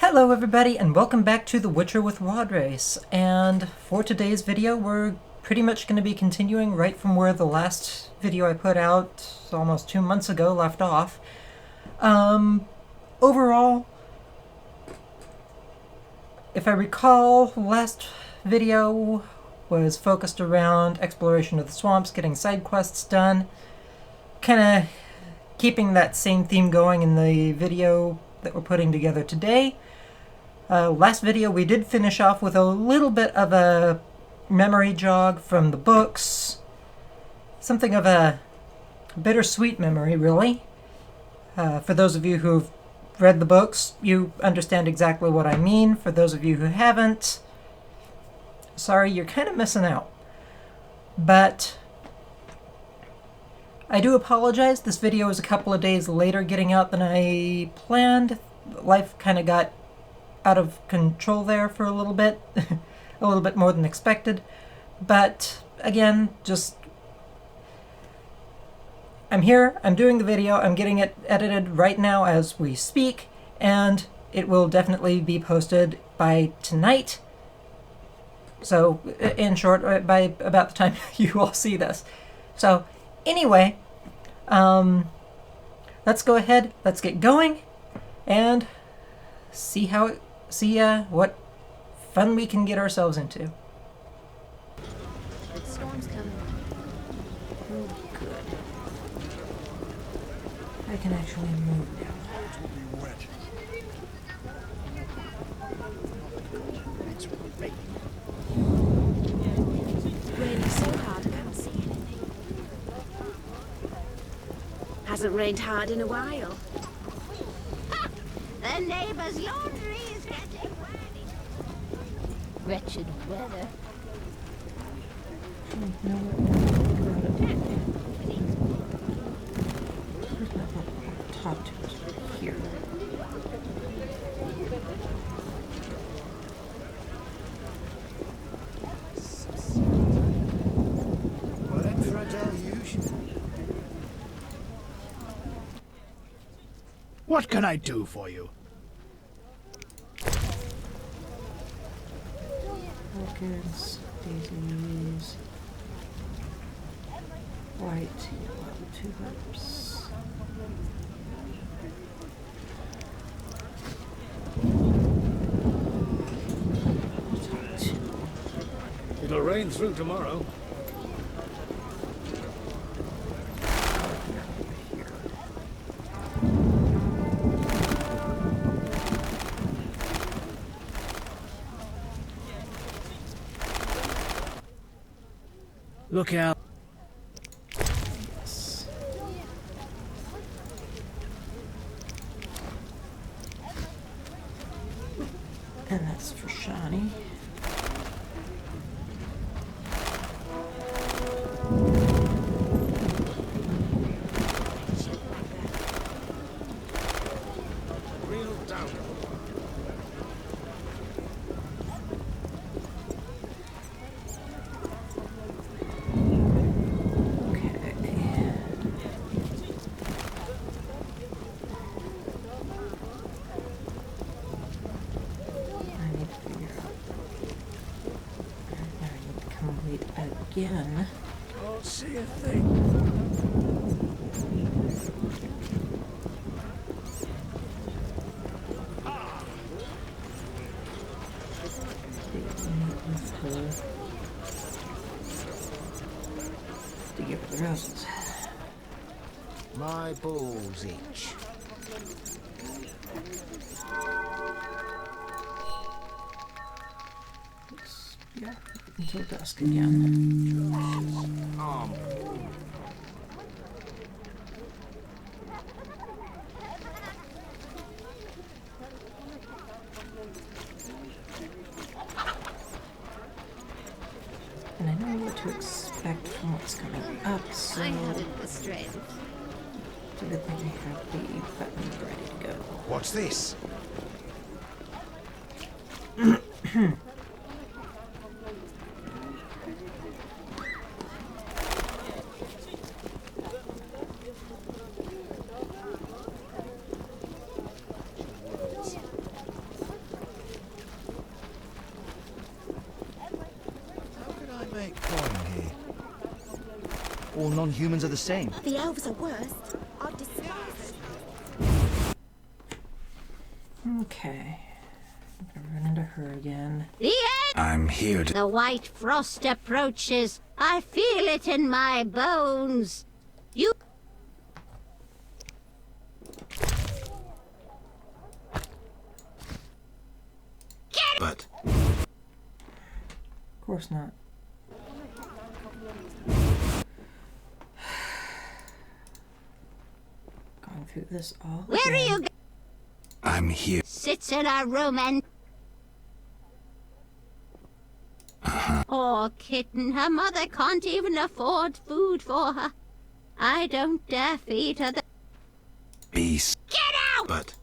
Hello everybody and welcome back to The Witcher with Wadres, and for today's video we're pretty much going to be continuing right from where the last video I put out almost 2 months ago left off. Overall, if I recall, the last video was focused around exploration of the swamps, getting side quests done, kind of keeping that same theme going in the video that we're putting together today. Last video we did finish off with a little bit of a memory jog from the books. Something of a bittersweet memory, really. For those of you who've read the books, you understand exactly what I mean. For those of you who haven't, sorry, you're kind of missing out. But I do apologize. This video is a couple of days later getting out than I planned. Life kind of got out of control there for a little bit. A little bit more than expected. But again, just I'm here, I'm doing the video, I'm getting it edited right now as we speak, and it will definitely be posted by tonight. So, in short, by about the time you all see this. So, anyway, let's go ahead, let's get going, and see what fun we can get ourselves into. The storm's coming. Oh, good. I can actually move now. Raining so hard I can't see anything. Hasn't rained hard in a while. The neighbor's laundry is getting wet. Wretched weather. Where's my book? Talk to us here. Well, then for a delusion. What can I do for you? Orchids, daisies, white, yellow tulips. It'll rain through tomorrow. Look out. Yes. And that's for Shani. Reel down. Again. Can't see a thing. With her to give her the roses. My balls itch. Yeah, until dusk again. And I know what to expect from what's coming up, so I haven't the strength. it's a good thing I have the button ready to go. What's this? fake coin here. All non-humans are the same. The elves are worse. Are despised. Okay. I'm gonna run into her again. The end! I'm here to... The white frost approaches. I feel it in my bones. You... But... Of course not. Going through this all Where are again. you go- I'm here. Sits in our room and... Poor kitten, her mother can't even afford food for her. I don't dare feed her the... Beast. Get out! But...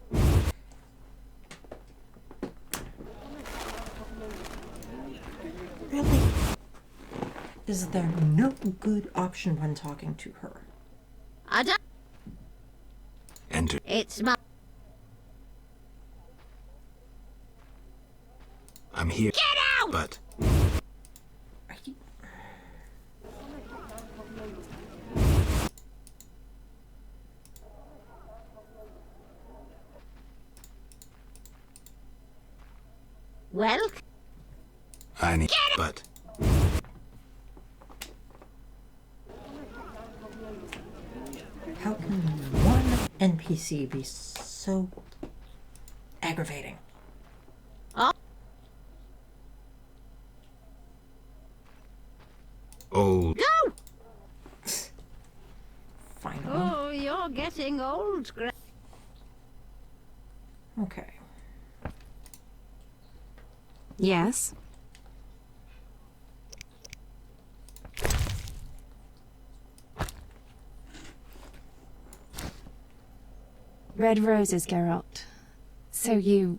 Really? Is there no good option when talking to her? I don't... Enter. It's my... I'm here. Get out! But... Are you... Well, I need... But... How can one NPC be so aggravating? Old. go! Finally. Oh, you're getting old, Okay. Yes? Red roses, Geralt. So you...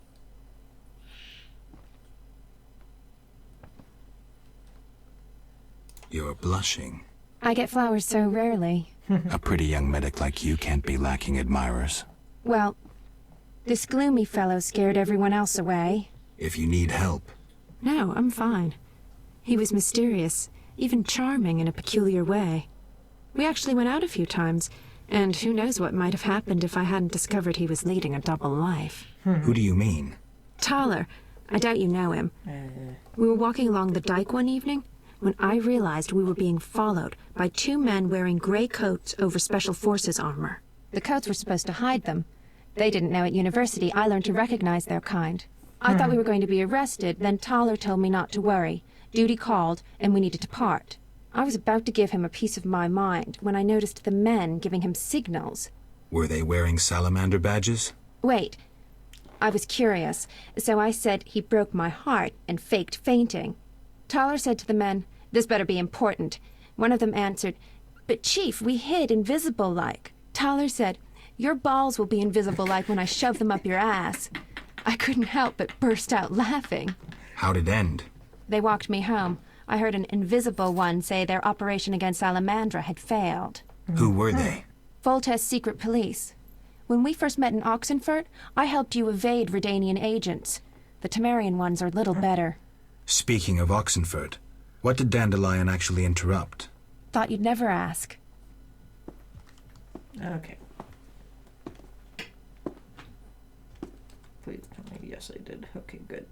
You're blushing. I get flowers so rarely. A pretty young medic like you can't be lacking admirers. Well, this gloomy fellow scared everyone else away. If you need help, No, I'm fine. He was mysterious, even charming in a peculiar way. We actually went out a few times, and who knows what might have happened if I hadn't discovered he was leading a double life. who do you mean? Tyler, I doubt you know him. We were walking along the dike one evening when I realized we were being followed by two men wearing gray coats over Special Forces armor. The coats were supposed to hide them. They didn't know at university I learned to recognize their kind. I thought we were going to be arrested, then Tyler told me not to worry. Duty called, and we needed to part. I was about to give him a piece of my mind when I noticed the men giving him signals. Were they wearing salamander badges? Wait. I was curious, so I said he broke my heart and faked fainting. Tyler said to the men, "This better be important." One of them answered, "But Chief, we hid invisible-like." Tyler said, "Your balls will be invisible-like when I shove them up your ass." I couldn't help but burst out laughing. How'd it end? They walked me home. I heard an invisible one say their operation against Salamandra had failed. Who were they? Volta's secret police. When we first met in Oxenfurt, I helped you evade Redanian agents. The Temerian ones are little better. Speaking of Oxenfurt, what did Dandelion actually interrupt? Thought you'd never ask. Okay. Please tell me yes I did. Okay, good.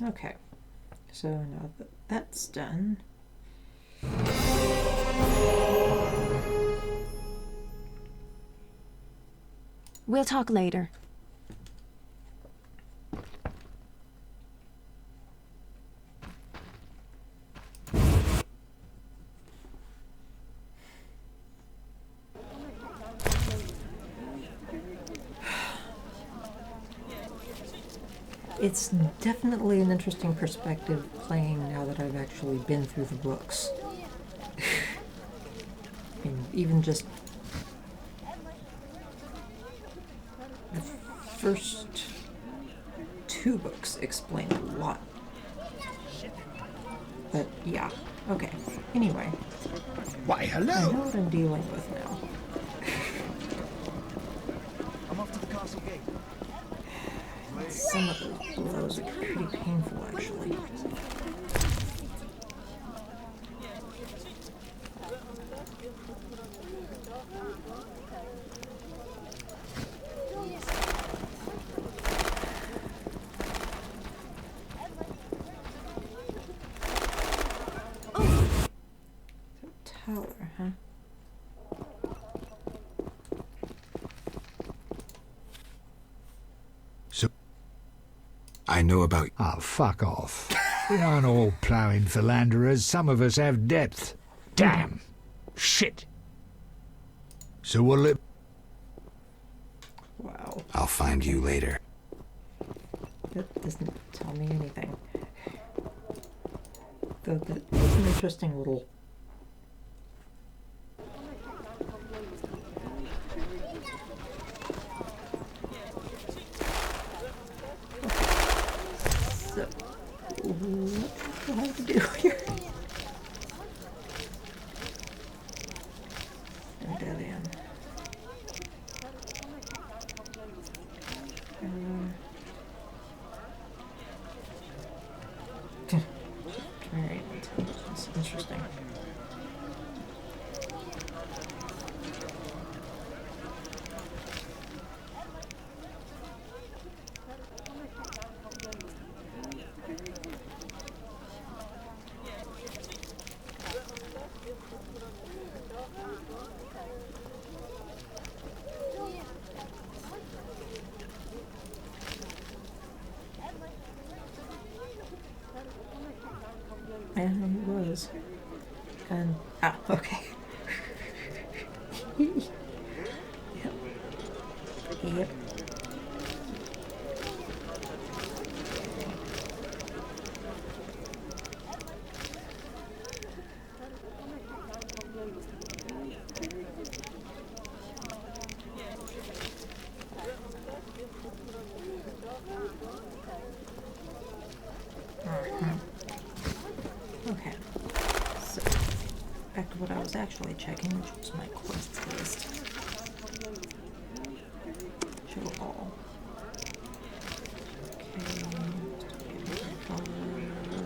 Okay, so now that that's done, We'll talk later. It's definitely an interesting perspective playing now that I've actually been through the books. And even just the first two books explain a lot. But yeah, okay. Anyway, Why, I hello! know what I'm dealing with now. I'm off to the castle gate. Some of those blows are pretty painful, actually. Tower, huh? So, I know about... Oh, fuck off. We aren't all ploughing philanderers. Some of us have depth. Damn. Shit. So what'll it... Wow, I'll find you later. that doesn't tell me anything. Though that was an interesting little... So, what do I have to do here? And dead end. Very intelligence. Interesting. And he was. And okay. Yep. Yep. Okay, so back to what I was actually checking, which was my quests list. Show all. Okay,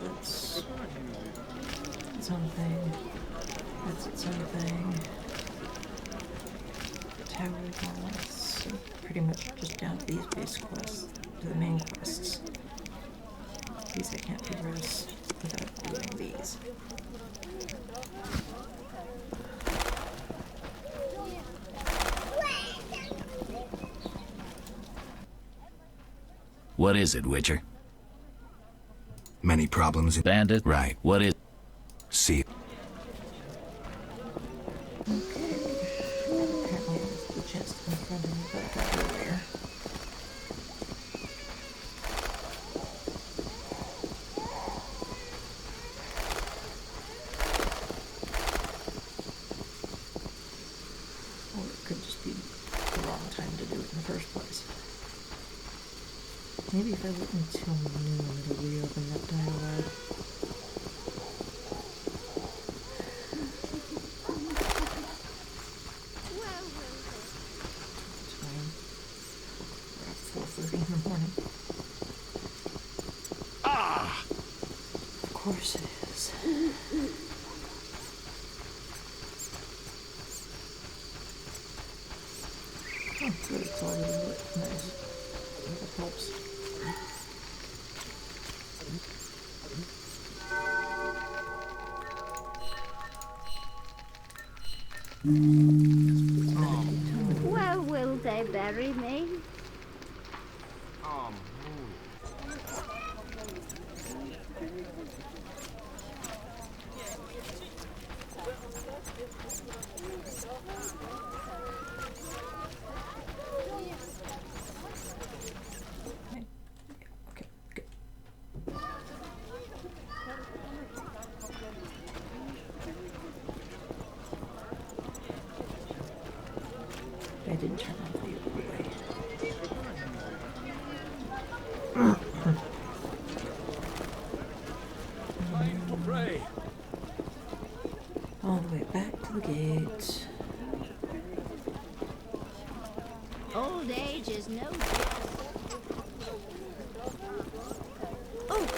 that's something. That's its own thing. Tower balance. So pretty much just down to these base quests, to the main quests. These I can't progress without doing these. What is it, Witcher? Many problems in... Bandit? Right. What is... See. Apparently there's the chest in front of me, but I got earlier. Or it could just be the wrong time to do it in the first place. Maybe if I wait until noon, it'll reopen that dialogue. Time. We're at 4:30 in the morning. Of course it is. Oh, good, it's already lit. Nice. That helps. Where will they bury me? Okay. didn't turn off the overlay. All the way back to the gate. Old age is no good. Alright.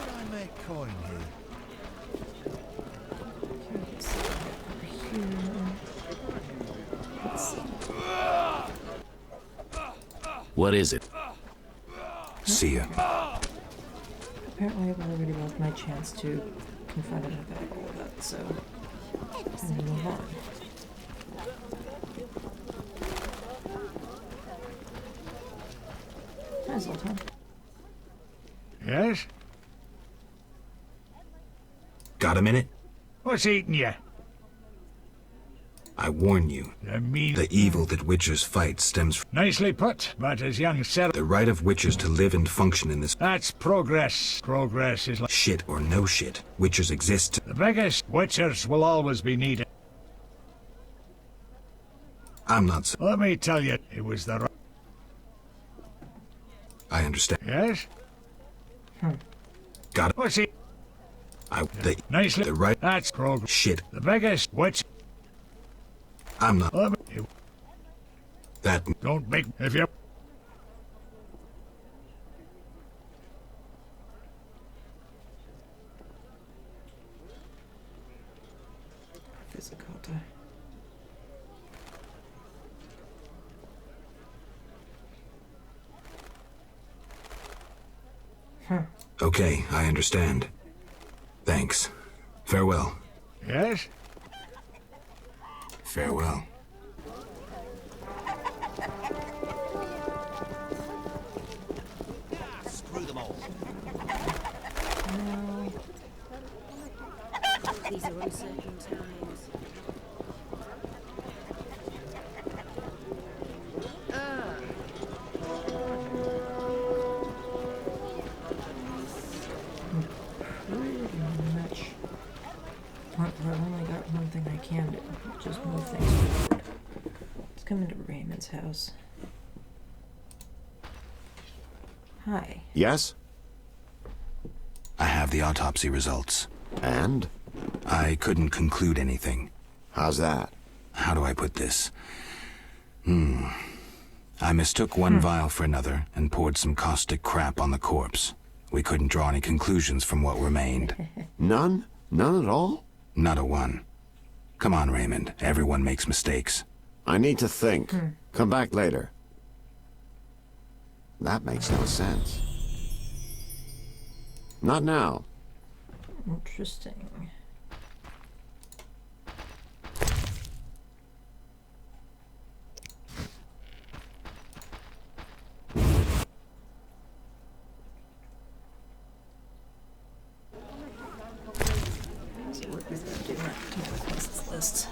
I make coin here. What is it? See ya. Apparently I've already lost my chance to confront him about all of that, so time to move on. Might as well, Tom. Yes? Got a minute? What's eating you? I warn you, The the evil that witchers fight stems from Nicely put, but as young Sarah... the right of witchers to live and function in this That's progress. Progress is like... shit or no shit. Witchers exist. The biggest witchers will always be needed. I'm not so... Let me tell you, it was the... I understand. Yes? Got it. What's he... Nicely... the right... That's progress. shit. The biggest witch... I'm not... Let me... that... Don't make... If you... Physical. Okay, I understand. Thanks. Farewell. Yes? Farewell. Screw them all. These are uncertain times. Pretty much. I've only got one thing I can do. Just move things forward. Let's come into Raymond's house. Hi. Yes? I have the autopsy results. And? I couldn't conclude anything. How's that? How do I put this? I mistook one vial for another and poured some caustic crap on the corpse. We couldn't draw any conclusions from what remained. None? None at all? Not a one. Come on, Raymond. Everyone makes mistakes. I need to think. Come back later. That makes no sense. Not now. Interesting. So what is that doing to my requests list?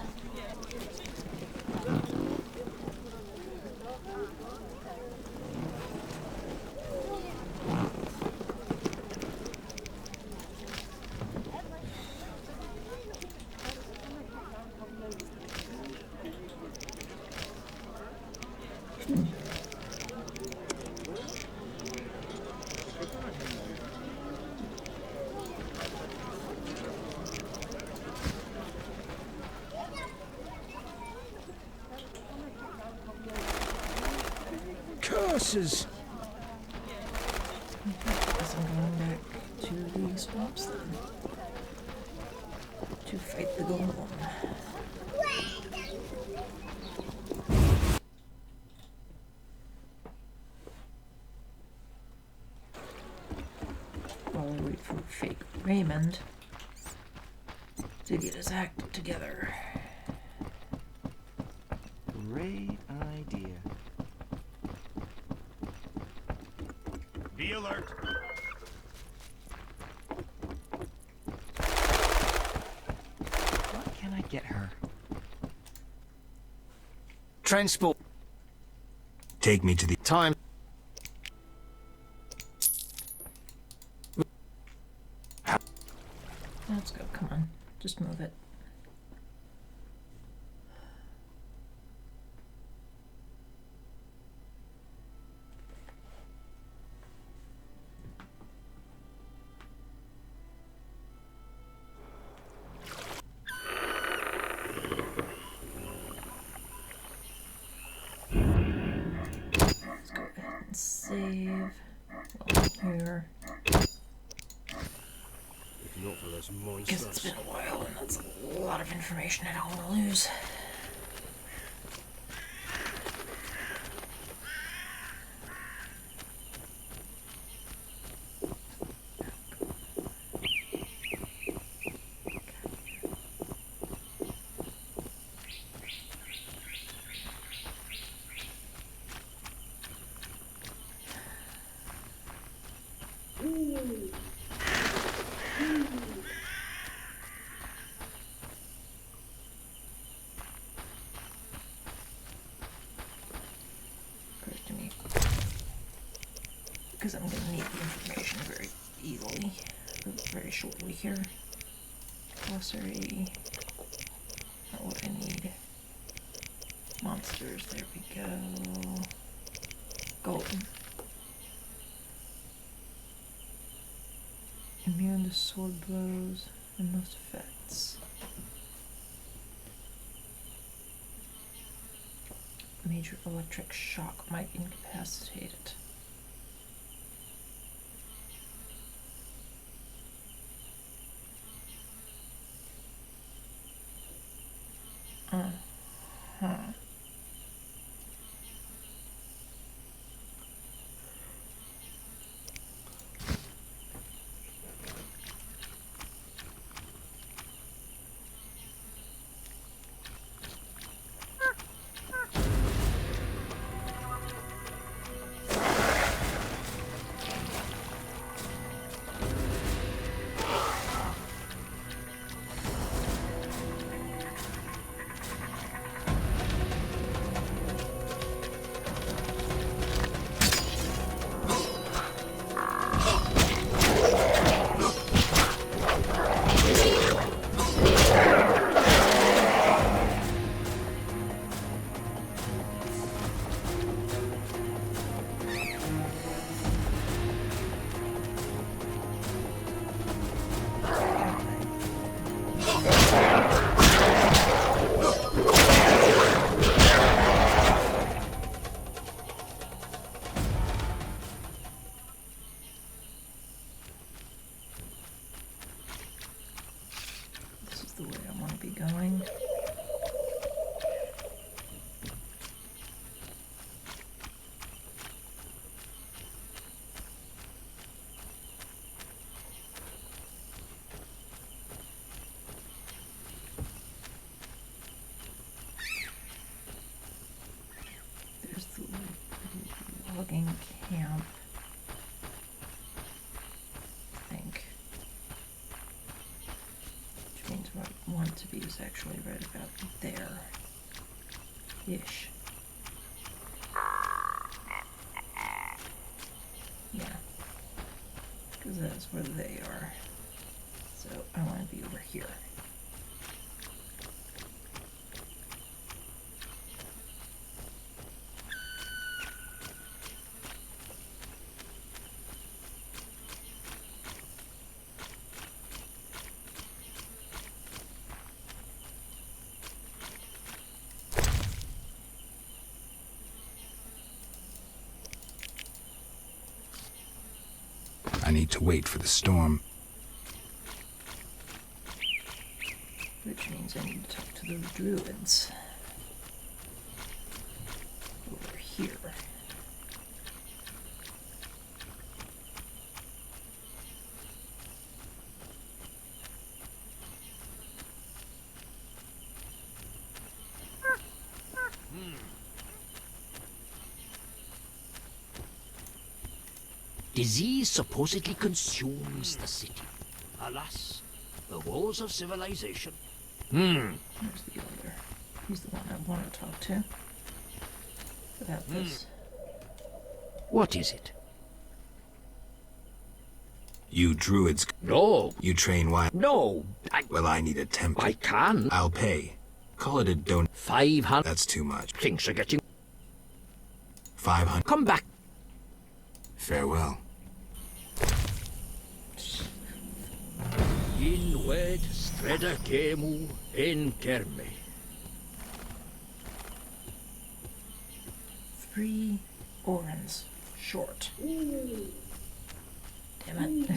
Curses! Guess I'm going back to the swamps then. To fight the golem. While I wait for fake Raymond to get his act together. Great idea. Be alert. What can I get her? Transport. Take me to the... Time. save here. Not for this Because it's been a while and that's a lot of information I don't want to lose. Because I'm going to need the information very easily, very shortly here. Glossary, not what I need. Monsters, there we go. Golden. Immune to sword blows and most effects. Major electric shock might incapacitate it. The way I want to be going. There's the logging camp. What I want to be is actually right about there. Ish. Yeah. Because that's where they are. So I want to be over here. I need to wait for the storm. Which means I need to talk to those druids. Over here. Disease supposedly consumes the city. Alas, the woes of civilization. Where's the other? He's the one I want to talk to. About this. What is it? You druids. No. You train wild. No. Well, I need a temple. I can. I'll pay. Call it a don. 500. That's too much. Things are getting. 500. Come back. Farewell. Inwed streda gemu in terme. 3 orans. short. Damn it.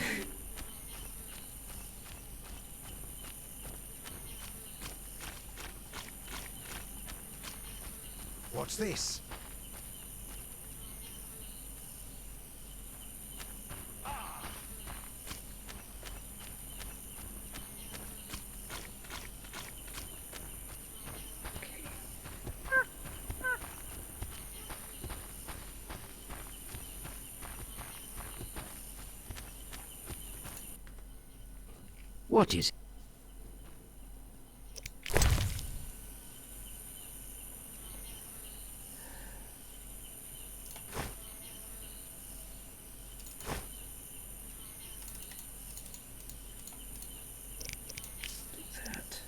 What's this? What is it? That.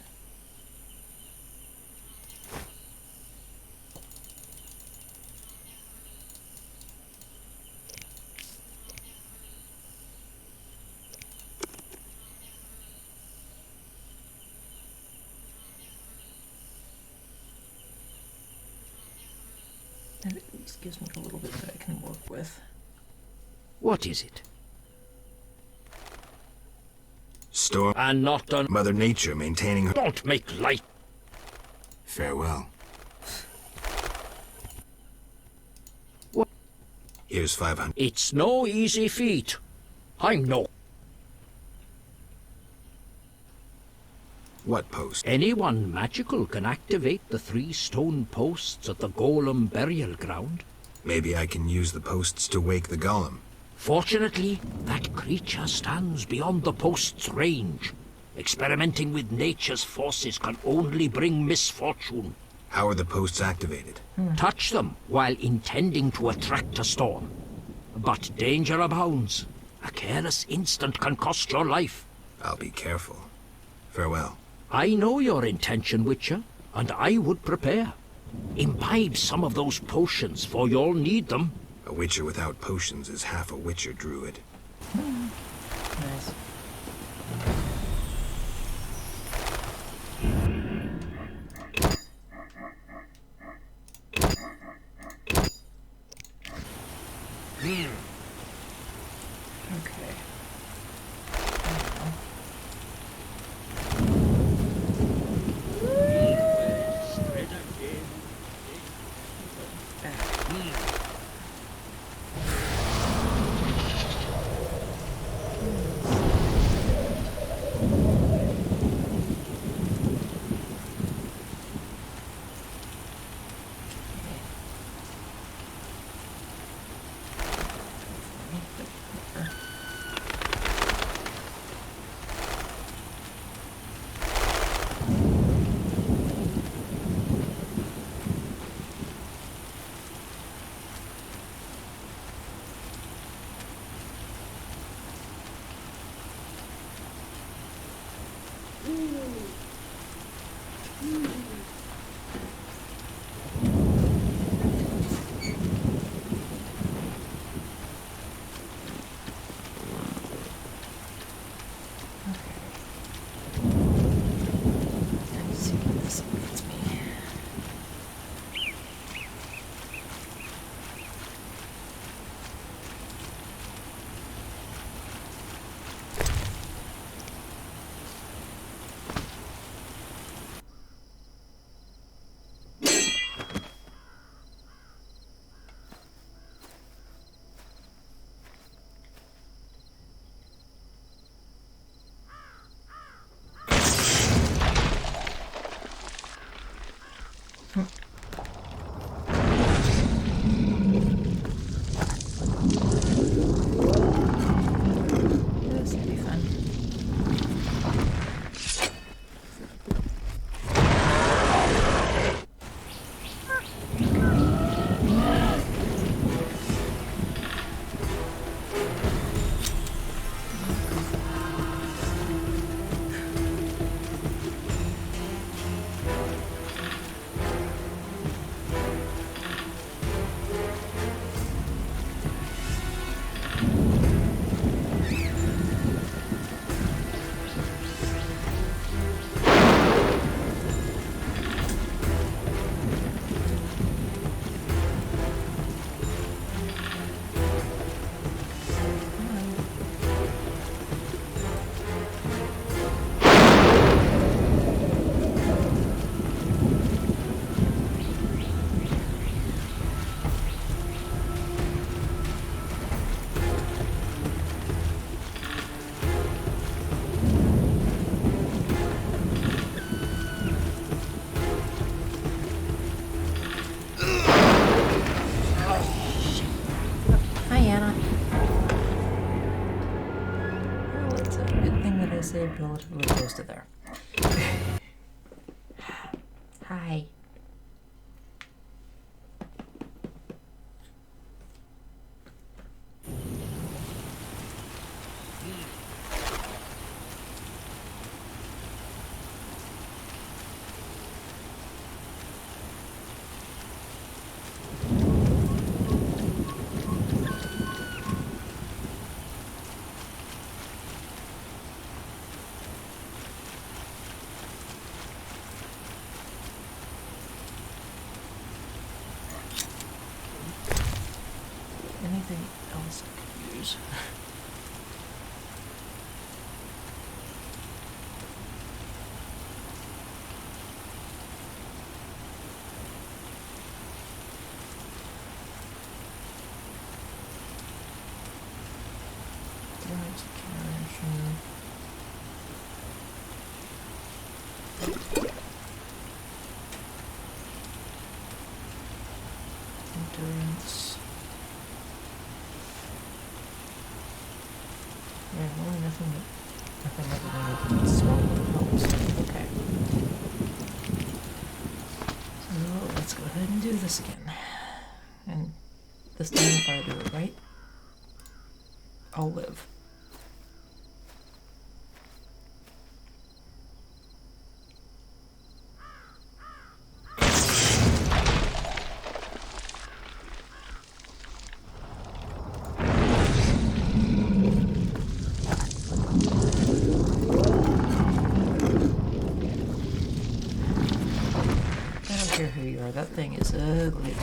That at least gives me a little bit that I can work with. What is it? Storm. And not done. Mother Nature maintaining her. Don't make light. Farewell. What? Here's 500. It's no easy feat. I'm no. What post? Anyone magical can activate the 3 stone posts at the Golem burial ground. Maybe I can use the posts to wake the golem. Fortunately, that creature stands beyond the post's range. Experimenting with nature's forces can only bring misfortune. How are the posts activated? Touch them while intending to attract a storm. But danger abounds. A careless instant can cost your life. I'll be careful. Farewell. I know your intention, Witcher, and I would prepare. Imbibe some of those potions, for you'll need them. A witcher without potions is half a witcher druid. Nice. Okay. relatively close to there. Hi. Anything else I could use? Endurance. Yeah, really nothing other than small helps. Okay. So let's go ahead and do this again. And this time if I do it right, I'll live. I don't care who you are, that thing is ugly.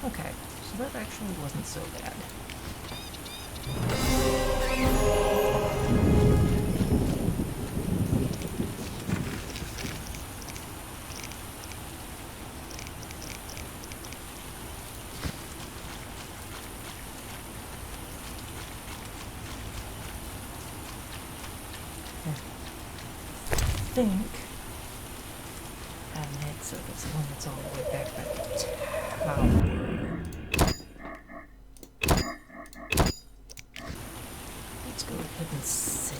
Okay, so that actually wasn't so bad. I think so that's the one that's all the way back by the tower. Let's go ahead and save.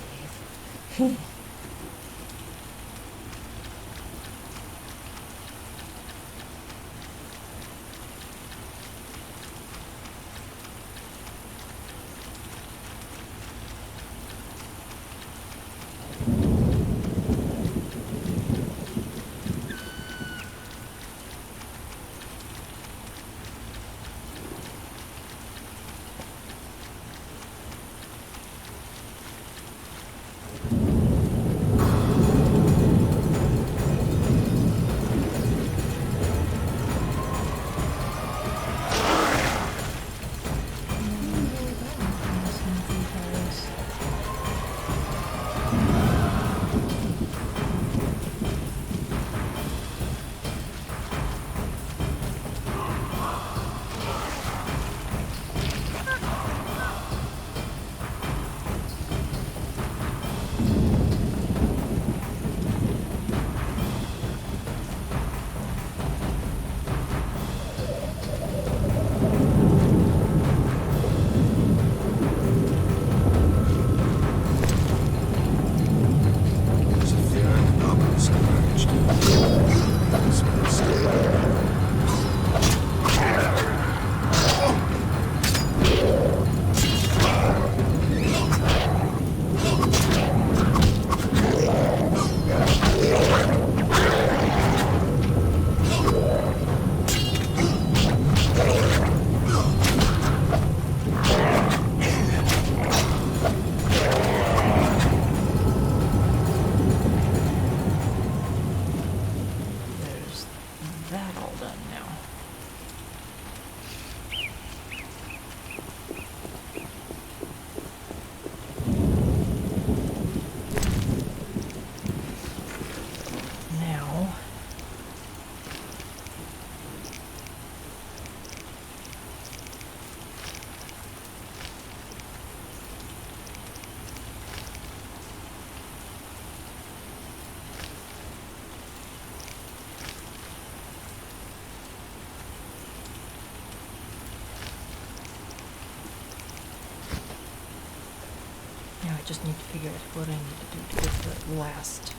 Now I just need to figure out what I need to do to get to that last.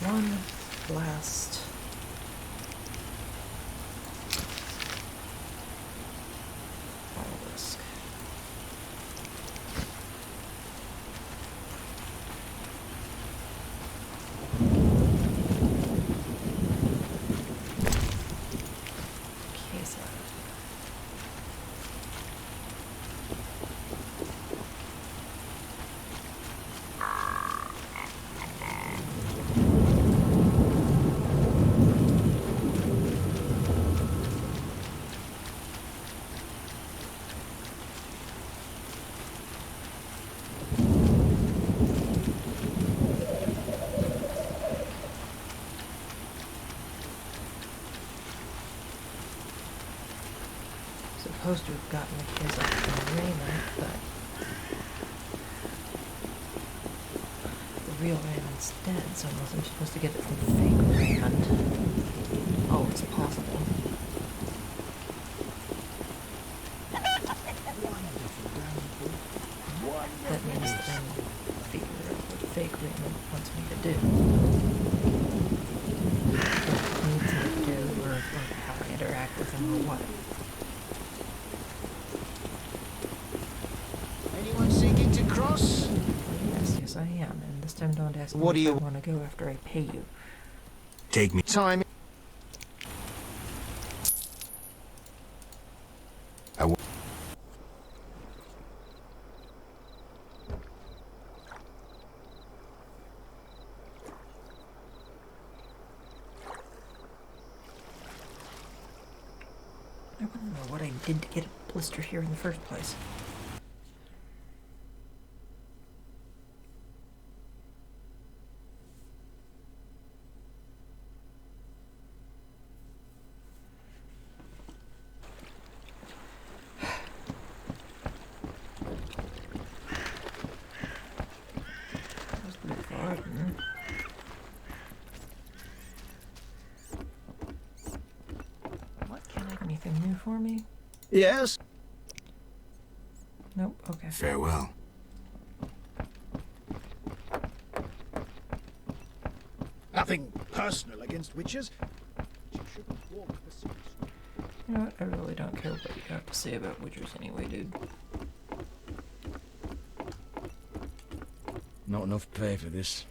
One last. Risk. Okay, so supposed to have gotten the kids up from Raymond, but the real Raymond's dead, so unless I'm supposed to get it from the fake Raymond. Oh, it's possible. That means that I'm figuring out what the fake Raymond wants me to do. What needs me to do, or how I interact with him, or what. Anyone seeking to cross? Yes, I am, and this time don't ask What me do if you I want to go after I pay you. Take me. Time. I want to know what I did to get a blister here in the first place. There's the garden. What can I... Anything new for me? Yes. Nope, okay. Farewell. Nothing personal against witches. You shouldn't walk the streets. You know what? I really don't care what you have to say about witchers anyway, dude. Not enough pay for this.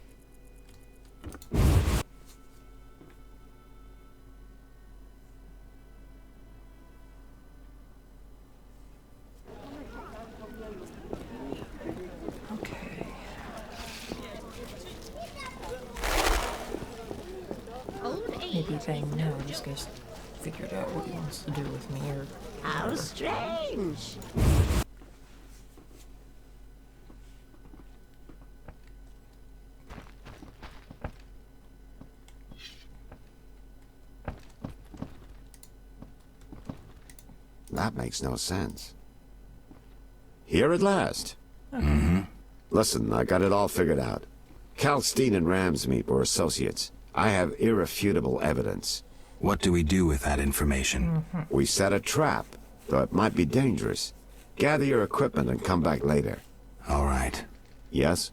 Okay. Maybe saying no, this guy's figured out what he wants to do with me, or... How whatever. strange. That makes no sense. Here at last. Mm-hmm. Listen, I got it all figured out. Kalstein and Ramsmeet were associates. I have irrefutable evidence. What do we do with that information? We set a trap, though it might be dangerous. Gather your equipment and come back later. All right. Yes?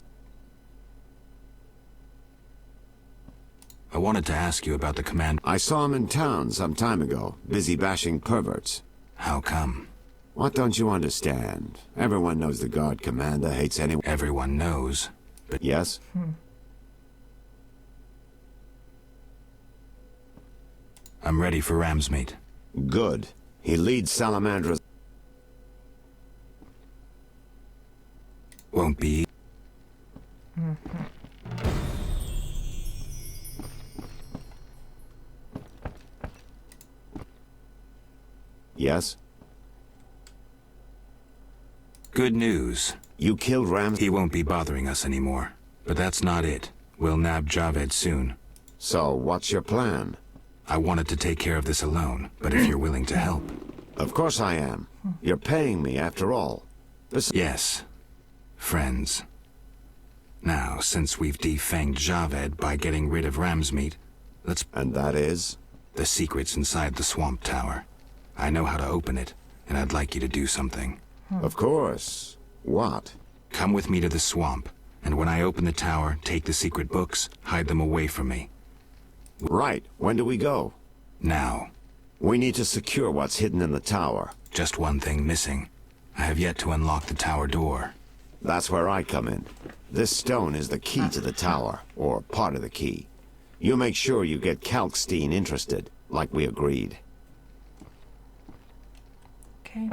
I wanted to ask you about the command. I saw him in town some time ago, busy bashing perverts. How come? What don't you understand? Everyone knows the guard commander hates anyone. Everyone knows. But Yes? I'm ready for Ramsmeet. Good. He leads Salamandra's... Won't be. Yes? Good news. You killed He won't be bothering us anymore. But that's not it. We'll nab Javed soon. So, what's your plan? I wanted to take care of this alone, but if you're willing to help. Of course I am. You're paying me, after all. Yes. Friends. Now, since we've defanged Javed by getting rid of Ramsmeet, let's... And that is? The secret's inside the swamp tower. I know how to open it, and I'd like you to do something. Of course. What? Come with me to the swamp, and when I open the tower, take the secret books, hide them away from me. Right. When do we go? Now. We need to secure what's hidden in the tower. Just one thing missing. I have yet to unlock the tower door. That's where I come in. This stone is the key to the tower, or part of the key. You make sure you get Kalkstein interested, like we agreed. Okay.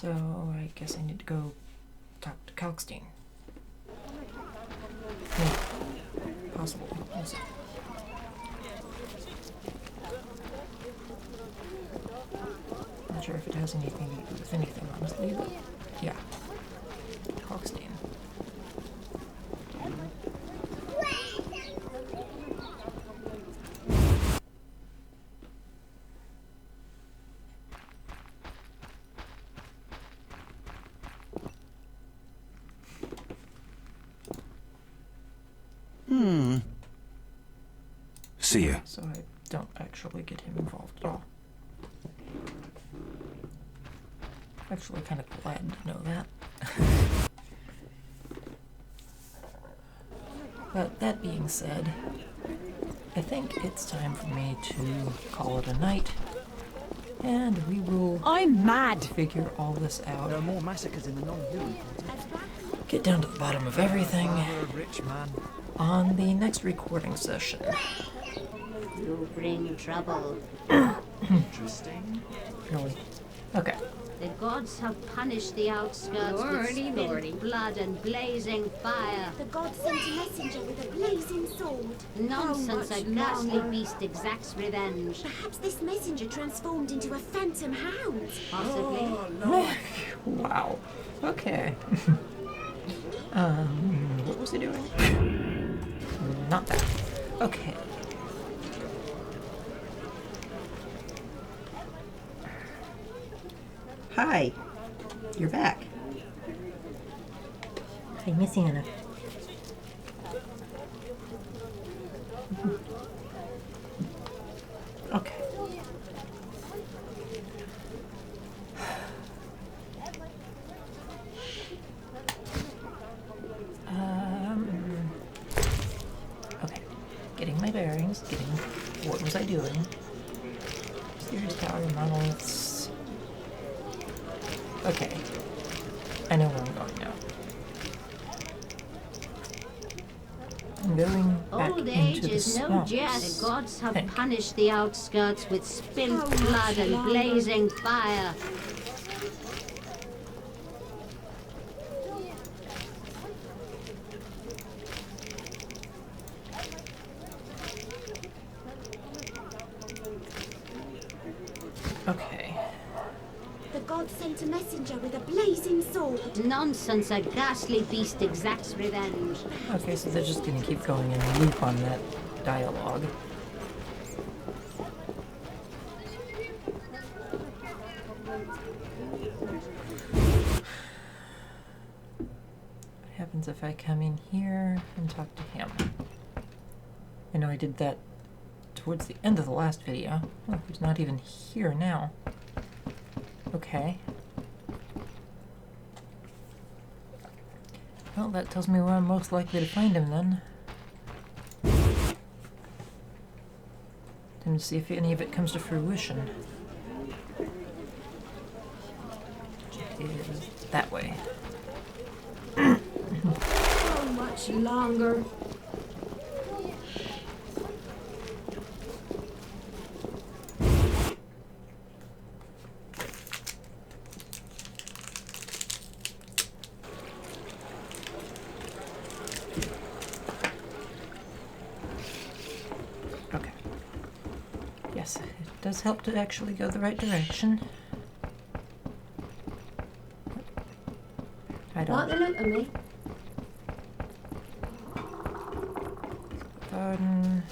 So, I guess I need to go talk to Kalkstein. Possible. We'll see. Not sure if it has anything to do with anything, honestly, but yeah. Kalkstein. See ya. So I don't actually get him involved at all. Actually kind of glad to know that. But that being said, I think it's time for me to call it a night. And we will I'm mad. figure all this out. There are more massacres in the non-human Get down to the bottom of everything rich man. on the next recording session. You bring trouble. Interesting. Really? Okay. The gods have punished the outskirts Lordy, with lordy. spilled blood and blazing fire. The god sent a messenger with a blazing sword. Nonsense, How a much ghastly longer? beast exacts revenge. Perhaps this messenger transformed into a phantom hound. Possibly. Wow. Okay. What was he doing? Not that. Okay. Hi. You're back. Hi, Miss Anna. Okay. Okay. Getting my bearings, what was I doing? Series tower, monoliths. Okay. I know where I'm going now. I'm going back Old into age the is no swamps. jest. The gods have Think. punished the outskirts with spilled How much blood and longer? blazing fire. Okay. The god sent a messenger with a blazing sword. Nonsense, a ghastly beast exacts revenge. Okay, so they're just gonna keep going in a loop on that dialogue. What happens if I come in here and talk to him? I know I did that towards the end of the last video. Oh, he's not even here now. Okay. Well, that tells me where I'm most likely to find him then. Time to see if any of it comes to fruition. Which is that way. How much longer? Okay. Yes, it does help to actually go the right direction. I Like don't. the look of me. Garden.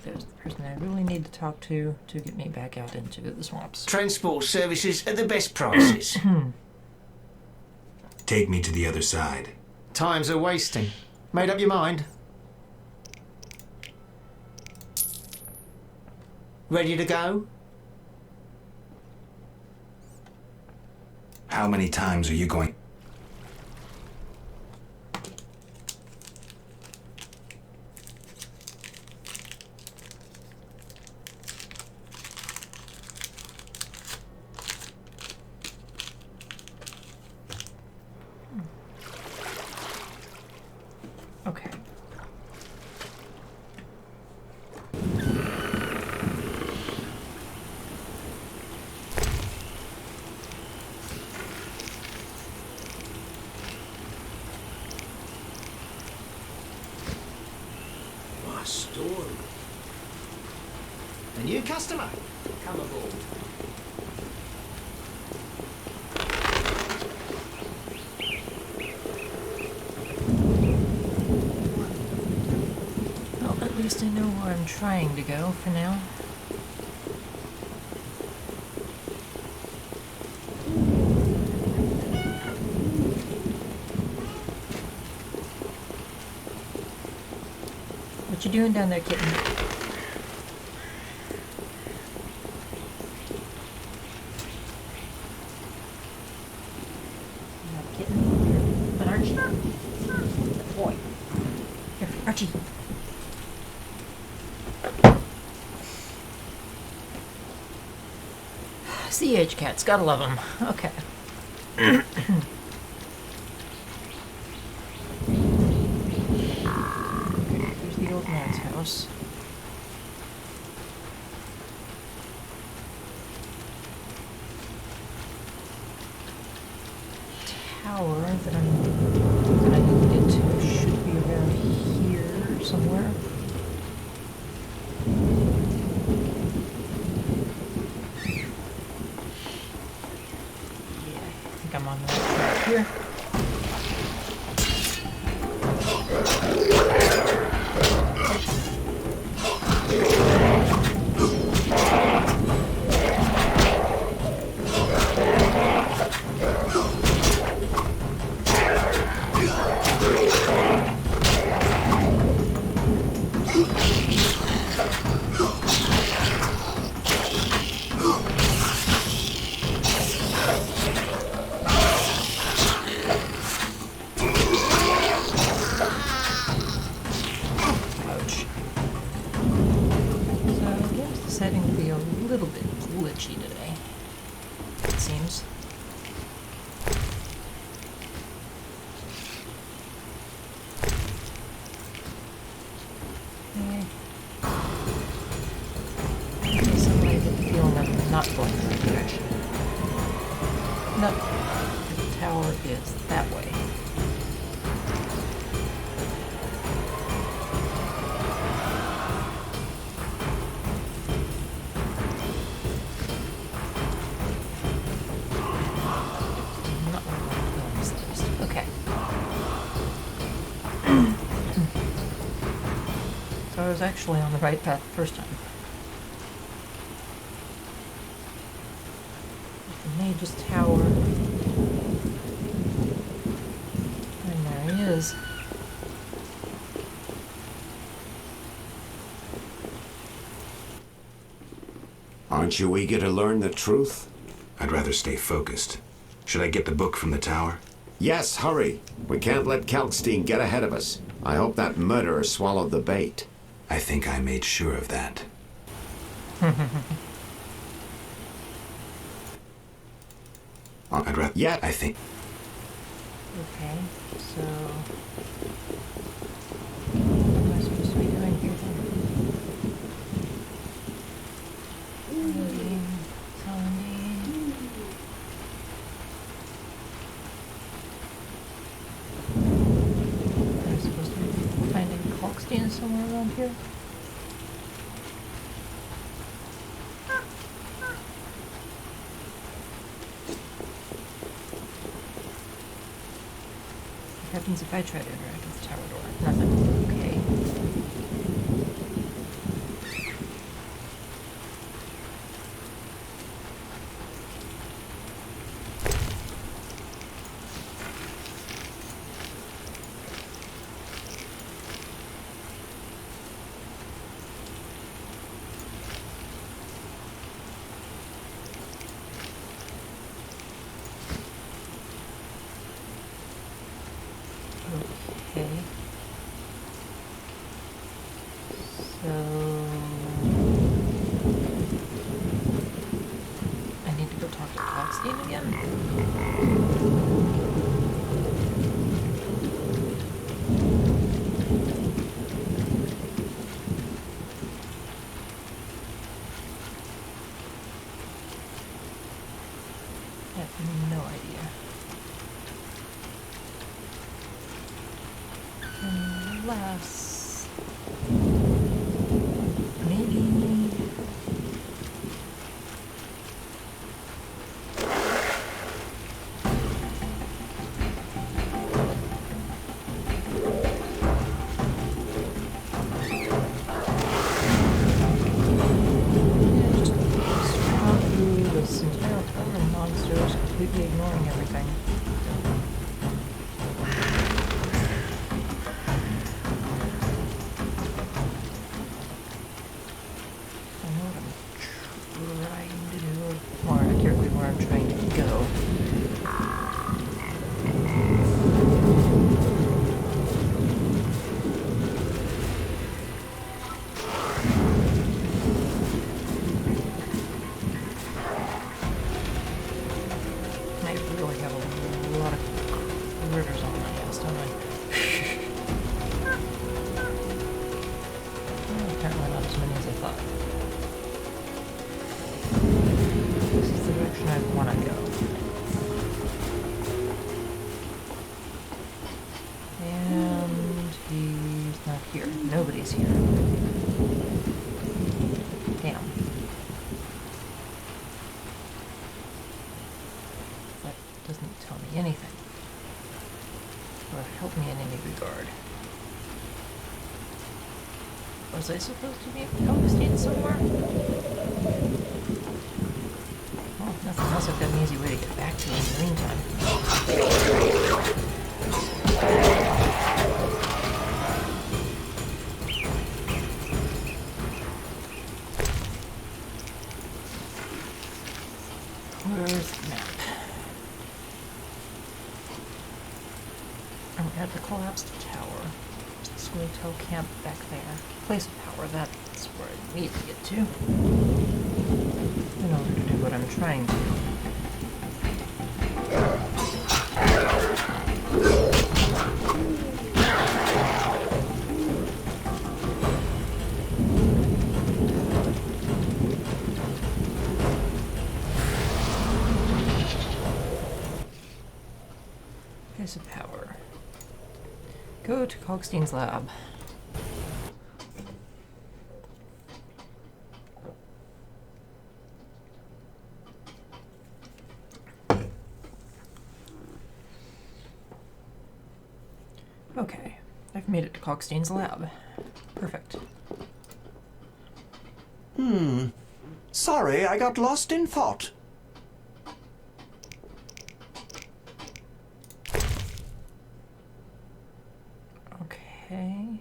There's the person I really need to talk to get me back out into the swamps? Transport services at the best prices. Take me to the other side. Times are wasting. Made up your mind? Ready to go? How many times are you going? Okay. What a story. A new customer. Come aboard. Well, at least I know where I'm trying to go for now. What you doing down there, kitten? Not kitten, but Archie. Good boy. Here, Archie. CH cats, gotta love them. Okay. Here's the old man's house. Tower that I need to get to should be around here somewhere. Yeah, I think I'm on the right track here. Ouch. So I guess the setting will be a little bit glitchy today, it seems. Suddenly I get the feeling I'm not going the right direction. No, the tower is that way. Not where I want to go upstairs. Okay. So I was actually on the right path the first time. The mage's tower. And there he is. Aren't you eager to learn the truth? I'd rather stay focused. Should I get the book from the tower? Yes, hurry. We can't let Kalkstein get ahead of us. I hope that murderer swallowed the bait. I think I made sure of that. I'd rather... Yeah. I think... Okay, so... What am I supposed to be doing here then? Loading, sounding... Am I supposed to be finding Kalkstein somewhere around here? What happens if I try to interact with the tower door? Nothing. Okay. game again? I have no idea. Unless... maybe... this entire horde of monsters completely ignoring everything. I know what I'm trying to do, or more accurately where I'm trying to go. I really have a lot of critters on my ass, don't I? Well, apparently not as many as I thought. This is the direction I want to go. And he's not here. Nobody's here. Damn. That doesn't tell me anything. Or help me in any regard. Was I supposed to be Augustine somewhere? Well, if nothing else, I've got an easy way to get back to it in the meantime. Where's the map? Oh, at the collapsed tower. Hotel camp back there. Place of power, that's where I need to get to. In order to do what I'm trying to do. Place of power. Go to Kalkstein's lab. Okay, I've made it to Kalkstein's lab. Perfect. Sorry, I got lost in thought. Okay.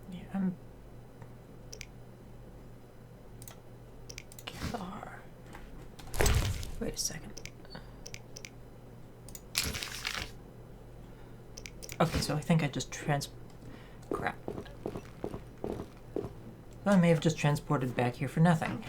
Yeah, I'm... Wait a second. Okay, so I think I just crap. I may have just transported back here for nothing.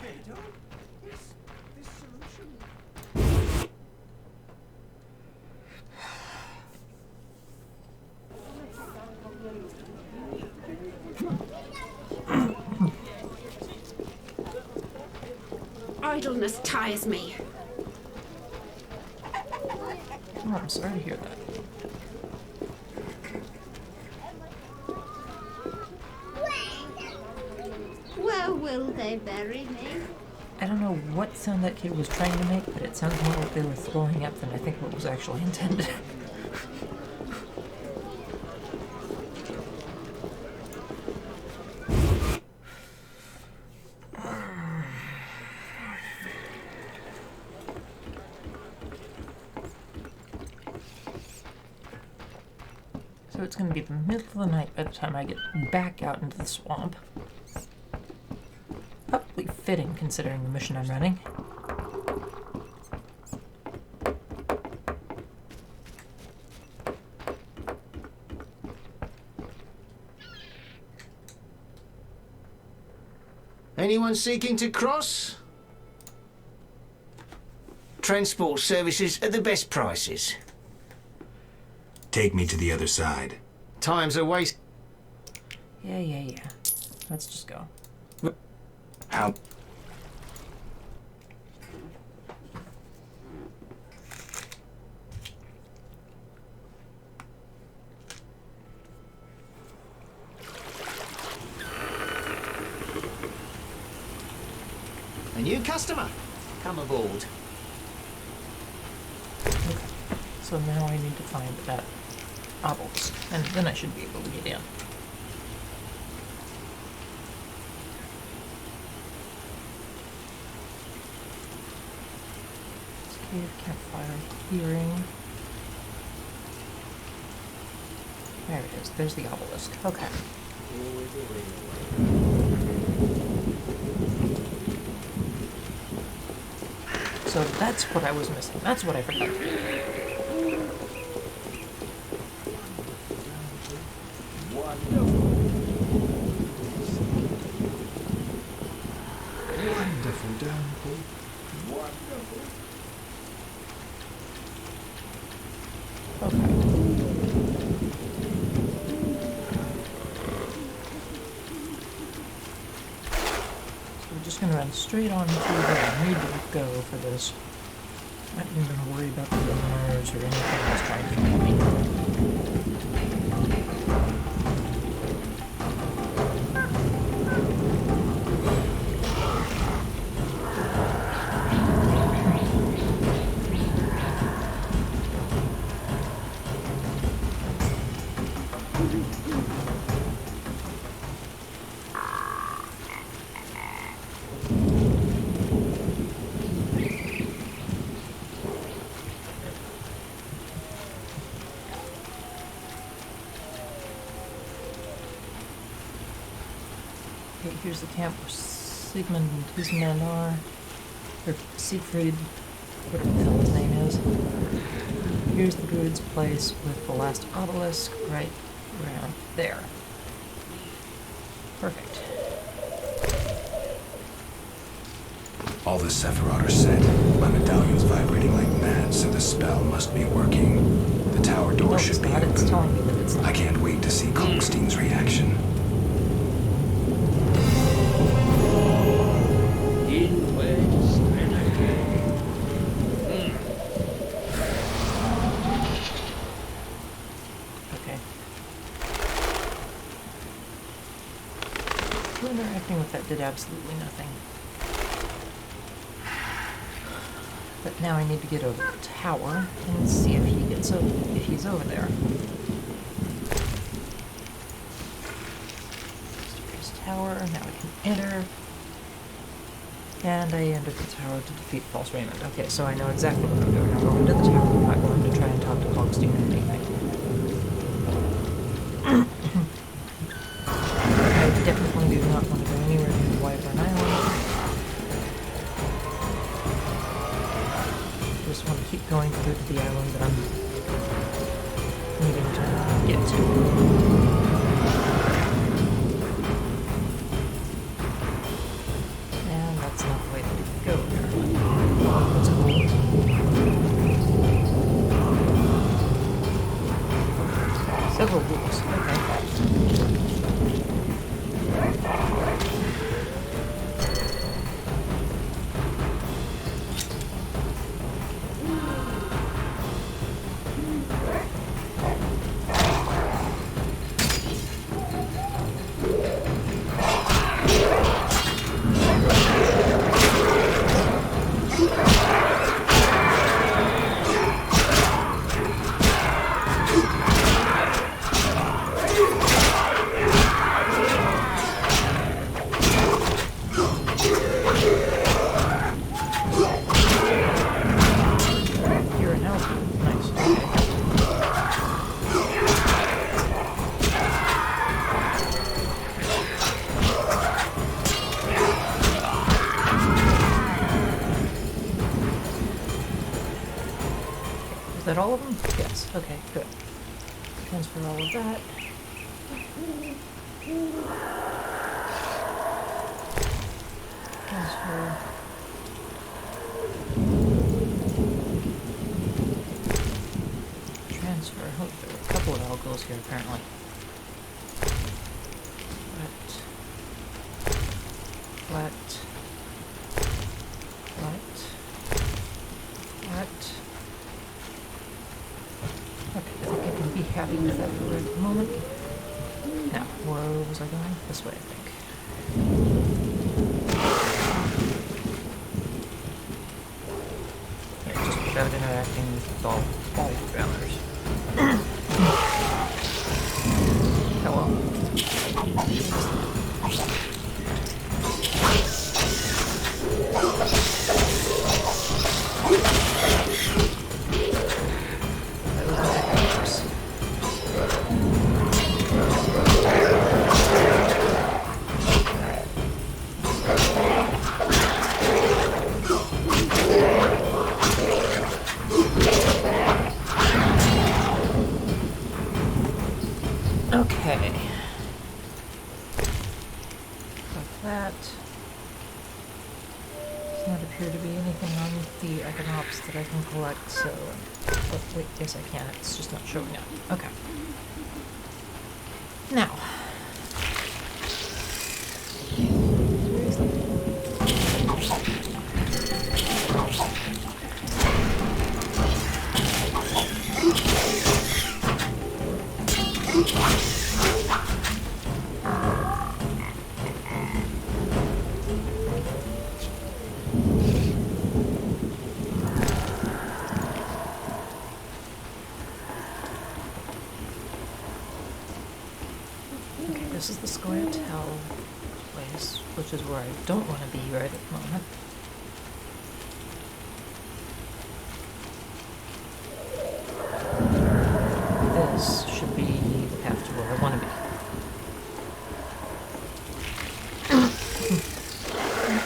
Idleness tires me. Oh, I'm sorry to hear that. Where will they bury me? I don't know what sound that kid was trying to make, but it sounded more like they were throwing up than I think what was actually intended. So it's going to be the middle of the night by the time I get back out into the swamp. Probably fitting considering the mission I'm running. Anyone seeking to cross? Transport services at the best prices. Take me to the other side. Time's a waste. Yeah. Let's just go. How? A new customer. Come aboard. Okay. So now I need to find that obelisk, and then I should be able to get in. Cave, campfire, hearing. There it is. There's the obelisk. Okay. So that's what I was missing. That's what I forgot. Wonderful downpour. Wonderful. Okay. So we're just gonna run straight on to where I need to go for this. Not even gonna worry about the runners or anything else trying to get me. Okay, here's the camp where Sigmund and his men are. Or Siegfried, whatever the hell his name is. Here's the druid's place with the last obelisk right around there. Perfect. All the Sephiroth are set. My medallion's vibrating like mad, so the spell must be working. The tower door No, should it's be not. open. It's telling me that it's not. I can't wait to see Kalkstein's reaction. In west and again. Okay. Interacting with that did absolutely nothing. But now I need to get over the tower and see if he's over there. Here's tower. Now I can enter. And I entered the tower to defeat False Raymond. Okay, so I know exactly what I'm doing. I'm going to the tower. I'm not going to try and talk to Kalkstein or anything. I definitely do not want to go anywhere near Wyvern Island. Just want to keep going through to the island that I'm needing to get to. And that's not the way that we go there. That's cool. Several rules. Okay. that all of them? Yes. Okay, good. Transfer all of that. Transfer. Transfer. Oh, there were a couple of algos here apparently. Flat. Okay, I think I can be happy with that for the moment. Now, where was I going? This way, I think. Yeah, just without interacting with all the travelers. Hello. Okay. Got that. Does not appear to be anything on the econops that I can collect, so... Oh, wait, yes I can. It's just not showing up. Okay. Now. This is the Square Tell place, which is where I don't want to be right at the moment. This should be the path to where I want to be.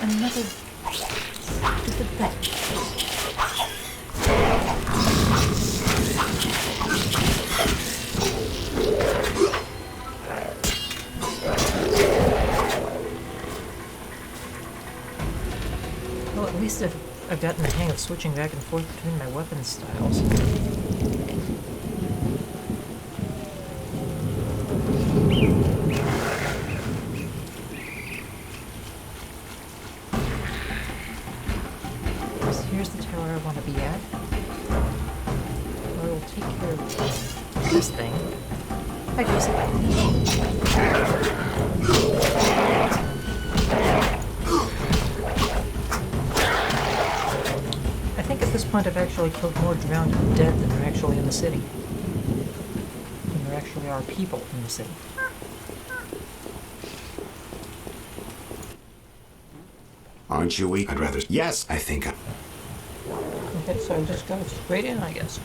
And another stupid thing. At least I've gotten the hang of switching back and forth between my weapon styles. Here's the tower I want to be at. I will take care of this thing. I guess. I think at this point I've actually killed more drowned and dead than there actually in the city. Than there actually are people in the city. Aren't you weak? I'd rather... Yes! I think... Okay, so I just go straight in, I guess.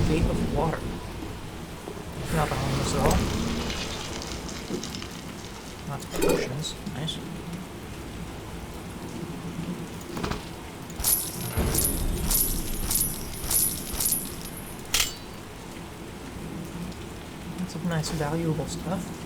Gate of water. Not behind us at all. Lots of potions. Nice. Lots of nice, valuable stuff.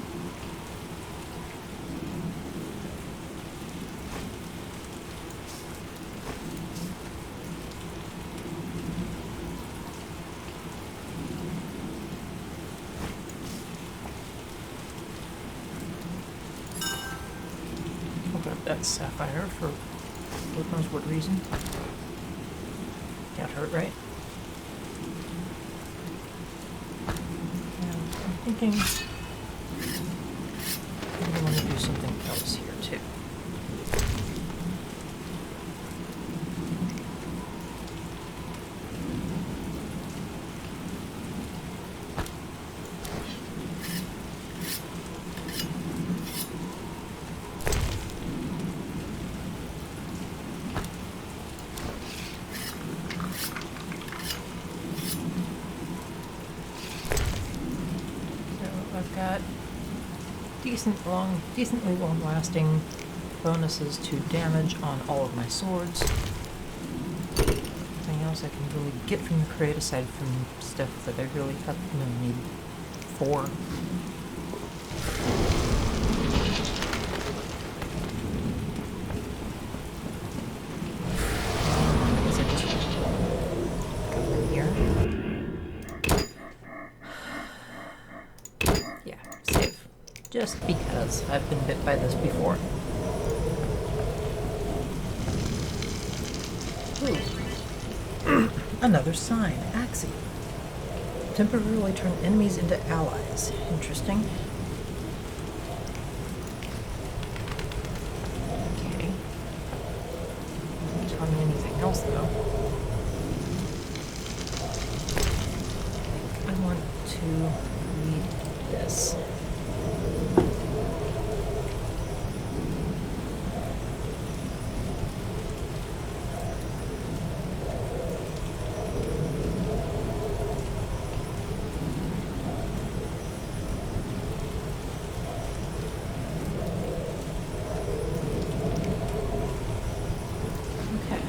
That sapphire for Lord knows what reason. Can't hurt, right? And I'm thinking I want to do something else here too. I've got decently long-lasting bonuses to damage on all of my swords. Anything else I can really get from the crate aside from stuff that I really have no need for. I guess I just go in here. Yeah, save. Just because I've been bit by this before. Ooh. Another sign. Axiom. Temporarily turn enemies into allies. Interesting. Okay. Doesn't tell me anything else though. I want to read this. Okay.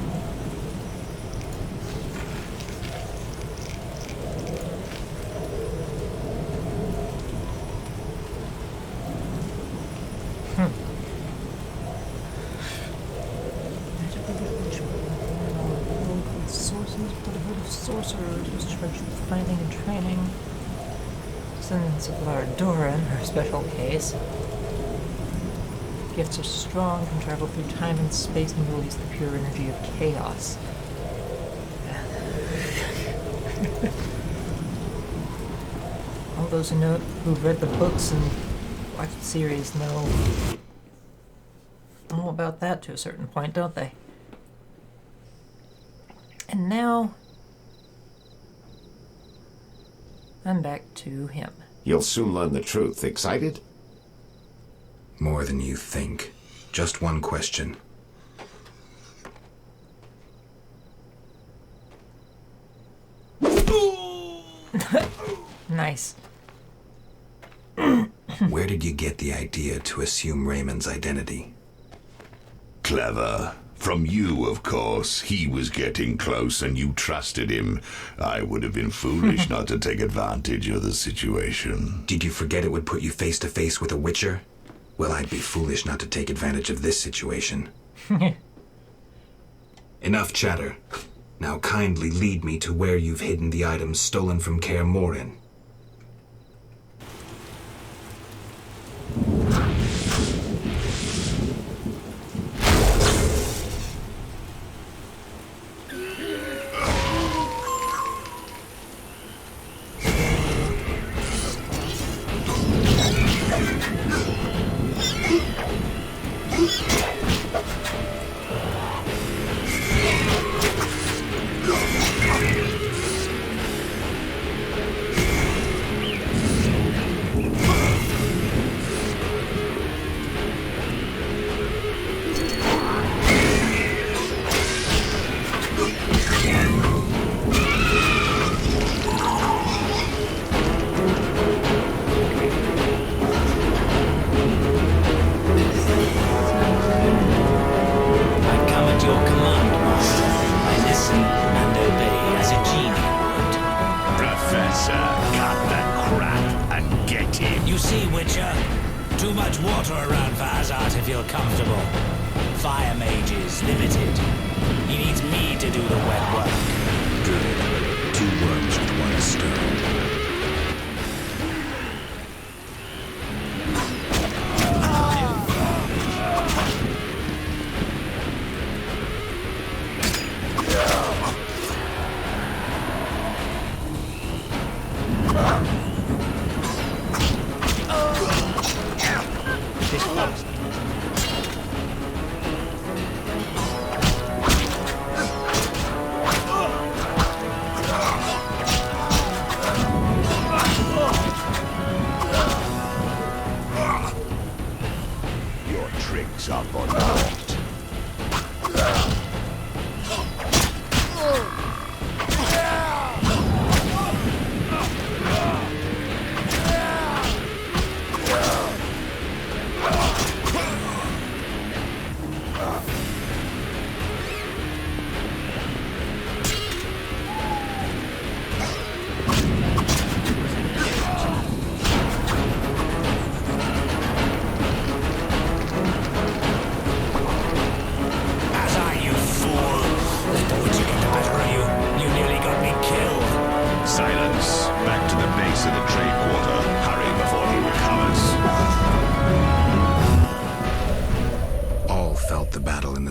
Sources, Brotherhood of Sorcerers was charged with finding and training descendants of Lardora in her special case. Gifts are strong, can travel through time and space and release the pure energy of chaos. All those who've read the books and watched the series know all about that to a certain point, don't they? And now I'm back to him. You'll soon learn the truth. Excited? More than you think. Just one question. Nice. Where did you get the idea to assume Raymond's identity? Clever. From you, of course. He was getting close and you trusted him. I would have been foolish not to take advantage of the situation. Did you forget it would put you face to face with a Witcher? Well, I'd be foolish not to take advantage of this situation. Enough chatter. Now kindly lead me to where you've hidden the items stolen from Kaer Morhen.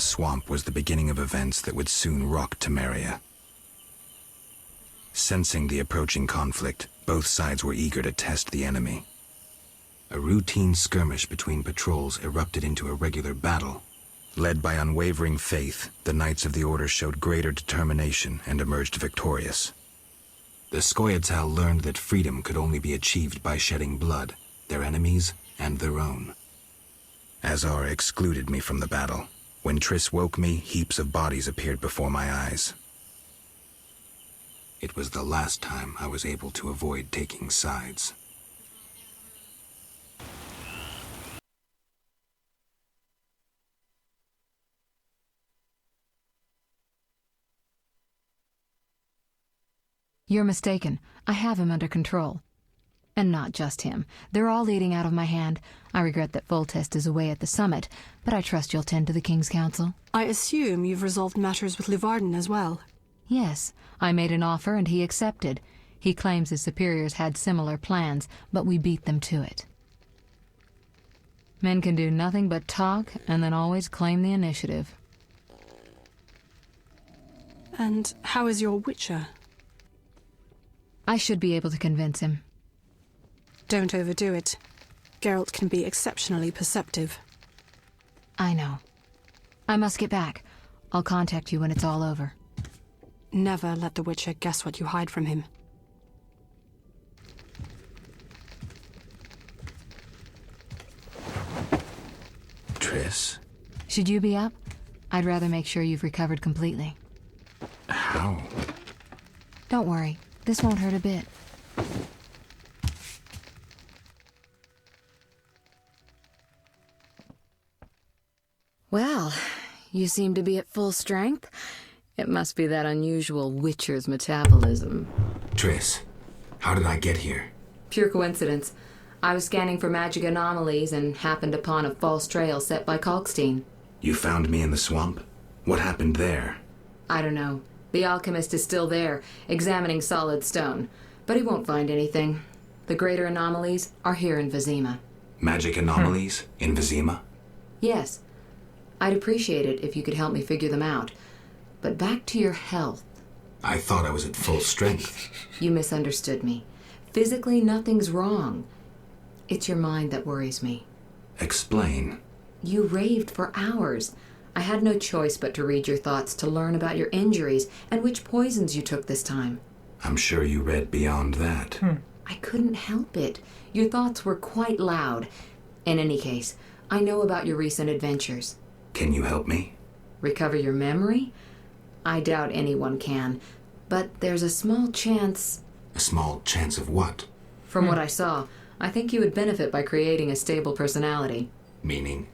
swamp was the beginning of events that would soon rock Temeria. Sensing the approaching conflict, both sides were eager to test the enemy. A routine skirmish between patrols erupted into a regular battle. Led by unwavering faith, the Knights of the Order showed greater determination and emerged victorious. The Scoia'tael learned that freedom could only be achieved by shedding blood, their enemies and their own. Azar excluded me from the battle. When Triss woke me, heaps of bodies appeared before my eyes. It was the last time I was able to avoid taking sides. You're mistaken. I have him under control. And not just him. They're all leading out of my hand. I regret that Foltest is away at the summit, but I trust you'll tend to the King's Council. I assume you've resolved matters with Livarden as well. Yes, I made an offer and he accepted. He claims his superiors had similar plans, but we beat them to it. Men can do nothing but talk and then always claim the initiative. And how is your Witcher? I should be able to convince him. Don't overdo it. Geralt can be exceptionally perceptive. I know. I must get back. I'll contact you when it's all over. Never let the Witcher guess what you hide from him. Triss? Should you be up? I'd rather make sure you've recovered completely. How? Don't worry. This won't hurt a bit. Well, you seem to be at full strength. It must be that unusual Witcher's metabolism. Triss, how did I get here? Pure coincidence. I was scanning for magic anomalies and happened upon a false trail set by Kalkstein. You found me in the swamp? What happened there? I don't know. The alchemist is still there, examining solid stone. But he won't find anything. The greater anomalies are here in Vizima. Magic anomalies in Vizima? Yes. I'd appreciate it if you could help me figure them out. But back to your health. I thought I was at full strength. You misunderstood me. Physically, nothing's wrong. It's your mind that worries me. Explain. You raved for hours. I had no choice but to read your thoughts to learn about your injuries and which poisons you took this time. I'm sure you read beyond that. I couldn't help it. Your thoughts were quite loud. In any case, I know about your recent adventures. Can you help me? Recover your memory? I doubt anyone can. But there's a small chance... A small chance of what? From what I saw, I think you would benefit by creating a stable personality. Meaning?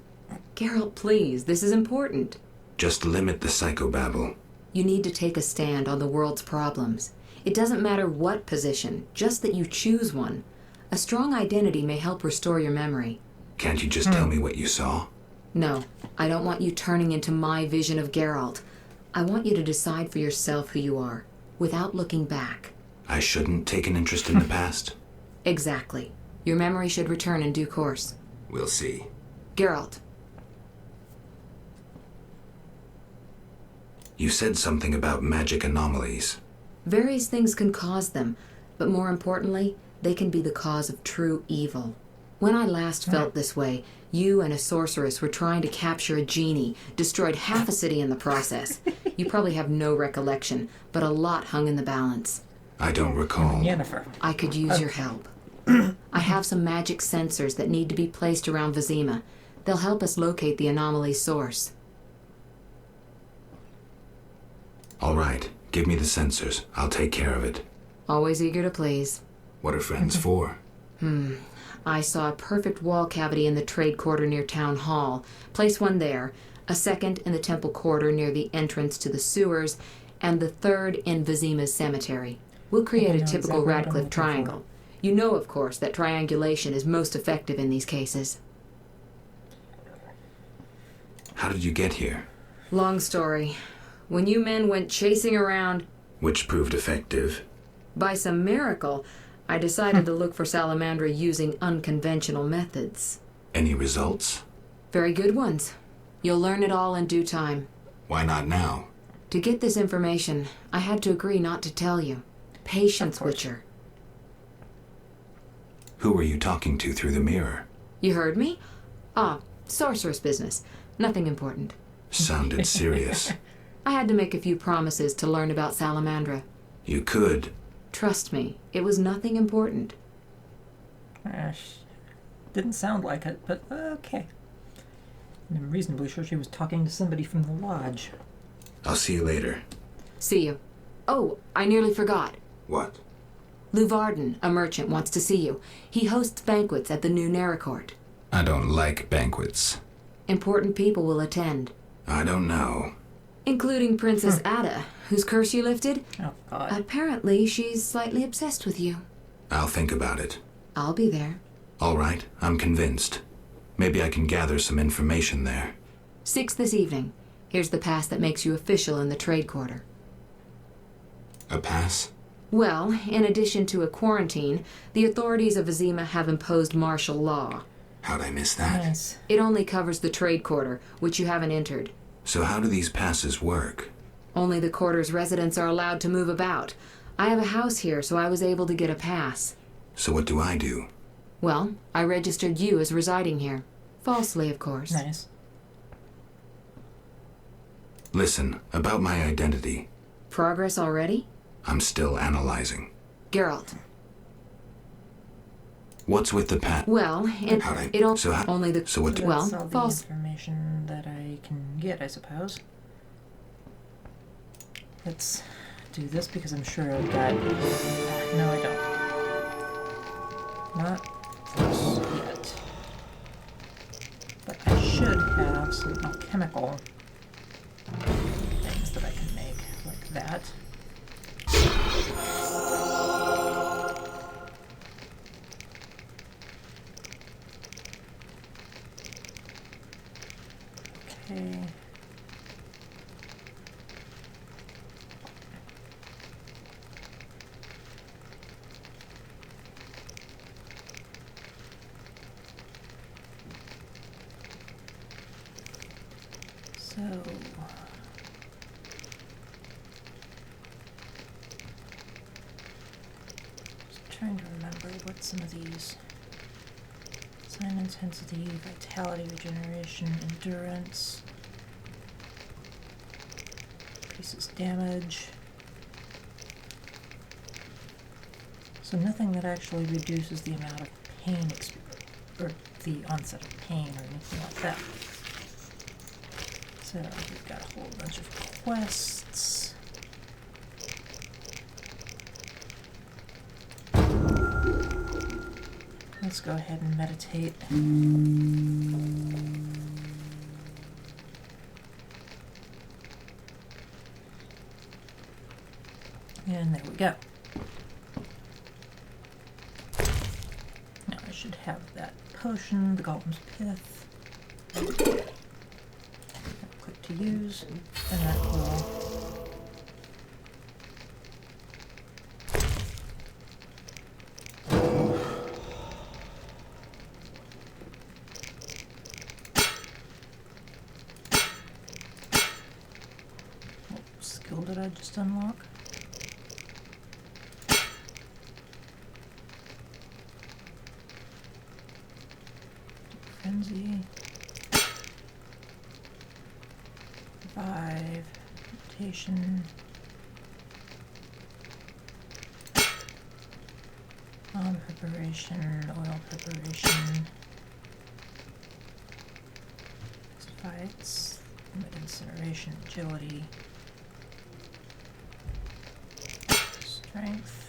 Geralt, please, this is important. Just limit the psychobabble. You need to take a stand on the world's problems. It doesn't matter what position, just that you choose one. A strong identity may help restore your memory. Can't you just tell me what you saw? No, I don't want you turning into my vision of Geralt. I want you to decide for yourself who you are, without looking back. I shouldn't take an interest in the past? Exactly. Your memory should return in due course. We'll see. Geralt. You said something about magic anomalies. Various things can cause them, but more importantly, they can be the cause of true evil. When I last felt this way, you and a sorceress were trying to capture a genie, destroyed half a city in the process. You probably have no recollection, but a lot hung in the balance. I don't recall. Yennefer. I could use your help. I have some magic sensors that need to be placed around Vizima. They'll help us locate the anomaly's source. All right, give me the sensors. I'll take care of it. Always eager to please. What are friends for? I saw a perfect wall cavity in the trade quarter near Town Hall. Place one there, a second in the temple quarter near the entrance to the sewers, and the third in Vizima's cemetery. We'll create a typical Radcliffe triangle. You know, of course, that triangulation is most effective in these cases. How did you get here? Long story. When you men went chasing around... Which proved effective. By some miracle, I decided to look for Salamandra using unconventional methods. Any results? Very good ones. You'll learn it all in due time. Why not now? To get this information, I had to agree not to tell you. Patience, Witcher. Who were you talking to through the mirror? You heard me? Ah, sorceress business. Nothing important. Sounded serious. I had to make a few promises to learn about Salamandra. You could. Trust me, it was nothing important. Didn't sound like it, but okay. I'm reasonably sure she was talking to somebody from the lodge. I'll see you later. See you. Oh, I nearly forgot. What? Luvarden, a merchant, wants to see you. He hosts banquets at the new Nericourt. I don't like banquets. Important people will attend. I don't know. Including Princess Ada, whose curse you lifted. Oh, God. Apparently, she's slightly obsessed with you. I'll think about it. I'll be there. All right, I'm convinced. Maybe I can gather some information there. 6 this evening. Here's the pass that makes you official in the trade quarter. A pass? Well, in addition to a quarantine, the authorities of Vizima have imposed martial law. How'd I miss that? Nice. It only covers the trade quarter, which you haven't entered. So how do these passes work? Only the quarter's residents are allowed to move about. I have a house here, so I was able to get a pass. So what do I do? Well, I registered you as residing here. Falsely, of course. Nice. Listen, about my identity. Progress already? I'm still analyzing. Geralt. What's with the pass? Well, only the... So what? That's all the false. information that I can get, I suppose. Let's do this because I'm sure I've got... No, I don't. Not close yet. But I should have some alchemical things that I can make, like that. Okay. So just trying to remember what some of these: sign intensity, vitality, regeneration, endurance, increases damage. So nothing that actually reduces the amount of pain or the onset of pain or anything like that. So we've got a whole bunch of quests. Let's go ahead and meditate. And there we go. Now I should have that potion, the Golem's Pith. Click to use, and that will what skill did I just unlock? Frenzy. 5. Mutation. Bomb preparation, oil preparation. Fights. Incineration, agility. Strength.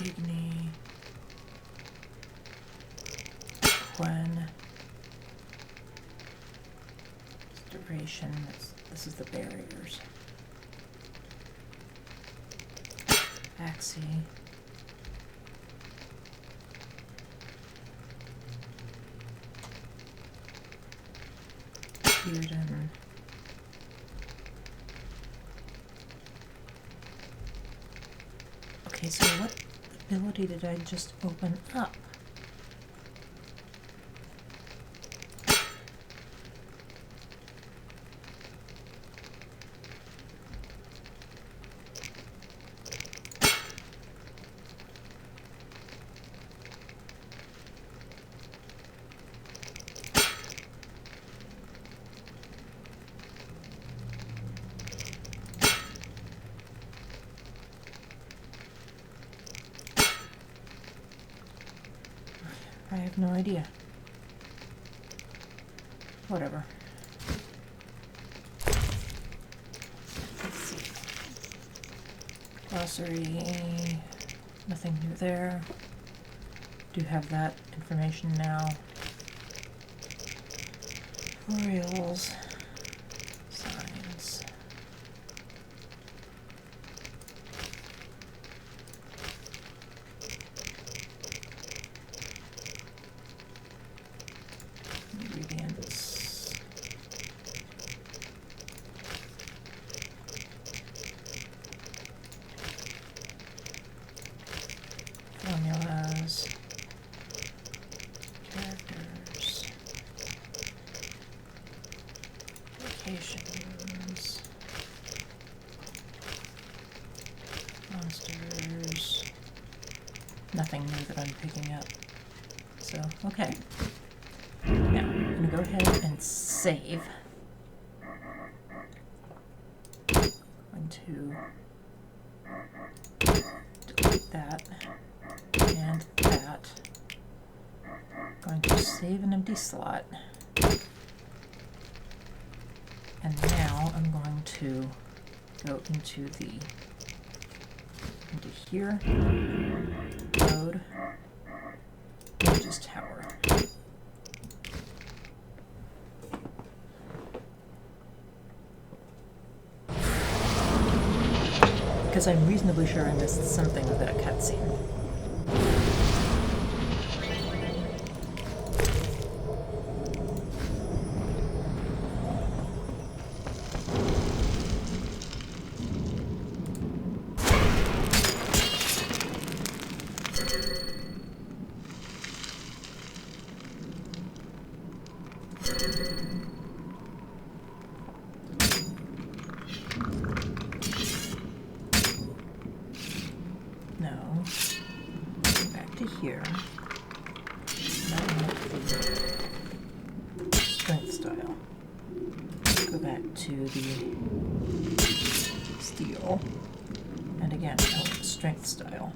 Igni, Quen, duration, this is the barriers, Axie, Bearden, Okay, so what ability did I just open up? I have no idea. Whatever. Let's see. Glossary. Nothing new there. Do have that information now. Tutorials. Signs. Ingredients. Formulas. Characters. Locations. Monsters. Nothing new that I'm picking up. So, okay. Now, I'm going to go ahead and save. Going to delete that and that. Going to save an empty slot. And now I'm going to go into here, load, Images Tower. Because I'm reasonably sure I missed something with that cutscene. Here. Strength style. Go back to the steel. And again, strength style.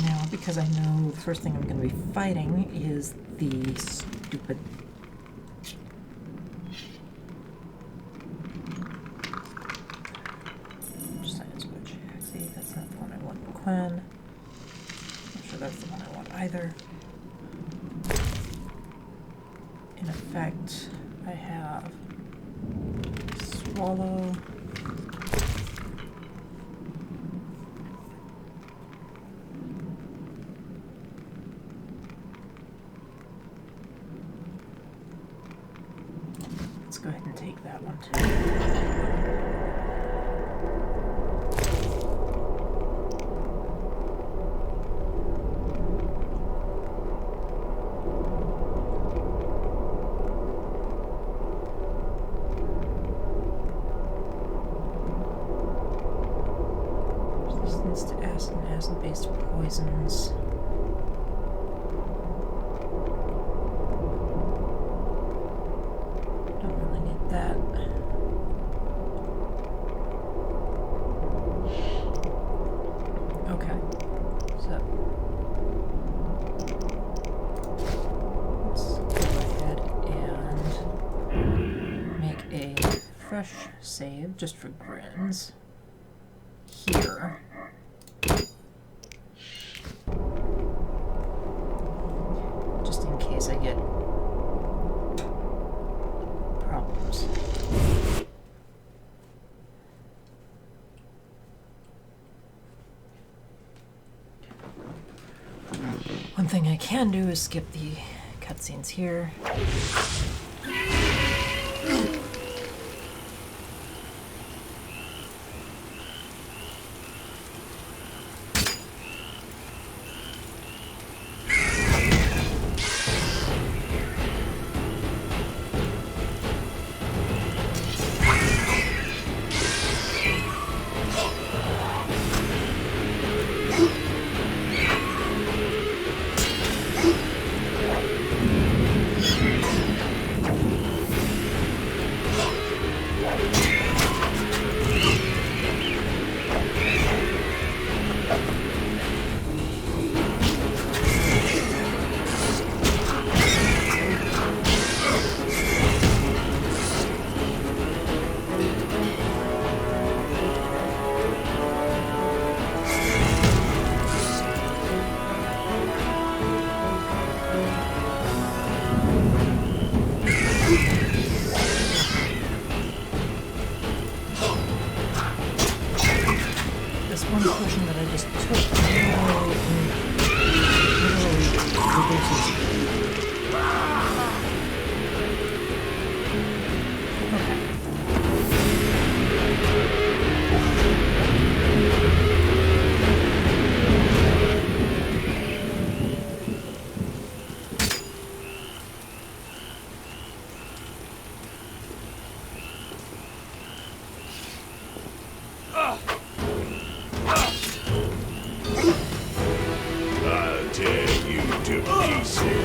Now, because I know the first thing I'm going to be fighting is the stupid I'm sure that's the one I want either. In effect, I have swallow. Let's go ahead and take that one too. To acid and acid-based poisons. Don't really need that. Okay, so let's go ahead and make a fresh save just for grins here. I get problems. One thing I can do is skip the cutscenes here. This one portion that I just took literally reduces. I'll tear you to pieces.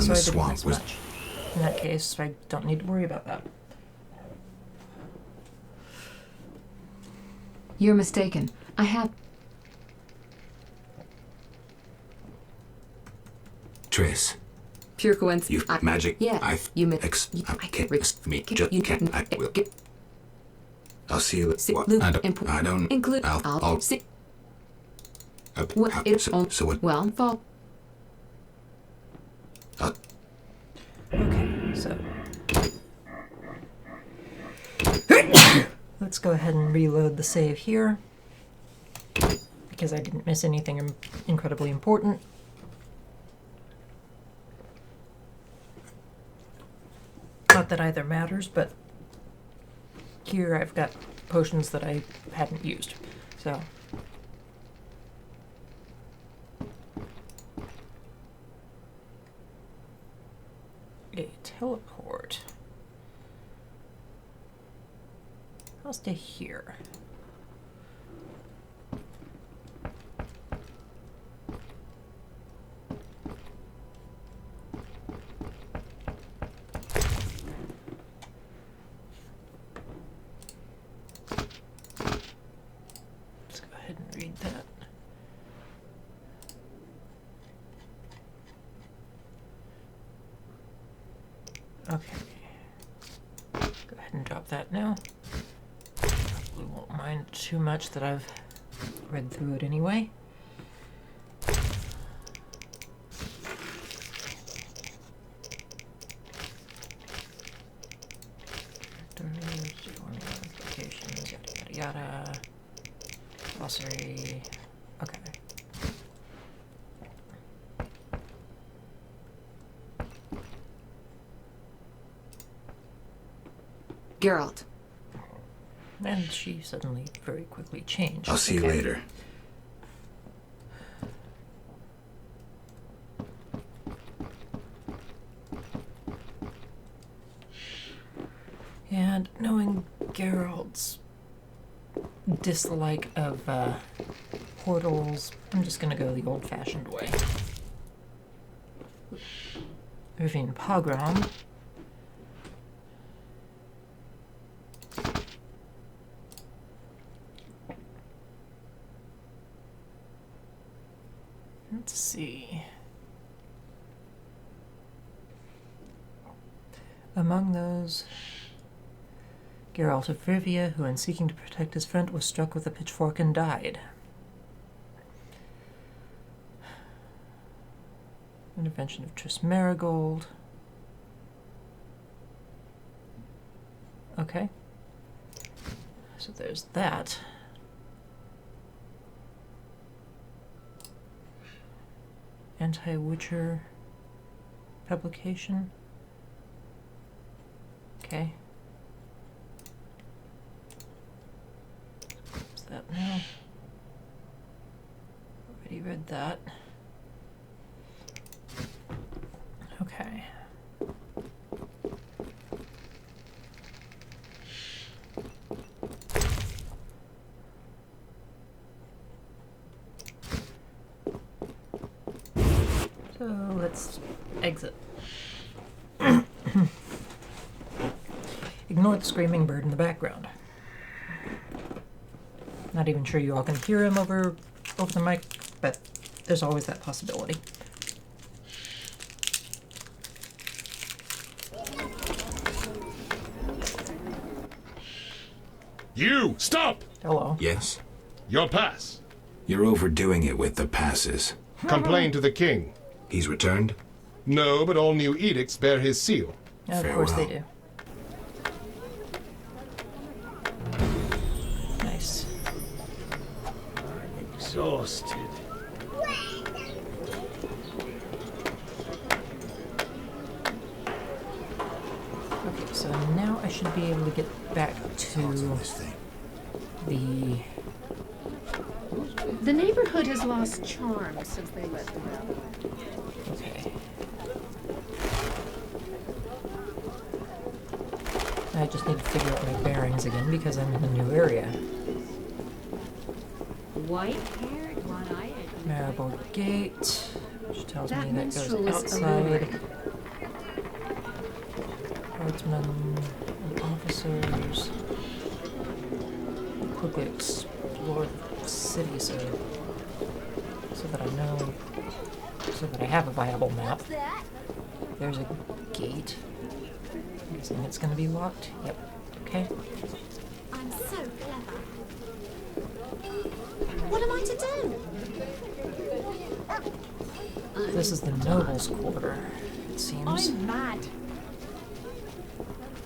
so I didn't swamp miss was... much. In that case, I don't need to worry about that. You're mistaken. I have... Triss. Pure coincidence. You magic. Yeah. You me. I'll see you. I don't. Include. I'll see. So what? Well, fall. Okay, so let's go ahead and reload the save here because I didn't miss anything incredibly important. Not that either matters, but here I've got potions that I hadn't used, so. A teleport. I'll stay here. Let's go ahead and read that. Okay. Go ahead and drop that now. Probably won't mind too much that I've read through it anyway. Locations, yada yada yada. Glossary. Okay. Geralt. And she suddenly very quickly changed. I'll see you later. And knowing Geralt's dislike of portals, I'm just gonna go the old-fashioned way. Moving Pogrom. Let's see. Among those, Geralt of Rivia, who in seeking to protect his friend was struck with a pitchfork and died. Intervention of Triss Marigold. Okay. So there's that. Anti-Witcher publication. Okay. What's that now? Already read that. Okay. So let's exit. Ignore the screaming bird in the background. Not even sure you all can hear him over the mic, but there's always that possibility. You! Stop! Hello. Yes? Your pass. You're overdoing it with the passes. Complain to the king. He's returned? No, but all new edicts bear his seal. Yeah, of course they do. Nice. Exhausted. Okay, so now I should be able to get back to the... The neighborhood has lost charm since they let them out. Okay. I just need to figure out my bearings again because I'm in a new area. White-haired, one-eyed. Marable Gate, which tells me that goes minstrel is outside. alluring. Guardsmen and officers. Quickly explore the city so that I know, so that I have a viable map. There's a gate. I'm guessing it's going to be locked. Yep. Okay. I'm so clever. What am I to do? This is the nobles' quarter, it seems. I'm mad.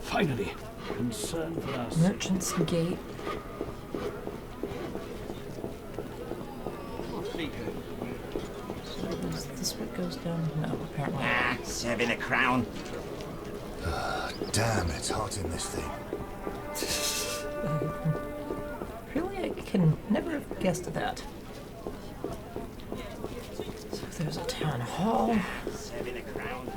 Finally, concern for us. Merchant's Gate. So is this what goes down? No, apparently not. Serving a crown. Damn, it's hot in this thing. Really, I can never have guessed that. So there's a town hall. Serving a crown.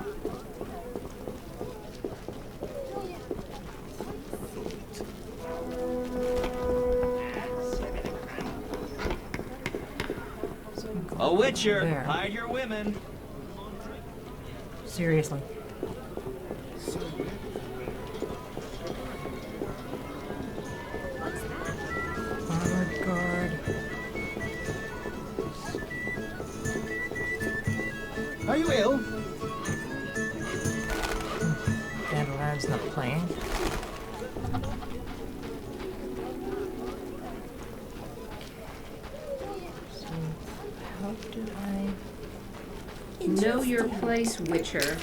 A witcher, There. hide your women. Seriously. Armored guard. Are you ill? Dandelion's not playing. So, how did I... Know your place, Witcher.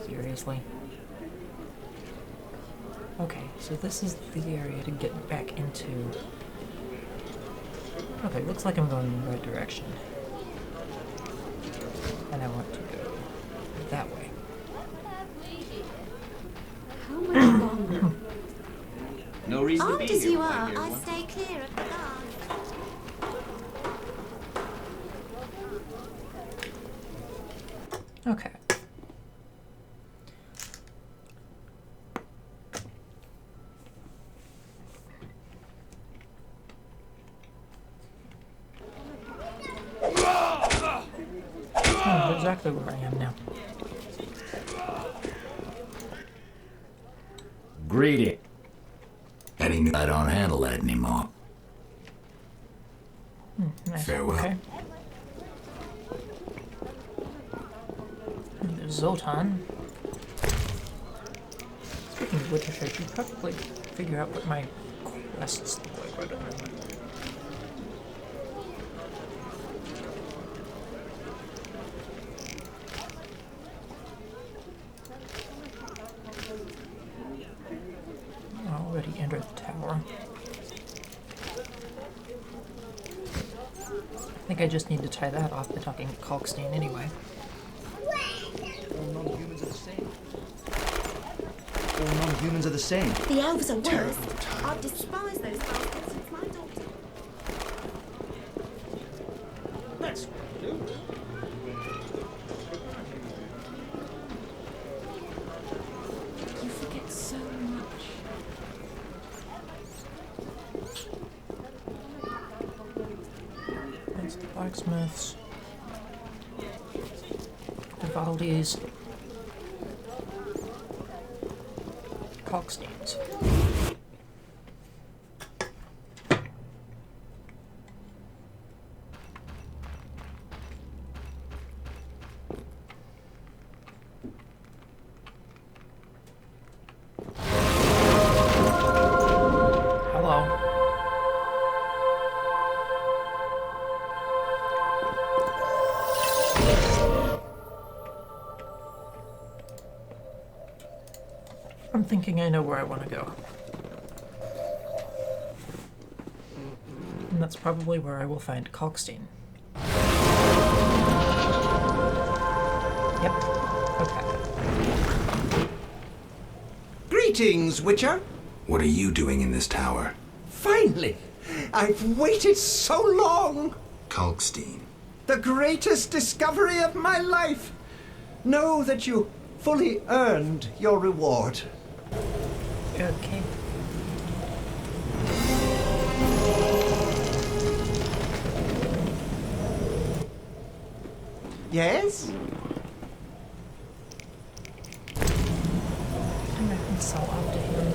Seriously? Okay, so this is the area to get back into. Okay, looks like I'm going in the right direction. And I want to go that way. How much longer? No reason to be Armed as here, you my are, dear I one. stay clear of the guard. Okay. I know exactly where I am now. Greedy. Heading. I don't handle that anymore. Nice. Farewell. Okay. And there's Zoltan. Speaking of which, I should probably figure out what my quests look like right at the moment. Already entered the tower. I think I just need to tie that off by talking to Kalkstein anyway. All non-humans are the same. All non-humans are the same. The elves are worse. Terrible time. I've despised those bastards since my daughter. That's what we do. You forget so much. That's the blacksmiths. Vivaldi's. Kalkstein's. Hello. I'm thinking I know where I want to go. And that's probably where I will find Kalkstein. Yep. Okay. Greetings, Witcher. What are you doing in this tower? Finally! I've waited so long! Kalkstein. The greatest discovery of my life! Know that you fully earned your reward. Okay. Yes? I can sell off to him.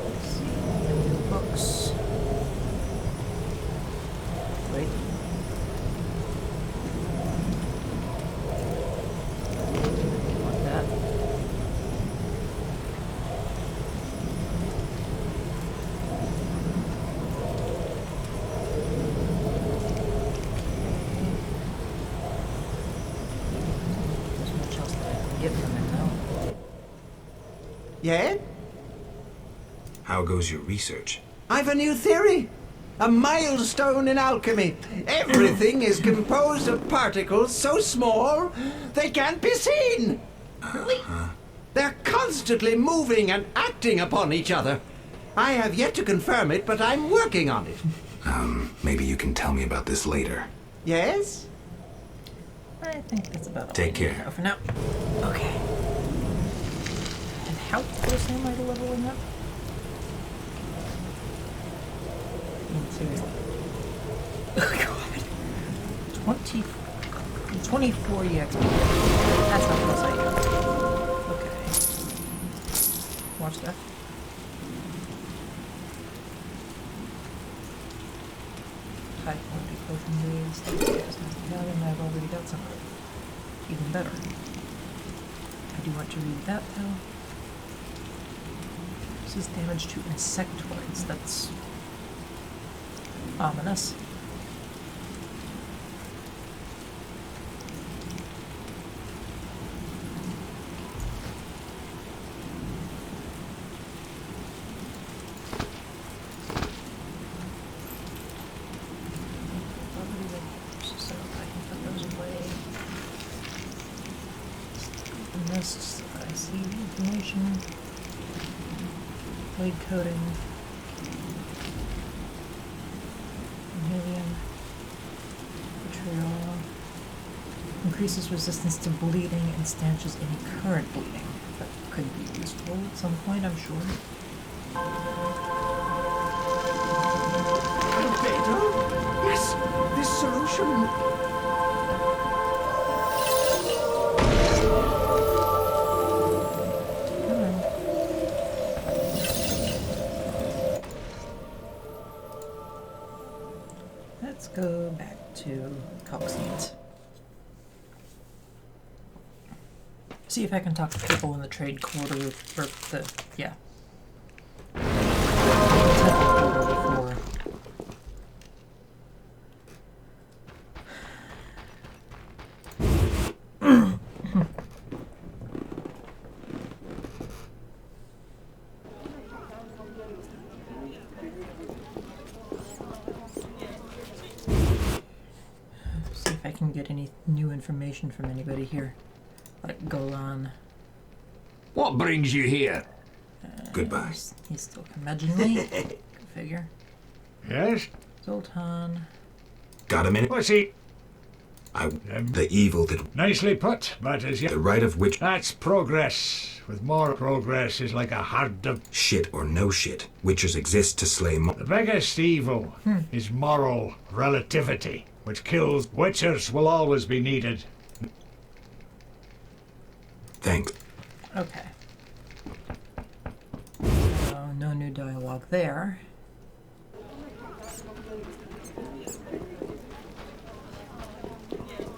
Let's see. Books. Wait. Want that. There's much else that I can get from it now. Yeah? How goes your research? I've a new theory. A milestone in alchemy. Everything is composed of particles so small they can't be seen. They're constantly moving and acting upon each other. I have yet to confirm it, but I'm working on it. Maybe you can tell me about this later. Yes? I think that's about all Take I need to care. know for now. Okay. And how close am I to leveling up? Seriously. Oh god. 24 EXP. That's how close I am. Okay. Watch that. High quality potion base. And I've already got some of it. Even better. I do want to read that though. This is damage to insectoids. That's ominous. Suspension. Blade coating. Helium. Vitriol. Increases resistance to bleeding and stanches any current bleeding. That could be useful at some point, I'm sure. Yes, this solution. Let's go back to Coxines. See if I can talk to people in the trade quarter, or the, yeah. Temple quarter before. See if I can get any new information from anybody here. Like Golan. What brings you here? Goodbye. He's still curmudgeonly. Go figure. Yes? Zoltan. Got a minute? What's he? The evil that... Nicely put, but as yet... The right of which... That's progress. With more progress is like a hard of... Shit or no shit. Witchers exist to slay The biggest evil is moral relativity, which kills. Witchers will always be needed. Thanks. Okay. So, no new dialogue there.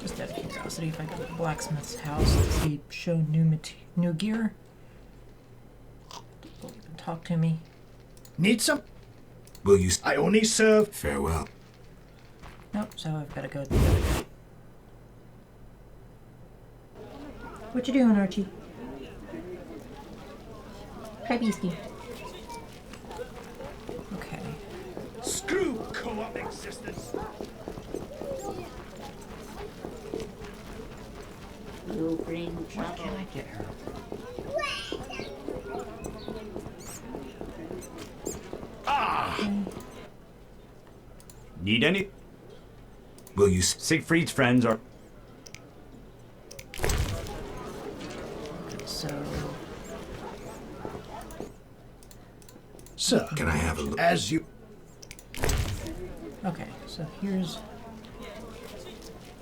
Just out of curiosity, if I go to the blacksmith's house, does he show new gear? Will even talk to me? Need some? Will you... I only serve... Farewell. Nope, so I've got to go to the other guy. What you doing, Archie? Hi, Beastie. Okay. Screw co-op existence. You bring trouble. What can I get her? Need any? Will you... Siegfried's friends are... So... Sir, Can I have a look? as you... Okay, so here's...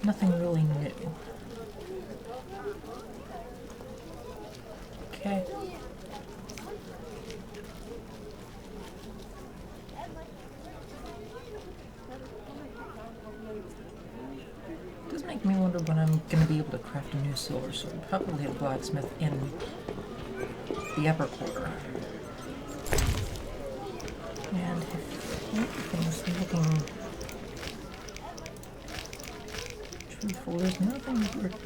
nothing really new. Okay. Does make me wonder when I'm going to be able to craft a new silver sword. Probably a blacksmith in the upper quarter. And if everything's looking truthful, there's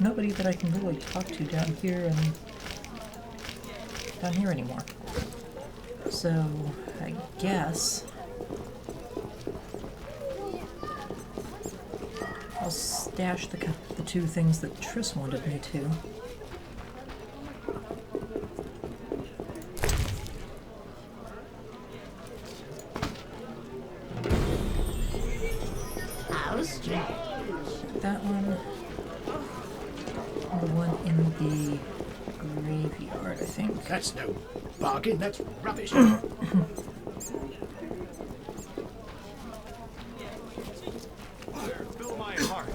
nobody that I can really talk to down here anymore. So I guess I'll stash the two things that Triss wanted me to. How strange. That one. And the one in the graveyard, I think. That's no bargain, that's rubbish. Fill my heart.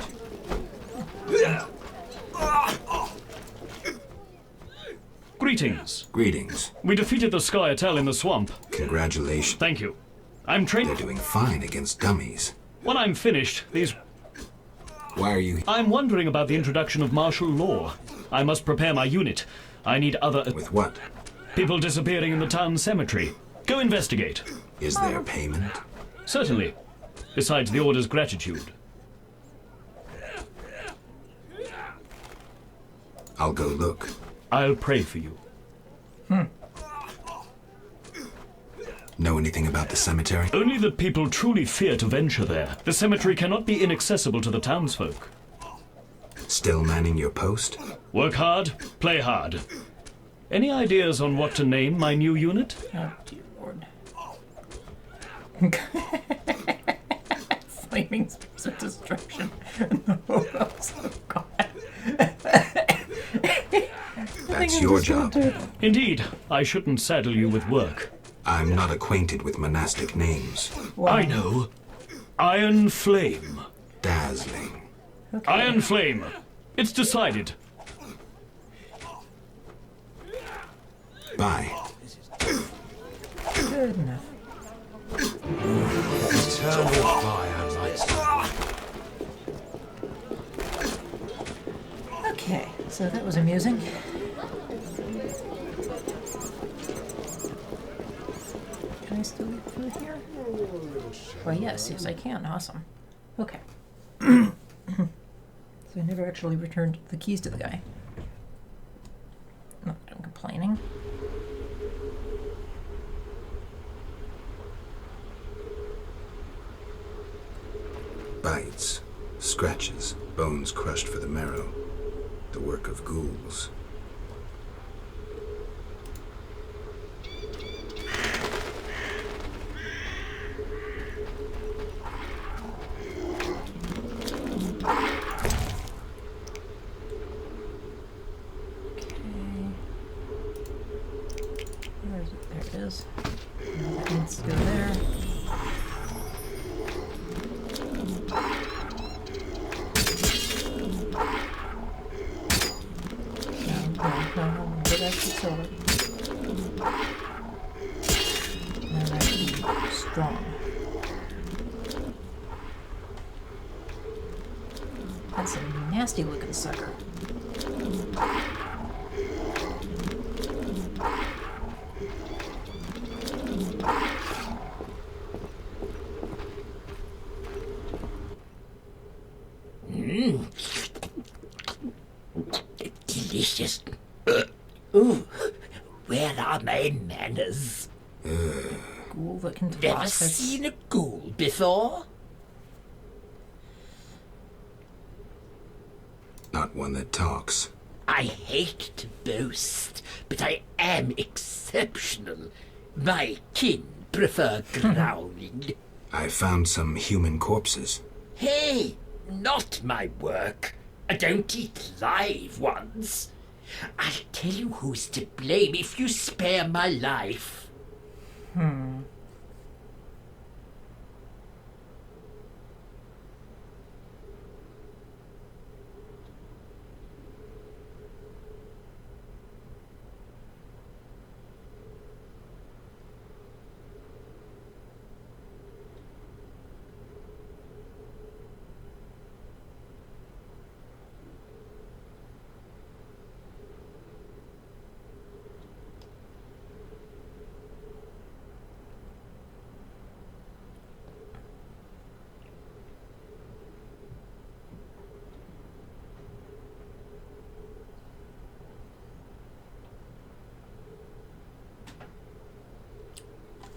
Greetings. Greetings. We defeated the Skyatel in the swamp. Congratulations. Thank you. I'm trained. They're doing fine against dummies. When I'm finished, these... Why are you... I'm wondering about the introduction of martial law. I must prepare my unit. I need other... With what? People disappearing in the town cemetery. Go investigate. Is there payment? Certainly. Besides the order's gratitude. I'll go look. I'll pray for you. Know anything about the cemetery? Only that people truly fear to venture there. The cemetery cannot be inaccessible to the townsfolk. Still manning your post? Work hard, play hard. Any ideas on what to name my new unit? Oh, dear Lord. Flaming spears of destruction. Oh, God. That's your job. Indeed, I shouldn't saddle you with work. I'm not acquainted with monastic names. Wow. I know. Iron Flame. Dazzling. Okay. Iron Flame. It's decided. Bye. Good enough. Eternal fire lights. Okay, so that was amusing. Can I still get through here? Well, yes, I can. Awesome. Okay. So I never actually returned the keys to the guy. Not that I'm complaining. Bites, scratches, bones crushed for the marrow. The work of ghouls. Where is it? There it is. Now that needs to go there. No, get out the sword. Now that should be strong. That's a nasty looking sucker. Delicious. Ooh, where are my manners? Ghoul that can Never talk. seen a ghoul before? Not one that talks. I hate to boast, but I am exceptional. My kin prefer growling. I found some human corpses. Hey, not my work. I don't eat live ones. I'll tell you who's to blame if you spare my life.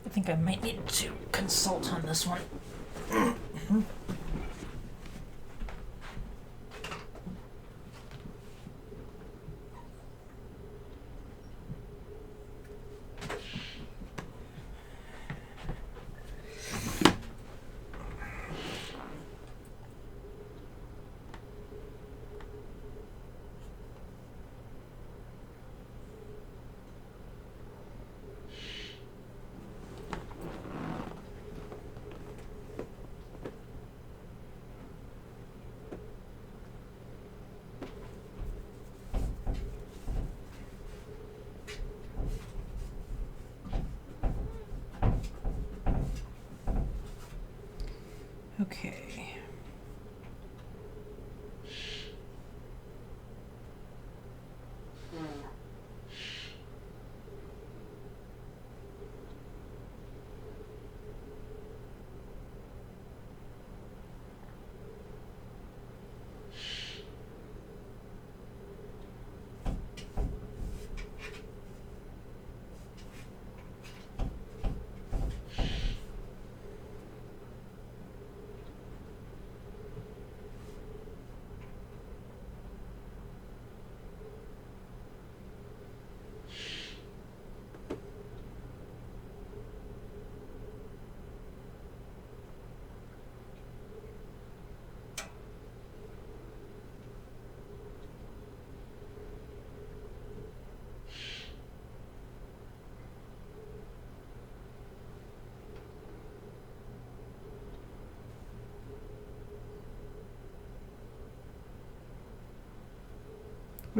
I think I might need to consult on this one. Okay.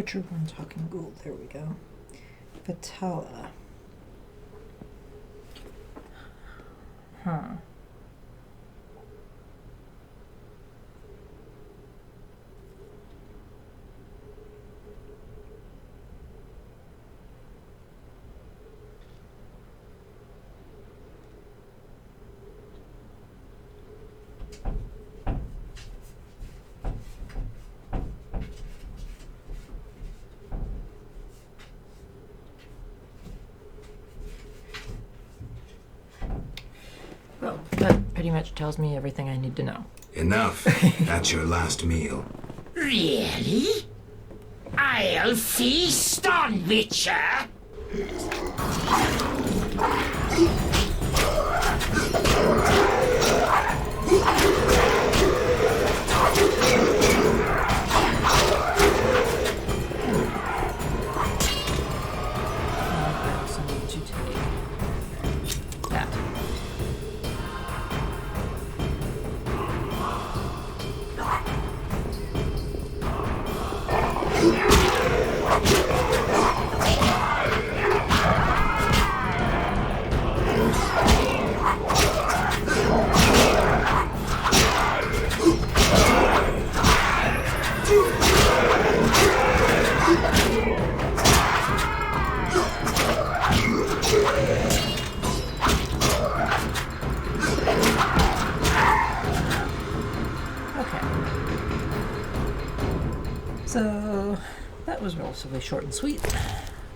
Richard One Talking Gold. There we go. Vitala. Huh. Well, that pretty much tells me everything I need to know. Enough. That's your last meal. Really? I'll feast on Witcher. I also need to take that. So, that was relatively short and sweet,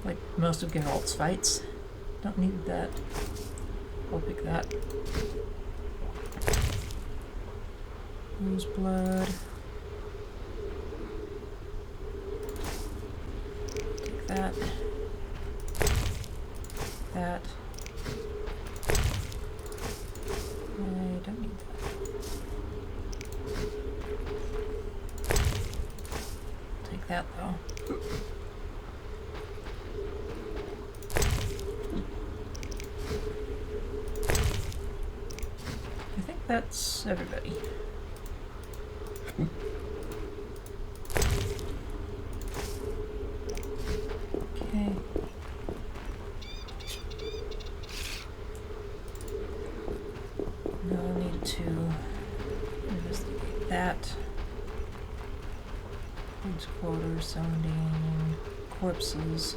like most of Geralt's fights. Don't need that. I'll pick that. Rose blood. Take that. That. I don't need that. Take that though. I think that's everybody. Okay. Now I need to investigate that. Food's quarter, sounding corpses.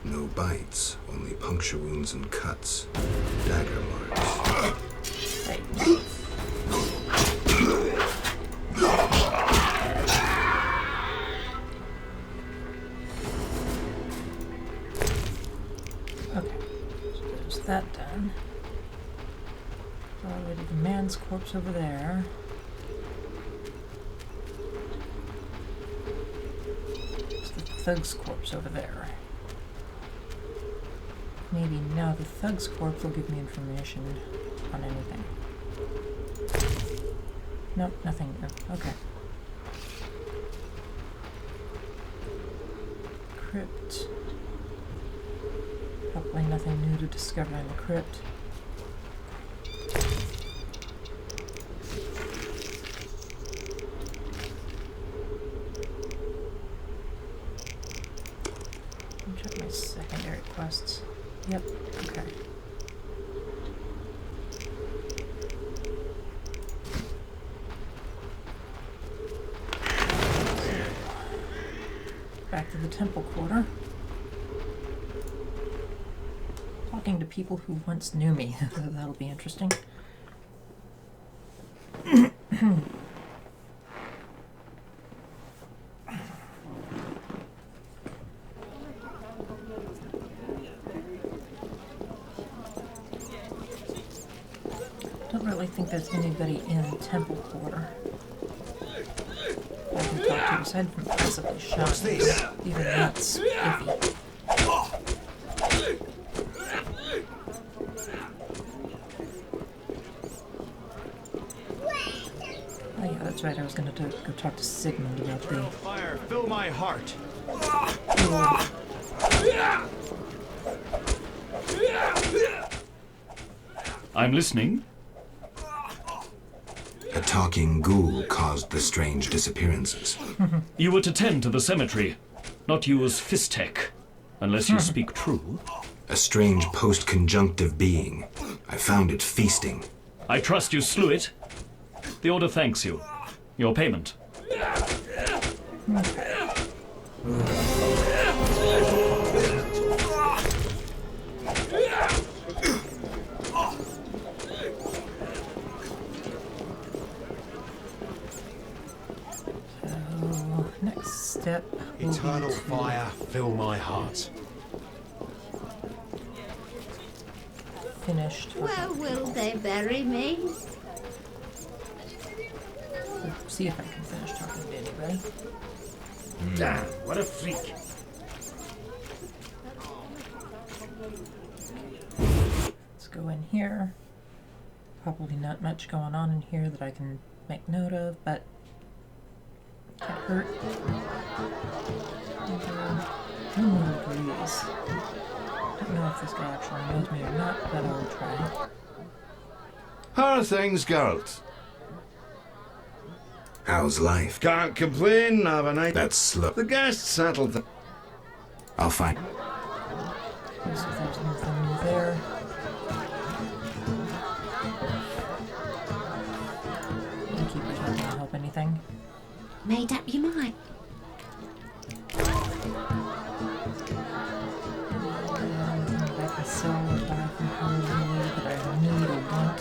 No bites, only puncture wounds and cuts. Dagger marks. Hey. Okay, so there's that done. Already the man's corpse over there. There's the thug's corpse over there. Maybe now the thug's corpse will give me information on anything. Nope, nothing. Okay. Crypt. Probably nothing new to discover in the crypt. Check my secondary quests. Yep, okay. Back to the temple quarter. Talking to people who once knew me. That'll be interesting. Don't really think there's anybody in the temple quarter I can talk to aside from possibly Sean. Even that's iffy. Oh yeah, that's right. I was going to go talk to Sigmund about the Fire, fill my heart. I'm listening. A talking ghoul caused the strange disappearances. You were to tend to the cemetery, not use Fistek, unless you speak true. A strange post-conjunctive being. I found it feasting. I trust you slew it. The Order thanks you. Your payment. Next step. Eternal fire, fill my heart. Finished. Where will they bury me? See if I can finish talking to anybody. Damn, what a freak. Let's go in here. Probably not much going on in here that I can make note of, but can't hurt. Breeze. Don't know if this guy actually knows me or not, but I'll try. How are things, Geralt? How's life? Can't complain, have a night. That's slow. The guests settled the... I'll find... Let's see if there's anything new there. Innkeeper's not gonna help anything. Made up your mind. I can sell or buy from her that I need or want.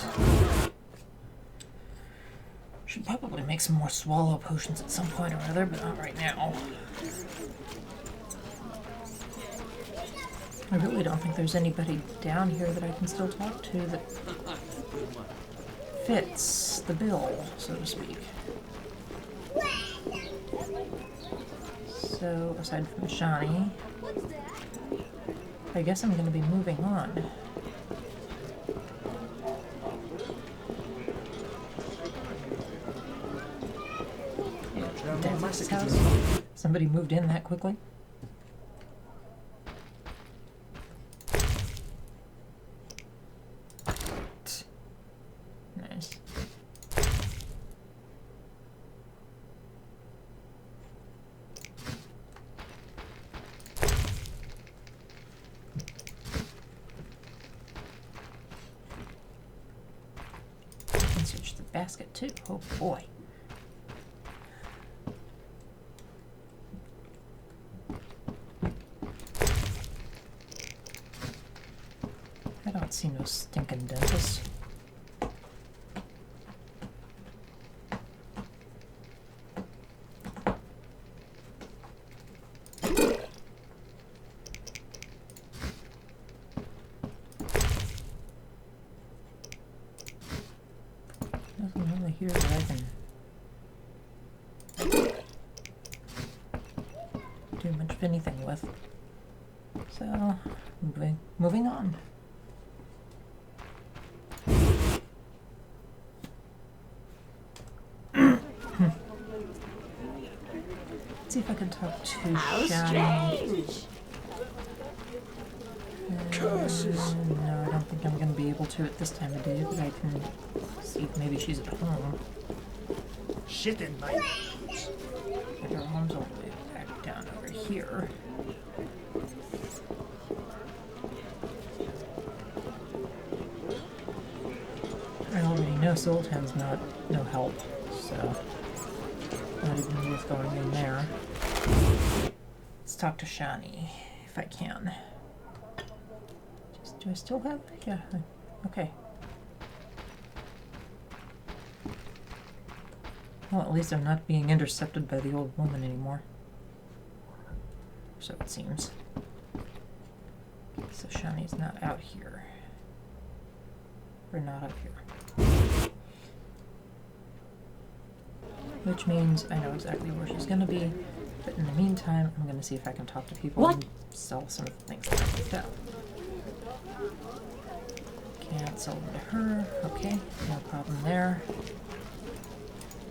Should probably make some more swallow potions at some point or other, but not right now. I really don't think there's anybody down here that I can still talk to that fits the bill, so to speak. So, aside from Shani, I guess I'm going to be moving on. Dennis's house? Somebody moved in that quickly? Nice. I can search the basket too. Oh boy. I don't see no stinking dentist. Nothing really here that I can do much of anything with. So, moving on. Let's see if I can talk to Shani. Curses. No, I don't think I'm going to be able to at this time of day, but I can see if maybe she's at home. Shit in my... Her home's all the way back down over here. I already know Sultan's no help, so not even worth going in there. Let's talk to Shani, if I can. Do I still have? Yeah, okay. Well, at least I'm not being intercepted by the old woman anymore. So it seems. So Shani's not out here. Or not up here. Which means I know exactly where she's gonna be, but in the meantime, I'm gonna see if I can talk to people and sell some of the things that I picked up. Can't sell them to her. Okay, no problem there.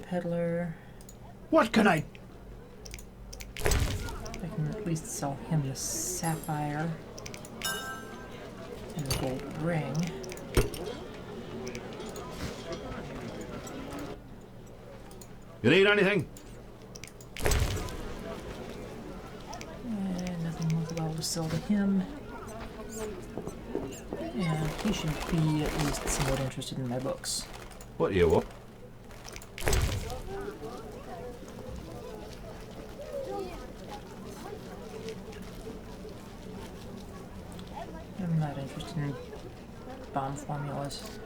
Peddler. What can I... I can at least sell him the sapphire and the gold ring. You need anything? Nothing worthwhile to sell to him. Yeah, he should be at least somewhat interested in my books. What you up? I'm not interested in bomb formulas.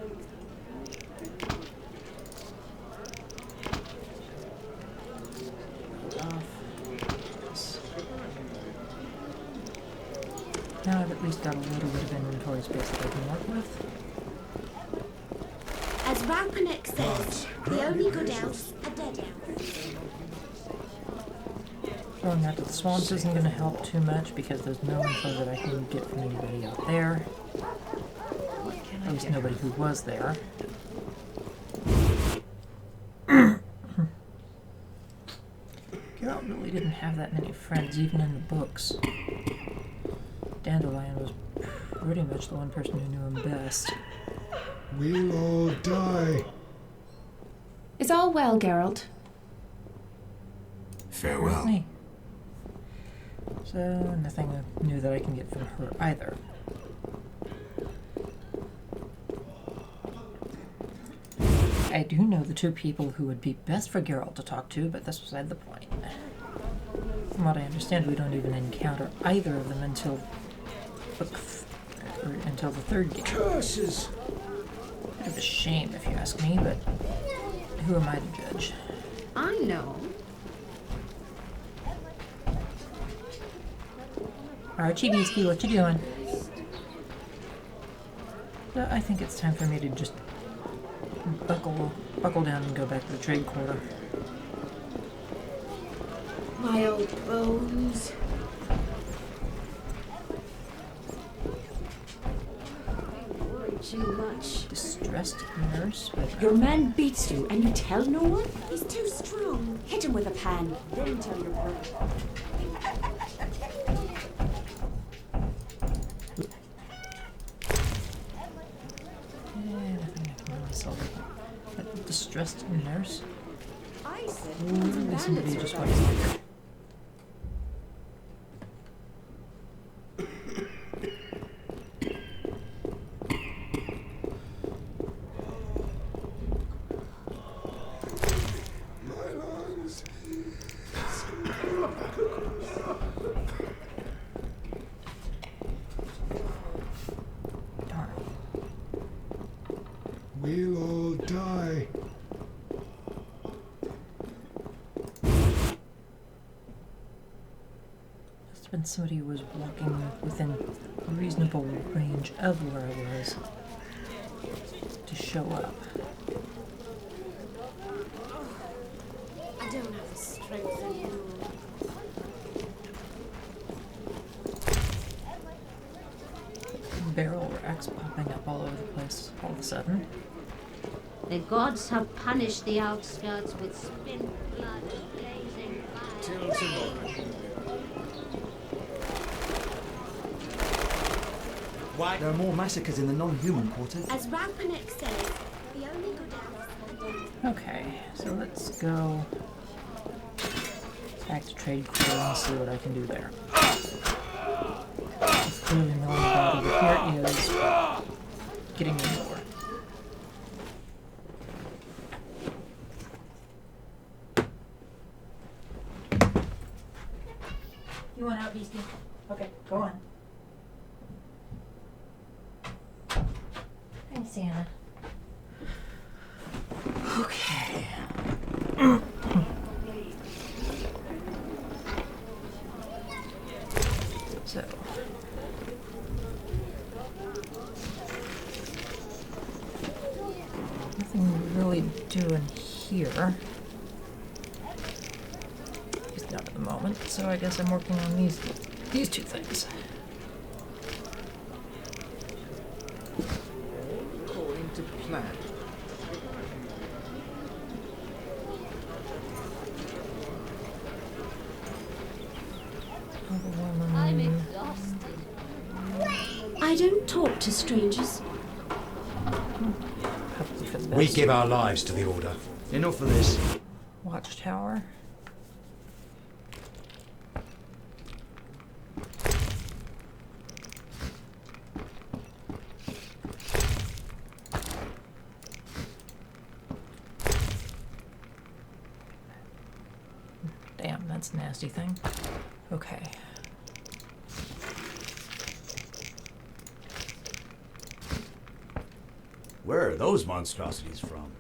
Now I've at least got a little bit of inventory space that I can work with. As Raupanek says, the only good elves are dead elves. Throwing that to the swamps isn't going to help too much because there's no info that I can get from anybody out there. At least nobody who was there. Geralt really didn't have that many friends, even in the books. Dandelion was pretty much the one person who knew him best. We'll all die. Is all well, Geralt? Farewell. Me. So, nothing new that I can get from her either. I do know the two people who would be best for Geralt to talk to, but that's beside the point. From what I understand, we don't even encounter either of them until until the third game. Curses! Bit of a shame, if you ask me, but who am I to judge? I know. Archie Beastie, what you doing? So I think it's time for me to just buckle down and go back to the trade quarter. My old bones. Too much. Distressed nurse, but your man beats you and you tell no one? He's too strong. Hit him with a pan, then tell your brother. nothing I can really sell. But distressed nurse? I said Ooh, somebody just wants to hear. We'll all die. Must have been somebody who was walking within reasonable range of where I was to show up. I don't have the strength anymore. Barrel racks popping up all over the place all of a sudden. The gods have punished the outskirts with spent blood, blazing fire. Till tomorrow. Why? There are more massacres in the non-human quarters. As Raupanek says, the only good elves are dead. Okay, so let's go back to trade quarter and see what I can do there. What's clearly milling about over here is getting me lower. You want out, Beastie? Okay, go on. Thanks, Santa. Okay. So. Nothing really doing here. Just not at the moment, so I guess I'm working on these two things. According to plan. I'm exhausted. I don't talk to strangers. We give our lives to the Order. Enough of this. Watchtower. Damn, that's a nasty thing. Okay. Where are those monstrosities from?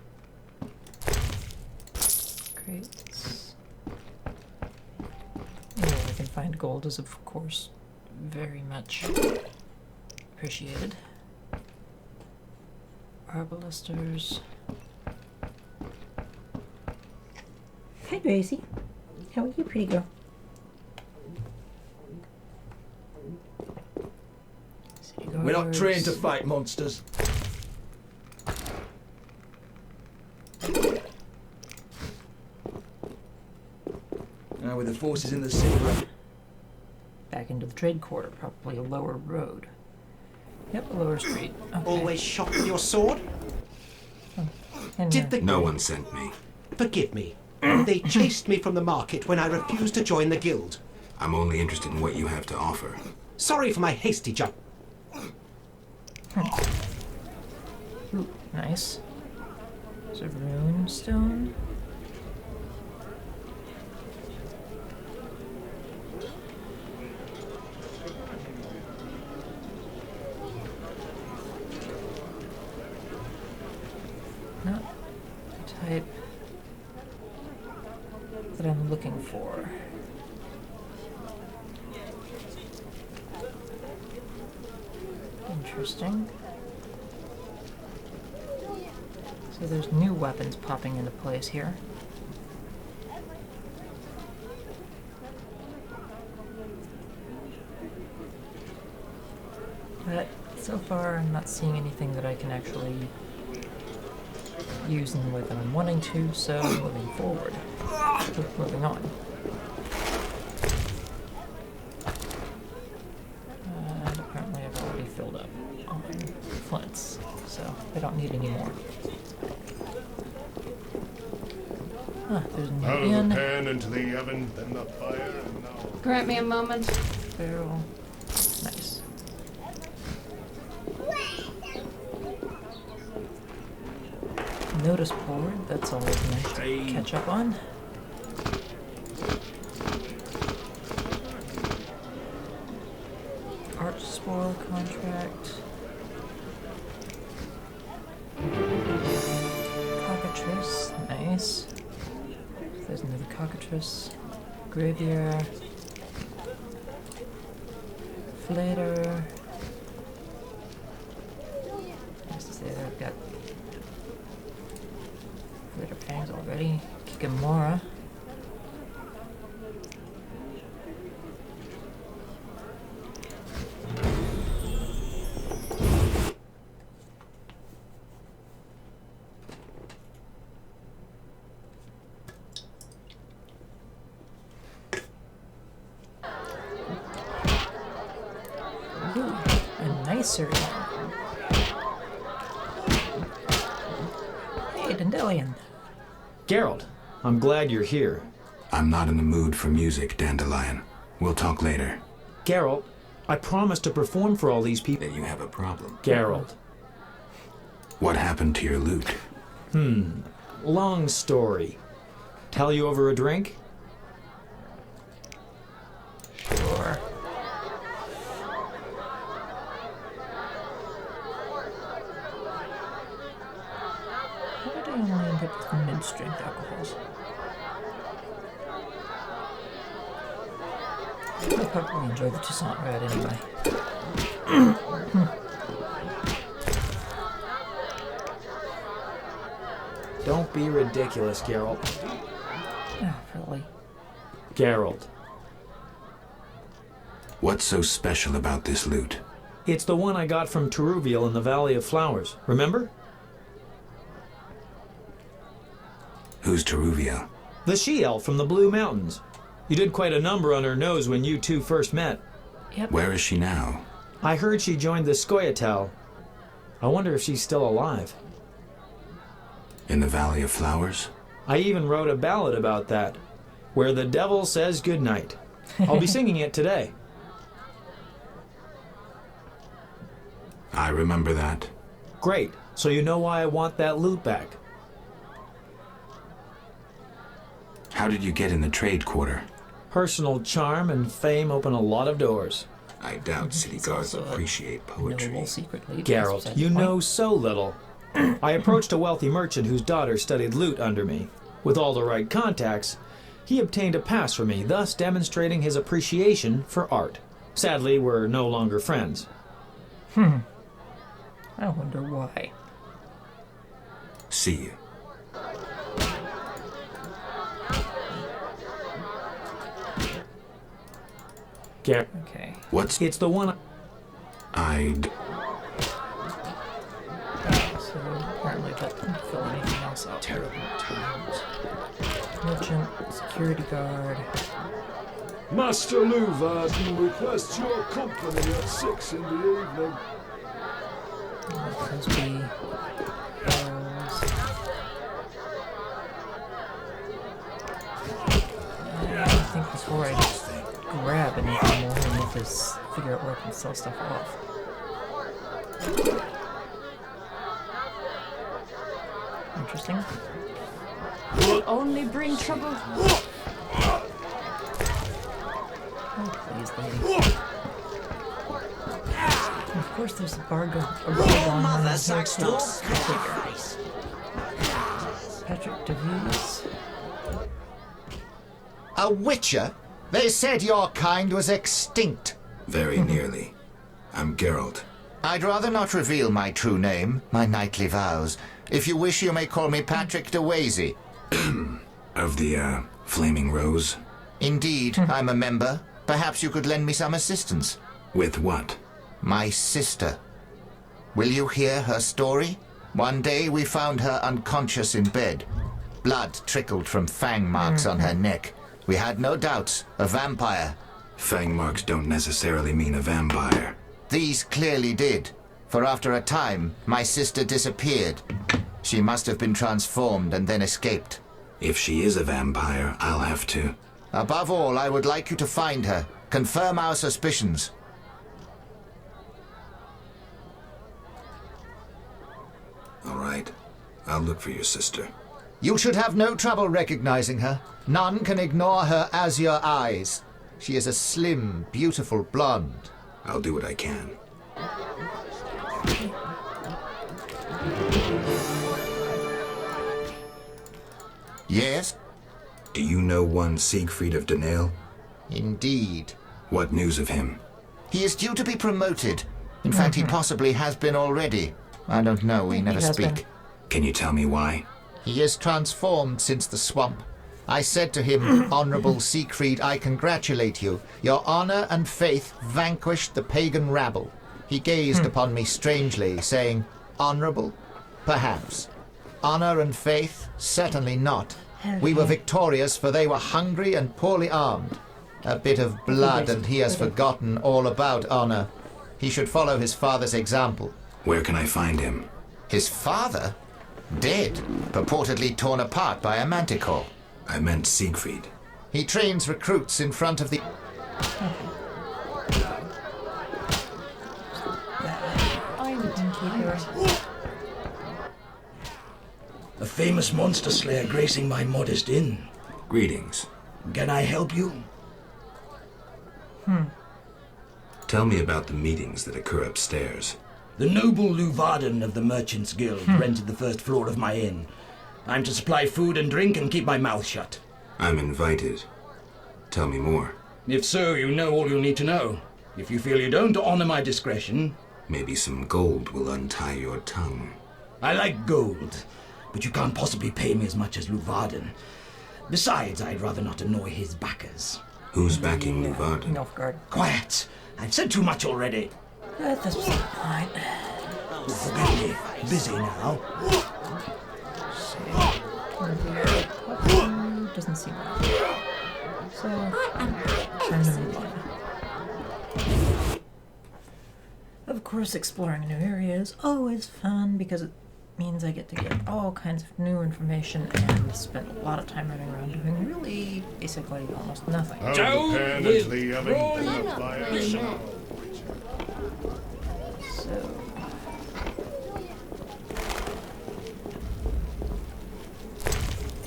Crates. Anywhere we can find gold is, of course, very much appreciated. Arbalisters. Hi, Gracie. How are you, pretty girl? We're not trained to fight monsters. Now with the forces in the city. Back into the trade quarter, probably a lower road. Yep, a lower street. Okay. Always shot with your sword? And Did the... No one sent me. Forgive me. They chased me from the market when I refused to join the guild. I'm only interested in what you have to offer. Sorry for my hasty jump. Ooh, nice. There's a rune stone. Not the type that I'm looking for. Interesting. So there's new weapons popping into place here. But so far I'm not seeing anything that I can actually use in the way that I'm wanting to, so moving forward. Moving on. And apparently I've already filled up on flints, so I don't need any more. Ah, there's a new Out of inn. the pan into the oven, then the fire, and now... Grant me a moment. Barrel. Nice. Notice board, that's always nice to catch up on. Arch spoil contract. Cockatrice, nice. There's another cockatrice. Gravier. Flater. Nice to say that I've got Flater fangs already. Kikamora. Ooh, a nicer one. Hey, Dandelion. Geralt, I'm glad you're here. I'm not in the mood for music, Dandelion. We'll talk later. Geralt, I promised to perform for all these people. Then you have a problem. Geralt. What happened to your loot? Long story. Tell you over a drink? Sure. Why did I only end up with mid-strength alcohols? I'll probably enjoy the Toussaint Red anyway. Don't be ridiculous, Geralt. Oh, really? Geralt. What's so special about this loot? It's the one I got from Teruviel in the Valley of Flowers. Remember? Who's Teruviel? The she-elf from the Blue Mountains. You did quite a number on her nose when you two first met. Yep. Where is she now? I heard she joined the Skoyatal. I wonder if she's still alive. In the Valley of Flowers? I even wrote a ballad about that, Where the Devil Says Goodnight. I'll be singing it today. I remember that. Great. So you know why I want that loot back. How did you get in the trade quarter? Personal charm and fame open a lot of doors. I doubt city guards appreciate poetry. Geralt, you know so little. I approached a wealthy merchant whose daughter studied lute under me. With all the right contacts, he obtained a pass for me, thus demonstrating his appreciation for art. Sadly, we're no longer friends. I wonder why. See you. Okay. What's... It's the one... I'd... So apparently that didn't fill anything else out. Terrible times. Merchant, security guard. Master Luvarden requests your company at 6 in the evening. Those be those. I think before I grab anything more, I need to figure out where I can sell stuff off. Interesting. Will only bring trouble. Oh, please, lady. And of course, there's a bar going on. Mother sucks to Patrick DeVries. A witcher? They said your kind was extinct. Very nearly. I'm Geralt. I'd rather not reveal my true name, my knightly vows. If you wish, you may call me Patrick DeWazy. Of the, Flaming Rose? Indeed, I'm a member. Perhaps you could lend me some assistance. With what? My sister. Will you hear her story? One day we found her unconscious in bed. Blood trickled from fang marks on her neck. We had no doubts. A vampire. Fang marks don't necessarily mean a vampire. These clearly did. For after a time, my sister disappeared. She must have been transformed and then escaped. If she is a vampire, I'll have to... Above all, I would like you to find her. Confirm our suspicions. All right. I'll look for your sister. You should have no trouble recognizing her. None can ignore her azure eyes. She is a slim, beautiful blonde. I'll do what I can. Yes? Do you know one Siegfried of Danale? Indeed. What news of him? He is due to be promoted. In fact, he possibly has been already. I don't know, we never speak. Can you tell me why? He is transformed since the swamp. I said to him, Honourable Siegfried, I congratulate you. Your honour and faith vanquished the pagan rabble. He gazed upon me strangely, saying, Honourable? Perhaps. Honour and faith? Certainly not. We were victorious, for they were hungry and poorly armed. A bit of blood, and he has forgotten all about honour. He should follow his father's example. Where can I find him? His father? Dead, purportedly torn apart by a manticore. I meant Siegfried. He trains recruits in front of the... A famous monster slayer gracing my modest inn. Greetings. Can I help you? Tell me about the meetings that occur upstairs. The noble Luvarden of the Merchants Guild rented the first floor of my inn. I'm to supply food and drink and keep my mouth shut. I'm invited. Tell me more. If so, you know all you'll need to know. If you feel you don't honor my discretion... Maybe some gold will untie your tongue. I like gold, but you can't possibly pay me as much as Luvarden. Besides, I'd rather not annoy his backers. Who's backing Luvarden? Nilfgaard. Quiet! I've said too much already. At this point. Forgive me. Busy now. Doesn't seem like it. So, trying to move on. Of course, exploring new areas is always fun because it means I get to get all kinds of new information and spend a lot of time running around doing really, basically, almost nothing. Out of the pan into the oven, then the fire. So...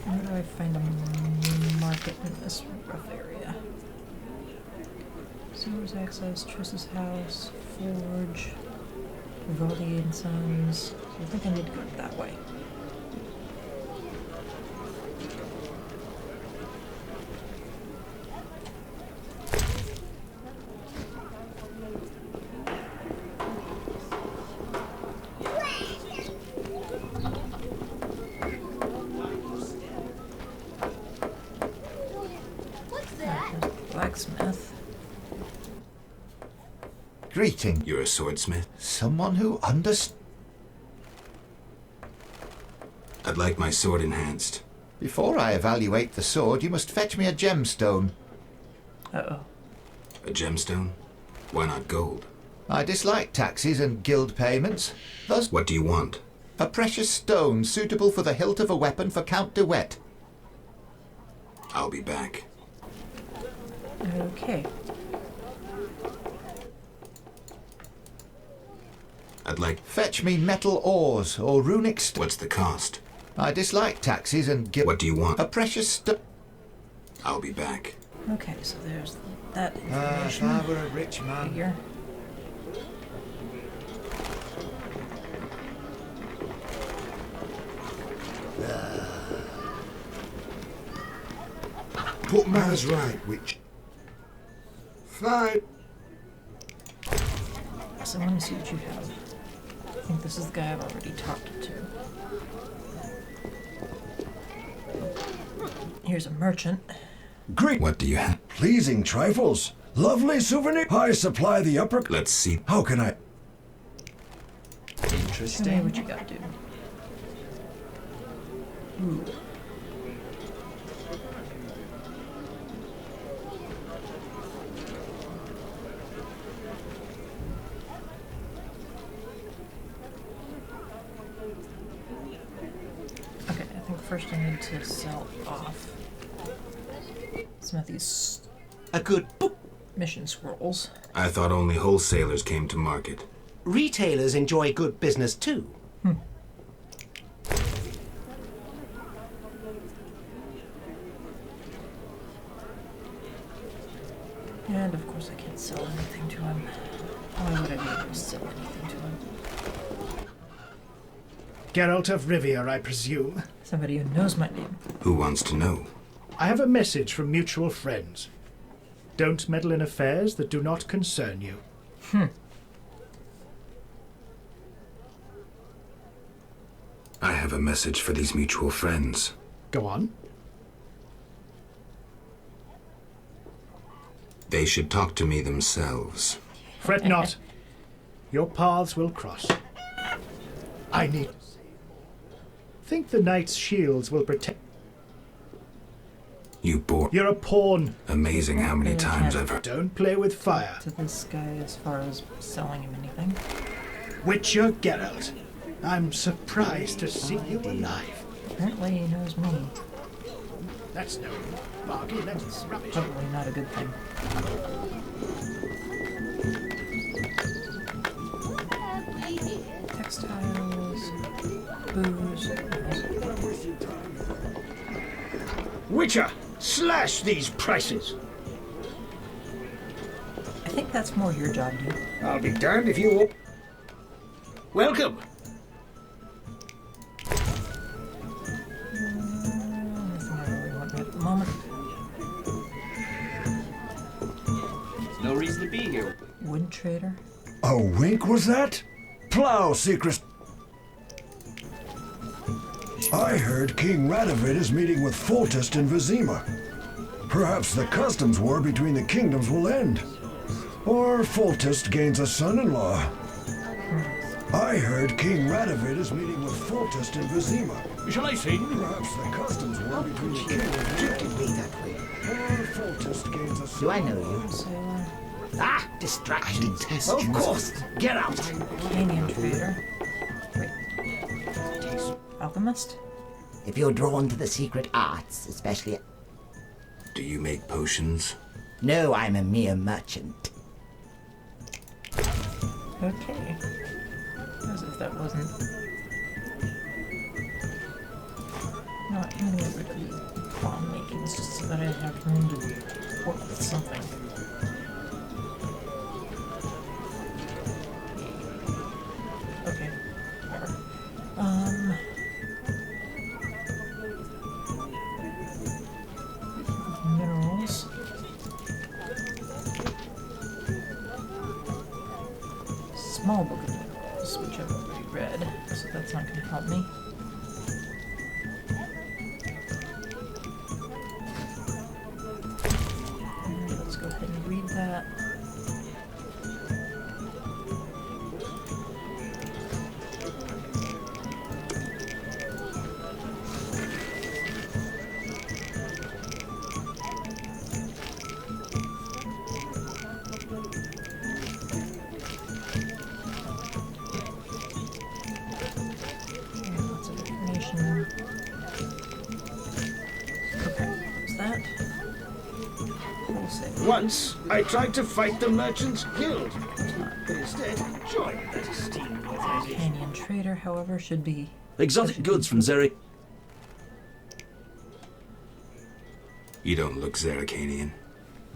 where do I find a market in this rough area? Sewers access, Triss's house, forge, Vivaldi and Sons. I think I need to go that way. Blacksmith. Greeting. You're a swordsmith? Someone who understands. I'd like my sword enhanced. Before I evaluate the sword, you must fetch me a gemstone. Uh-oh. A gemstone? Why not gold? I dislike taxes and guild payments. Thus, what do you want? A precious stone suitable for the hilt of a weapon for Count de Wet. I'll be back. Okay. I'd like... Fetch me metal ores or runic What's the cost? I dislike taxes and guild... What do you want? A precious stone. I'll be back. Okay, so there's that If information. I were a rich man. Here. Put matters right, witch. Fine. So let me see what you have. I think this is the guy I've already talked to. Here's a merchant. Great. What do you have? Pleasing trifles. Lovely souvenir. I supply the upper... Let's see. How can I... Show me what you got, dude. Ooh. Okay, I think first I need to sell off some of these A good book. mission scrolls. I thought only wholesalers came to market. Retailers enjoy good business too. And of course I can't sell anything to him. Why would I be able to sell anything to him? Geralt of Rivia, I presume. Somebody who knows my name. Who wants to know? I have a message from mutual friends. Don't meddle in affairs that do not concern you. I have a message for these mutual friends. Go on. They should talk to me themselves. Fret not. Your paths will cross. I need... Think the knight's shields will protect... You bore... You're a pawn. Amazing how many times I've heard... Don't play with fire. To this guy as far as selling him anything. Witcher Geralt, I'm surprised to see you alive. Apparently he knows me. That's no bargain, that's rubbish. Probably not a good thing. Textiles, booze. Witcher, slash these prices. I think that's more your job, dude. I'll be darned if you won't. Welcome. Nothing I really want at the moment. There's no reason to be here. Wood trader. A wink was that? Plow secrets. I heard King Radovid is meeting with Foltest in Vizima. Perhaps the customs war between the kingdoms will end. Or Foltest gains a son-in-law. I heard King Radovid is meeting with Foltest in Vizima. Shall I sing? Perhaps the customs war between the kingdoms will end. that way. Or Foltest gains a son-in-law. Do I know you? Sailor. Ah, distractions. Test Of course. Get out. Canyon trader. Wait. Alchemist? If you're drawn to the secret arts, especially... Do you make potions? No, I'm a mere merchant. Okay. As if that wasn't... not any of the bomb making, it's just so that I have room to work with something. Okay. Minerals. Small book of minerals, which I've already read, so that's not going to help me. Let's go ahead and read that. Lots of information. Okay, what was that? Wholesale. Once, I tried to fight the Merchants Guild, but instead joined that esteemed organization. Canyon Trader, however, should be... Exotic goods from Zeri. You don't look Zeracanian.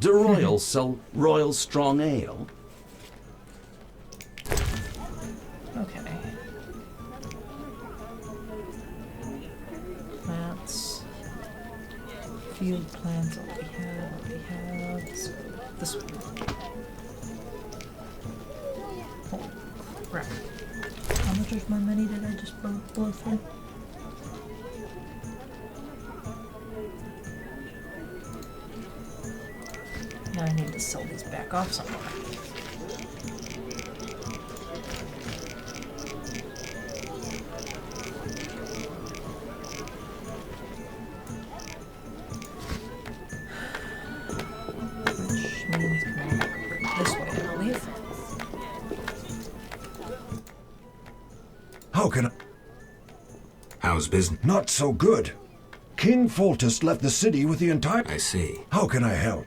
Do royals sell royal strong ale? Okay. Plants. Field plants, all we have. So this one. Holy crap. How much of my money did I just blow through? Now I need to sell these back off somewhere. Which means going back over this way, I believe. How can I... How's business? Not so good. King Foltest left the city with the entire... I see. How can I help?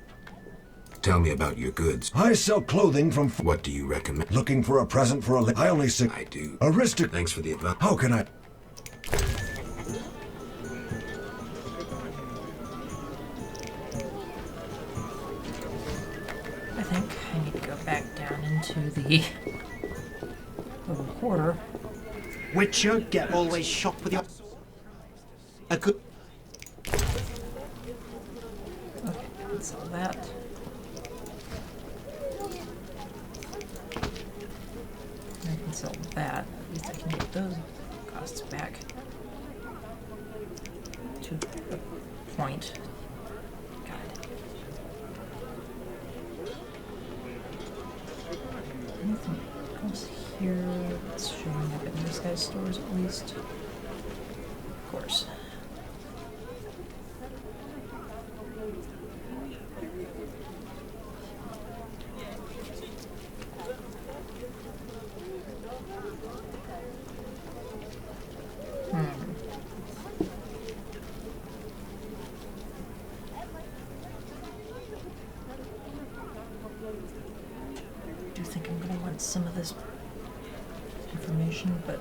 Tell me about your goods. I sell clothing from... What do you recommend? Looking for a present for a... I only say... I do. Thanks for the advice. How can I... I think I need to go back down into the little quarter. Witcher, get always shop with your... A good... Okay, let's sell that. I can sell that. At least I can get those costs back to a point. God. Anything else here that's showing up in these guys' stores at least? Of course. I do think I'm going to want some of this information, but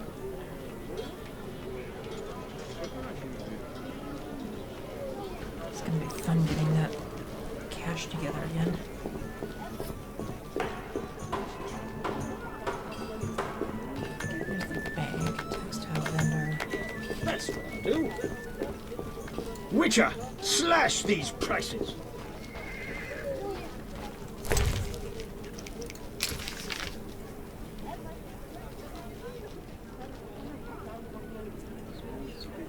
it's going to be fun getting that cash together again. There's the bank, textile vendor. That's what I'll do. Witcher, slash these prices.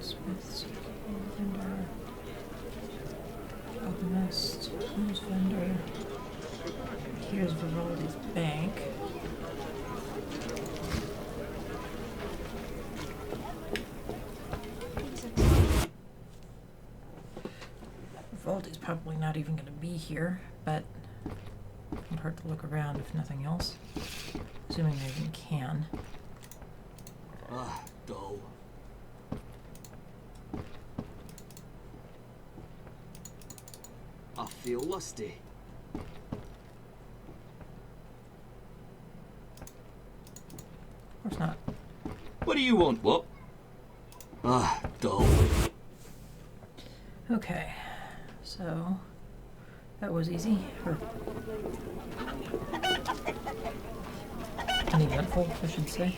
Smith's vendor. Alchemist. Who's vendor? Here's Vivaldi's bank. Vivaldi's probably not even going to be here, but it won't hurt to look around if nothing else. Assuming I even can. Dough. feel lusty. Of course not. What do you want, what? Ah, dull. Okay, so that was easy. Uneventful, I should say.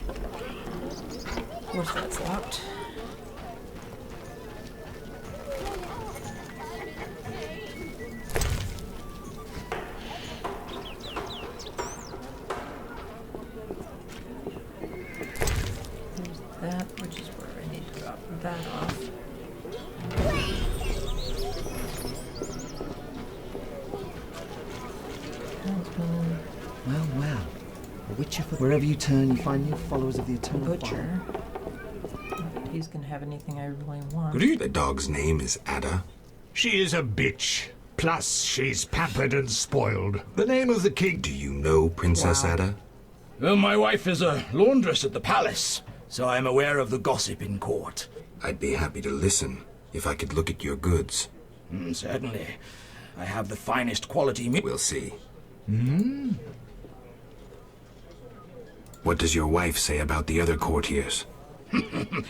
Of course, that's locked. There's that, which is where I need to drop that off. Well, well. A witcher for wherever you turn, you find new followers of the eternal Butcher. Not that he's gonna have anything I really want. The dog's name is Ada. She is a bitch. Plus, she's pampered and spoiled. The name of the king... Do you know Princess Ada? Well, my wife is a laundress at the palace, so I am aware of the gossip in court. I'd be happy to listen, if I could look at your goods. Certainly. I have the finest quality meat. We'll see. Hmm? What does your wife say about the other courtiers?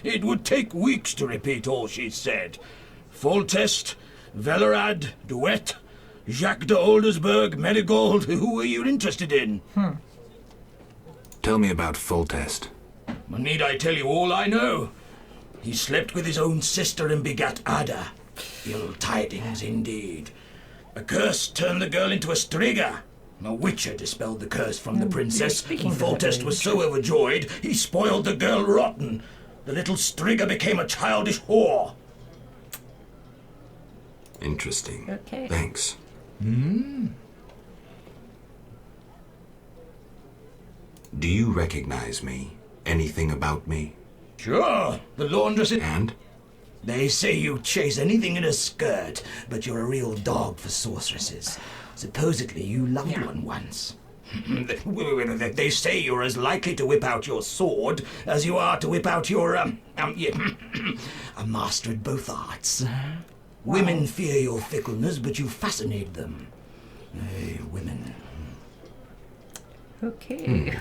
It would take weeks to repeat all she said. Foltest, Velerad, Duet, Jacques de Oldersburg, Merigold. Who are you interested in? Tell me about Foltest. Need I tell you all I know? He slept with his own sister and begat Ada. Ill tidings indeed. A curse turned the girl into a striga. A witcher dispelled the curse from the princess, and Foltest was so overjoyed he spoiled the girl rotten. The little striga became a childish whore. Interesting. Okay. Thanks. Hmm? Do you recognize me? Anything about me? Sure, the laundress... And? They say you chase anything in a skirt, but you're a real dog for sorceresses. Supposedly you loved one once. They say you're as likely to whip out your sword as you are to whip out your, a master at both arts. Women fear your fickleness, but you fascinate them. Women. Okay.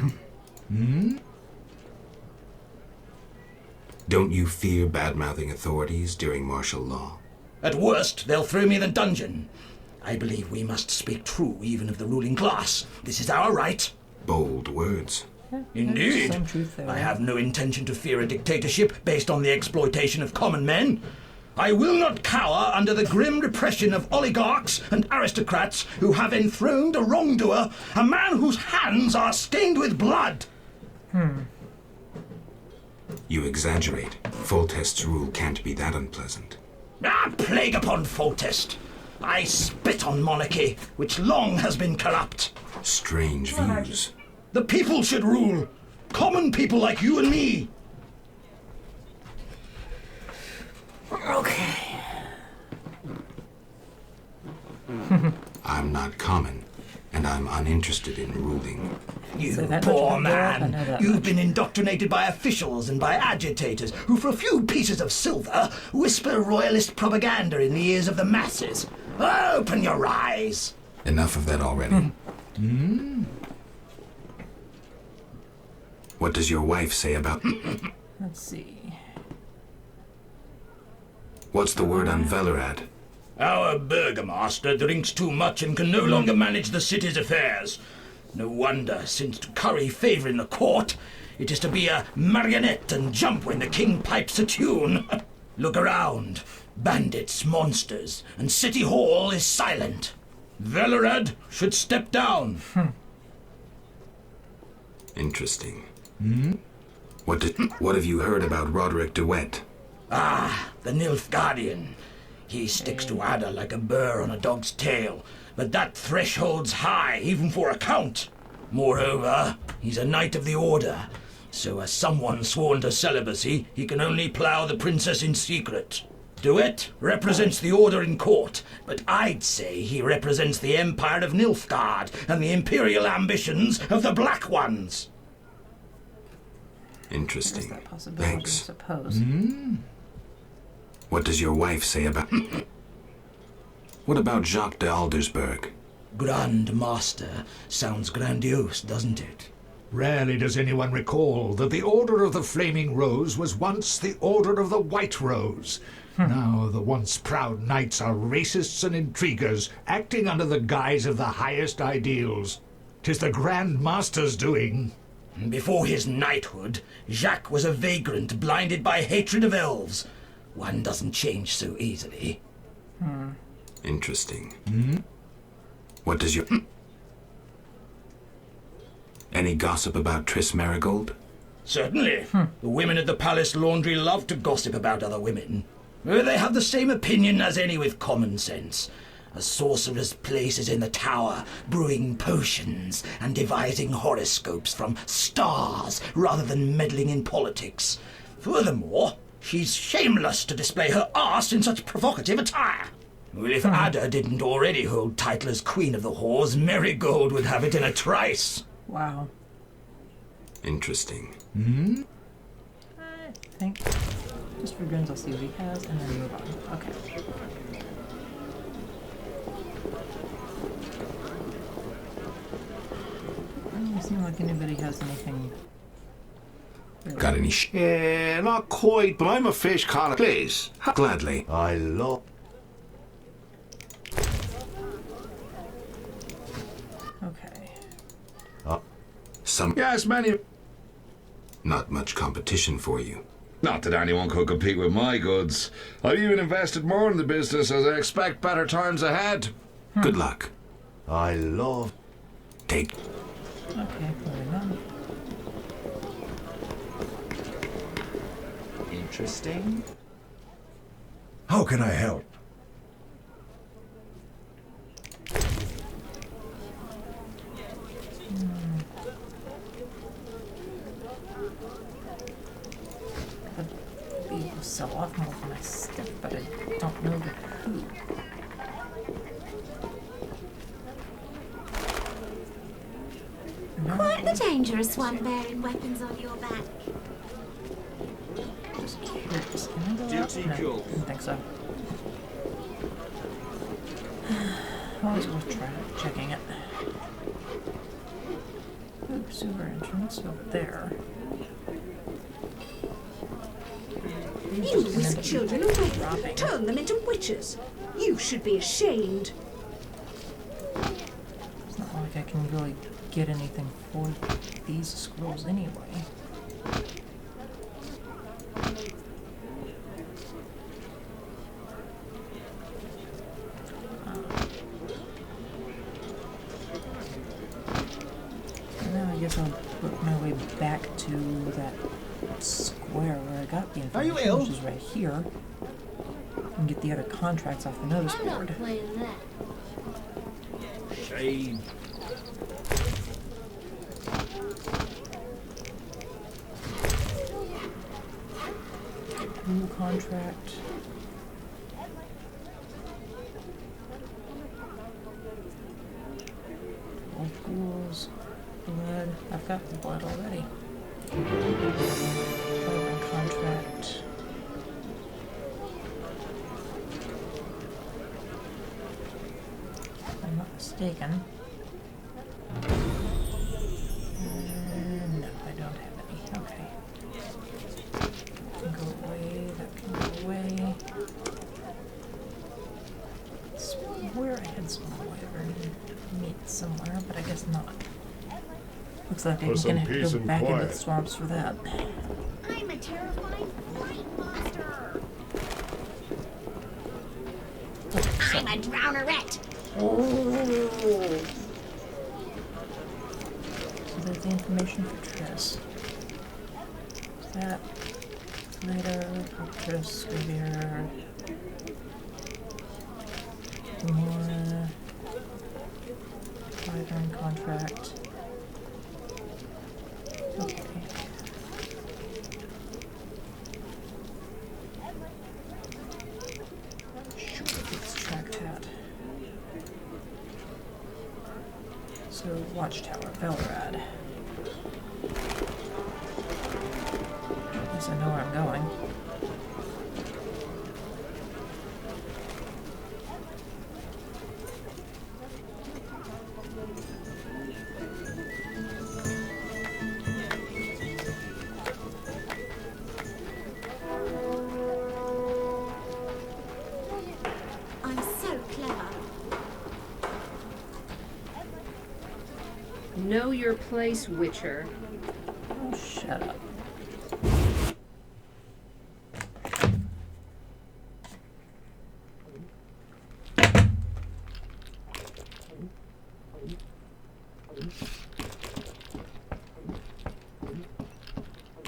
Don't you fear bad-mouthing authorities during martial law? At worst, they'll throw me in the dungeon. I believe we must speak true, even of the ruling class. This is our right. Bold words. Indeed. Some truth there. I have no intention to fear a dictatorship based on the exploitation of common men. I will not cower under the grim repression of oligarchs and aristocrats who have enthroned a wrongdoer, a man whose hands are stained with blood. You exaggerate. Foltest's rule can't be that unpleasant. Plague upon Foltest. I spit on monarchy, which long has been corrupt. Strange views. The people should rule. Common people like you and me. Okay. I'm not common, and I'm uninterested in ruling. You poor man. You've been indoctrinated by officials and by agitators who, for a few pieces of silver, whisper royalist propaganda in the ears of the masses. Open your eyes. Enough of that already. What does your wife say about... Let's see. What's the word on Velerad? Our burgomaster drinks too much and can no longer manage the city's affairs. No wonder, since to curry favour in the court, it is to be a marionette and jump when the king pipes a tune. Look around. Bandits, monsters, and City Hall is silent. Velerad should step down. Interesting. What have you heard about Roderick DeWitt? The Nilfgaardian. He sticks to Ada like a burr on a dog's tail, but that threshold's high, even for a count. Moreover, he's a knight of the order, so as someone sworn to celibacy, he can only plough the princess in secret. DeWitt represents the order in court, but I'd say he represents the empire of Nilfgaard and the imperial ambitions of the Black Ones. Interesting. That possibility, Thanks. I suppose. What does your wife say about... What about Jacques de Aldersberg? Grand Master sounds grandiose, doesn't it? Rarely does anyone recall that the Order of the Flaming Rose was once the Order of the White Rose. Now the once proud knights are racists and intriguers, acting under the guise of the highest ideals. 'Tis the Grand Master's doing. Before his knighthood, Jacques was a vagrant blinded by hatred of elves. One doesn't change so easily. Interesting. What does your... Any gossip about Triss Marigold? Certainly. The women at the palace laundry love to gossip about other women. They have the same opinion as any with common sense. A sorcerer's place is in the tower, brewing potions and devising horoscopes from stars rather than meddling in politics. Furthermore, she's shameless to display her arse in such provocative attire. Well, if Ada didn't already hold title as Queen of the Whores, Marigold would have it in a trice. Wow. Interesting. I think just for grins, I'll see what he has and then move on. Okay. Doesn't seem like anybody has anything. Really. Got any Yeah, not quite, but I'm a fish collar. Please. Gladly. I love... Okay. Some... Yes, many... Not much competition for you. Not that anyone could compete with my goods. I've even invested more in the business as I expect better times ahead. Good luck. I love... Take... Okay, moving on. Interesting. How can I help? I'd be able to sell off more of my stuff, but I don't know the who. Quite the dangerous one bearing weapons on your back. Just curious. Can I go up? Duty No, called. didn't think so. Always worth checking it. Ooh, sewer entrance over there. You whisk children away, turn them into witches. You should be ashamed. It's not like I can really get anything for these scrolls anyway. Now I guess I'll work my way back to that square where I got the information, Are you ill? which is right here, and get the other contracts off the notice I'm not board. playing that. Shame. New contract. Old ghouls. Blood. I've got the blood already. Carbon contract. If I'm not mistaken. No, I don't have any. Okay. That can go away. That can go away. Swear I had some wyvern meat somewhere, but I guess not. Looks like I'm gonna have to go back into the swamps for that. I'm a terrifying night monster. I'm a drownerette. So there's the information for Triss. That later, Triss, Xavier. More wyvern contract. Okay. Sure, let's track that. So, Watchtower, Velrad. At least I know where I'm going. Know your place, Witcher. Oh, shut up.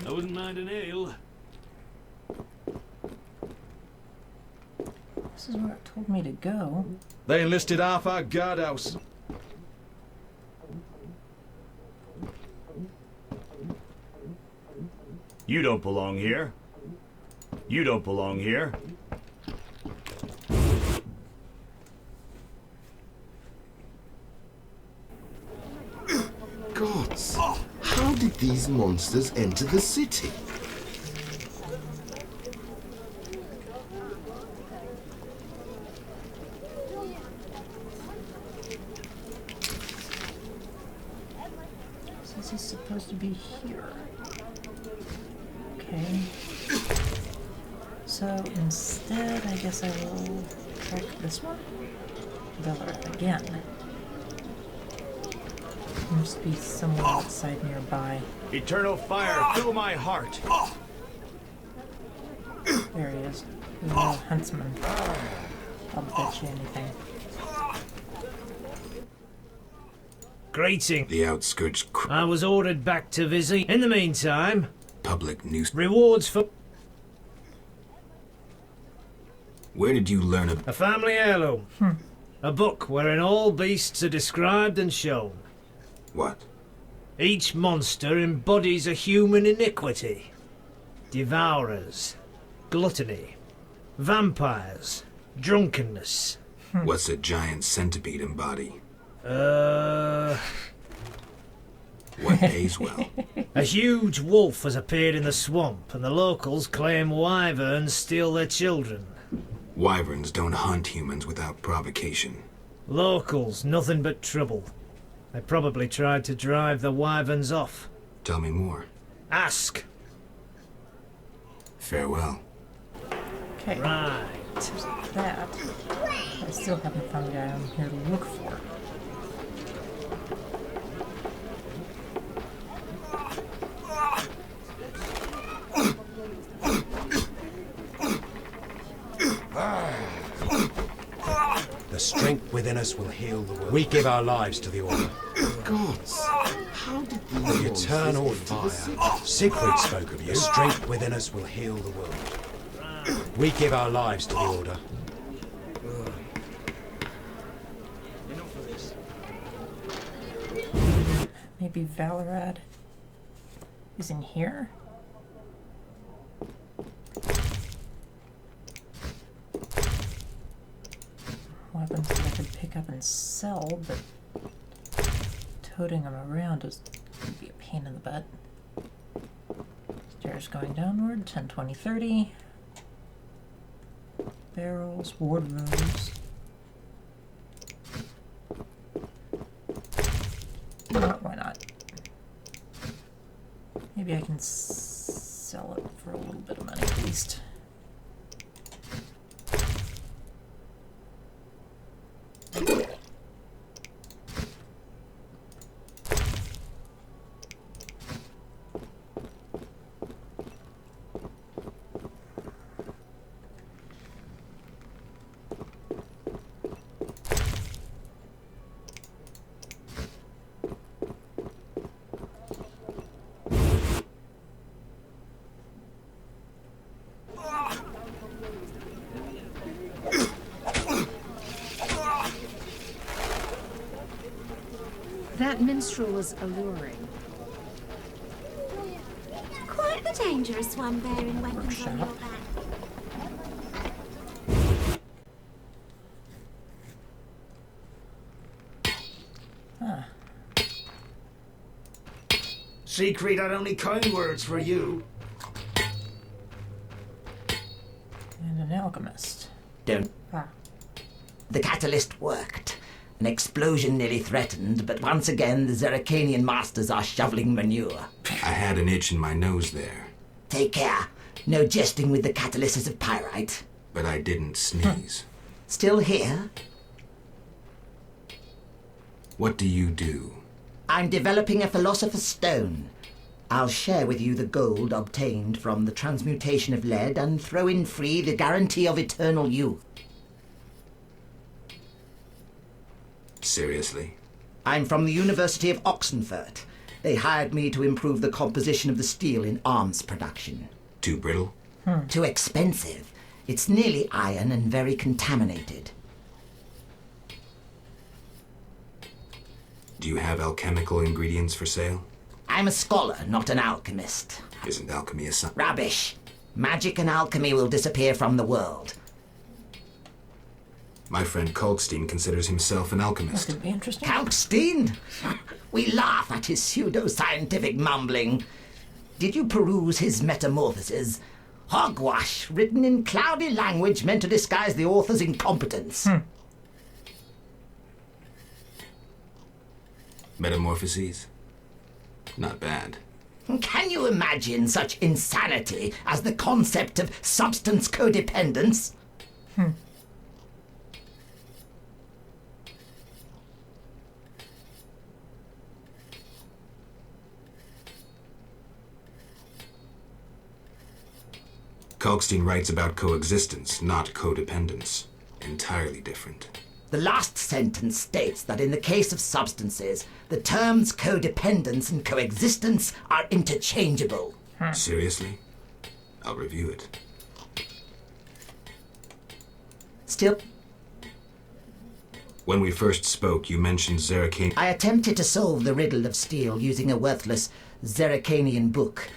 I wouldn't mind an ale. This is where it told me to go. They enlisted half our guardhouse. You don't belong here. You don't belong here. Gods, how did these monsters enter the city? Says he's supposed to be here. Okay. So instead, I guess I will track this one. Valorant again. Must be somewhere outside nearby. Eternal fire, fill my heart. There he is. The little huntsman. I'll bet you anything. Greeting. The outskirts. I was ordered back to visit. In the meantime, Public news. rewards for Where did you learn a family heirloom. A book wherein all beasts are described and shown. What? Each monster embodies a human iniquity. Devourers, gluttony, vampires, drunkenness. What's a giant centipede embody? What pays well? A huge wolf has appeared in the swamp, and the locals claim wyverns steal their children. Wyverns don't hunt humans without provocation. Locals, nothing but trouble. They probably tried to drive the wyverns off. Tell me more. Ask. Farewell. Okay. Right. There's that. I still haven't found the guy I'm here to look for. The strength within us will heal the world. We give our lives to the Order. Gods, how did these The eternal fire. Siegfried spoke of you. The strength within us will heal the world. We give our lives to the Order. Maybe Valorad is in here? Weapons that I could pick up and sell, but toting them around would be a pain in the butt. Stairs going downward, 10, 20, 30. Barrels, wardrobes. Why not? Maybe I can sell it for a little bit of money at least. That minstrel was alluring. Quite the dangerous one bearing weapons on your back. Siegfried had only kind words for you. And an alchemist. Don't. The catalyst worked. An explosion nearly threatened, but once again the Zeracanian masters are shoveling manure. I had an itch in my nose there. Take care. No jesting with the catalysis of pyrite. But I didn't sneeze. Still here? What do you do? I'm developing a philosopher's stone. I'll share with you the gold obtained from the transmutation of lead and throw in free the guarantee of eternal youth. Seriously? I'm from the University of Oxenfurt. They hired me to improve the composition of the steel in arms production. Too brittle? Too expensive. It's nearly iron and very contaminated. Do you have alchemical ingredients for sale? I'm a scholar, not an alchemist. Isn't alchemy a science? Rubbish. Magic and alchemy will disappear from the world. My friend Kalkstein considers himself an alchemist. That could be interesting. Kalkstein? We laugh at his pseudo-scientific mumbling. Did you peruse his metamorphoses? Hogwash, written in cloudy language meant to disguise the author's incompetence. Metamorphoses? Not bad. Can you imagine such insanity as the concept of substance codependence? Kalkstein writes about coexistence, not codependence. Entirely different. The last sentence states that in the case of substances, the terms codependence and coexistence are interchangeable. Seriously? I'll review it. Still, when we first spoke, you mentioned Zerrikanian. I attempted to solve the riddle of steel using a worthless Zerrikanian book.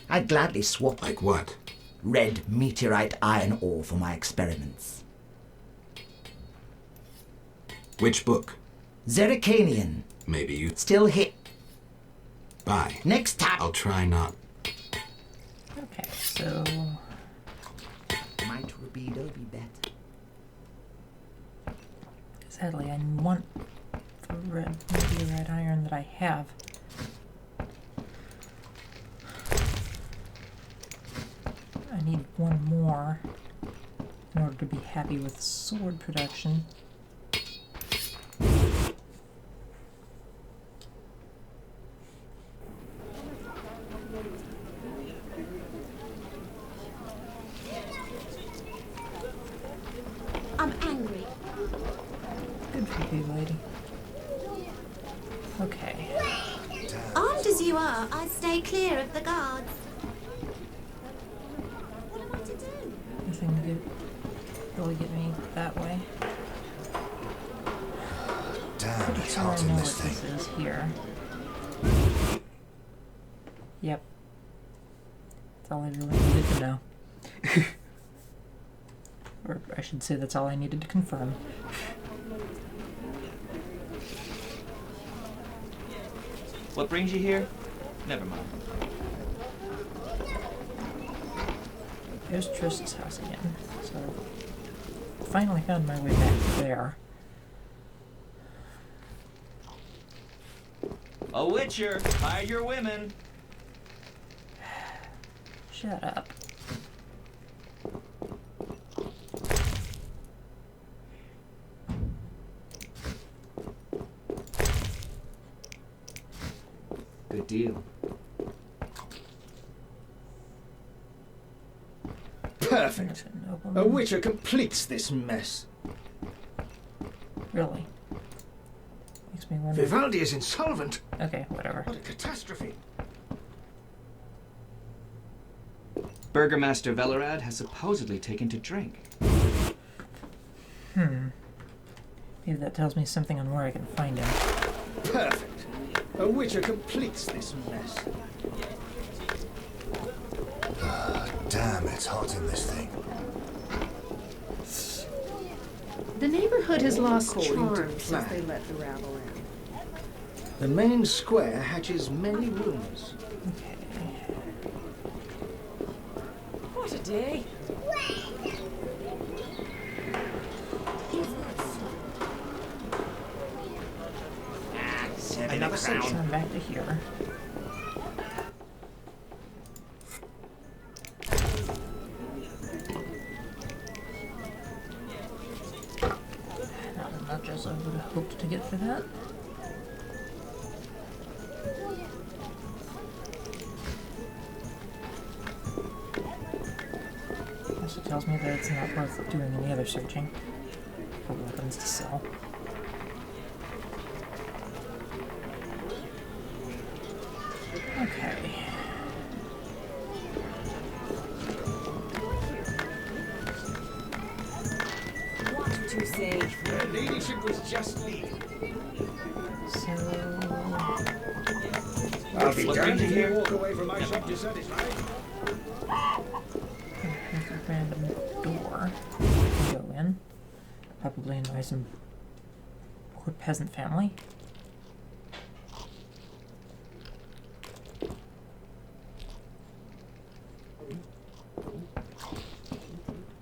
I'd gladly swap Like what? red meteorite iron ore for my experiments. Which book? Zerrikanian. Maybe you... Still hit. Bye. Next time. I'll try not. Okay, so... Might Rubido be better? Sadly, I want the red meteorite iron that I have. I need one more in order to be happy with sword production. I'm angry. Good for you, lady. Okay. Armed as you are, I stay clear of the guards. What am I to do? Nothing to do. Really get me that way. Damn, Pretty it's sure hot I in know this what this thing. is here. Yep. That's all I really needed to know. Or I should say that's all I needed to confirm. What brings you here? Never mind. There's Trist's house again. So, finally found my way back there. A witcher! Hide your women! Shut up. Good deal. Perfect. A witcher completes this mess. Really? Makes me wonder. Vivaldi is insolvent. Okay, whatever. What a catastrophe. Burgomaster Velerad has supposedly taken to drink. Maybe that tells me something on where I can find him. Perfect. A witcher completes this mess. Damn, it's hot in this thing. The neighborhood has lost According to charm since plan. they let the rabble in. The main square hatches many rooms. What a day. Another section. I'm back to here. Not as much as I would have hoped to get for that. also tells me that it's not worth doing any other searching for weapons to sell. Okay. What did you say? Her ladyship was just leaving. So... I'll be What damned brings you if here? you walk away from my shop dissatisfied. Here's a random door I can go in. Probably annoy some poor peasant family.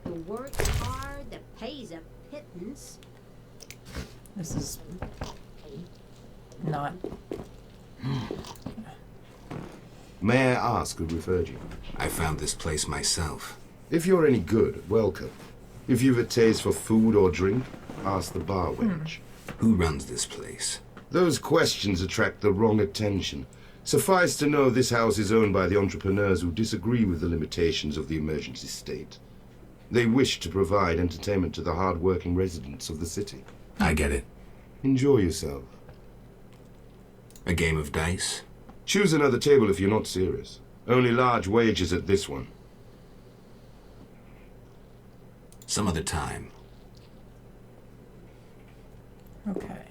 The work's hard, the pay's a pittance. This is not... May I ask who referred you? I found this place myself. If you're any good, welcome. If you've a taste for food or drink, ask the bar wench. Who runs this place? Those questions attract the wrong attention. Suffice to know this house is owned by the entrepreneurs who disagree with the limitations of the emergency state. They wish to provide entertainment to the hard-working residents of the city. I get it. Enjoy yourself. A game of dice? Choose another table if you're not serious. Only large wages at this one. Some other time. Okay.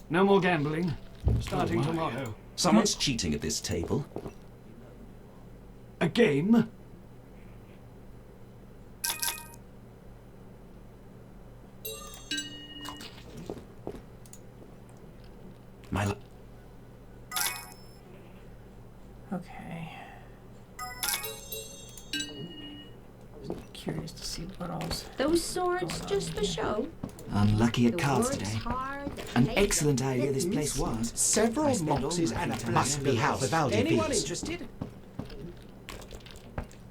No more gambling. Starting tomorrow. Someone's cheating at this table. A game? My Okay. Curious to see what else. Those swords just for show. Unlucky at The cards work's today. hard, the An pay's a excellent idea this place pittance. was. Several moxes and a must be house of Aldi Anyone bees. interested?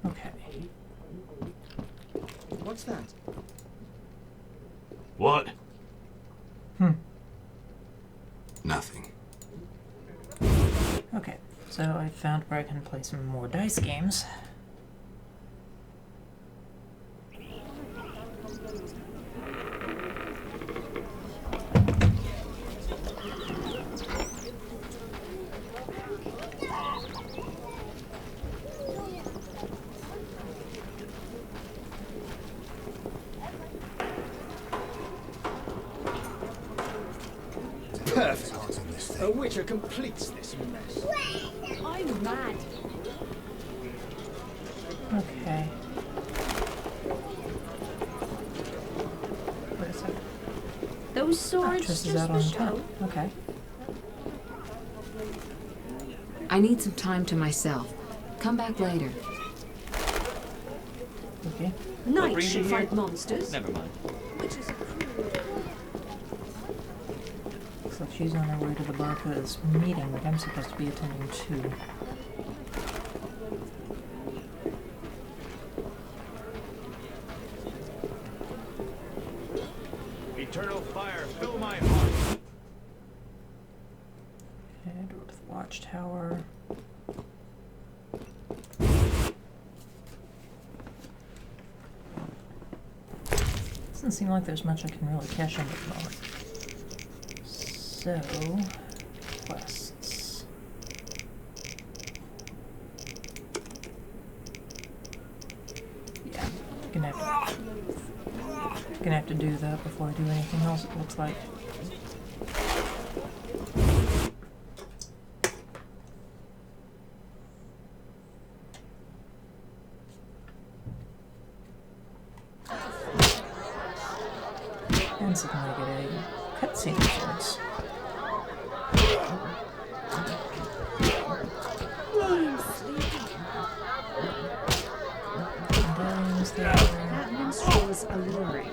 Okay. What's that? What? Nothing. Okay, so I found where I can play some more dice games. Perfect. A witcher completes this mess. I'm mad. Okay. Wait a second. Those swords Actress is just out for on show. top. Okay. I need some time to myself. Come back later. Okay. Knights brings you should here? fight monsters. Never mind. Witches are cruel. Looks like she's on her way to the bar for this meeting that I'm supposed to be attending to. Eternal fire, fill my heart. Head over to the watchtower. Doesn't seem like there's much I can really cash in at the moment. So, quests. Yeah, gonna have to do that before I do anything else, it looks like. And suddenly I get a cutscene of sorts. Medallions there. That minstrel is alluring.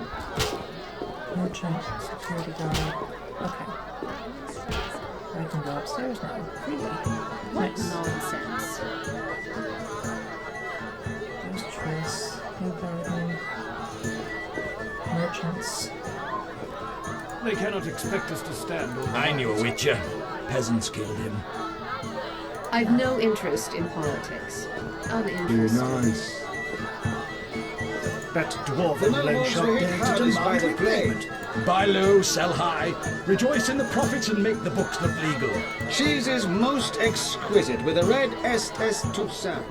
Merchant, security guard. Okay. I can go upstairs now. What Nice. nonsense. There's Triss, Hill Garden, merchants. They cannot expect us to stand all I knew a witcher. Peasants killed him. I've no interest in politics. Uninterested. nice. That dwarf The in the leg nobles shot were dared to his by demand the repayment. Buy low, sell high. Rejoice in the profits and make the books look legal. Cheese is most exquisite with a red SS Toussaint.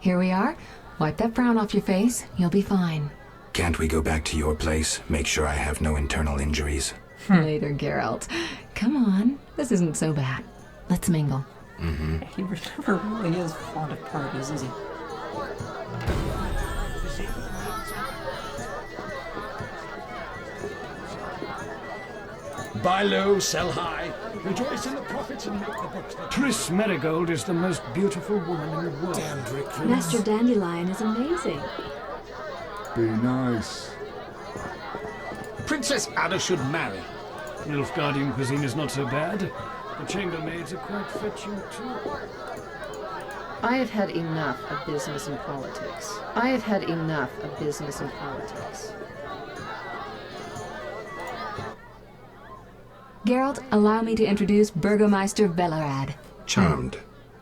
Here we are. Wipe that frown off your face. You'll be fine. Can't we go back to your place? Make sure I have no internal injuries. Later, Geralt. Come on. This isn't so bad. Let's mingle. Mm-hmm. He never really is fond of parties, is he? Buy low, sell high. Rejoice in the profits and make the books look Triss Merigold is the most beautiful woman in the world. Damned recruits. Master Dandelion is amazing. Be nice. Princess Ada should marry. Nilfgaardian cuisine is not so bad. The chambermaids are quite fetching too. I have had enough of business and politics. I have had enough of business and politics. Geralt, allow me to introduce Burgomeister Velerad. Charmed.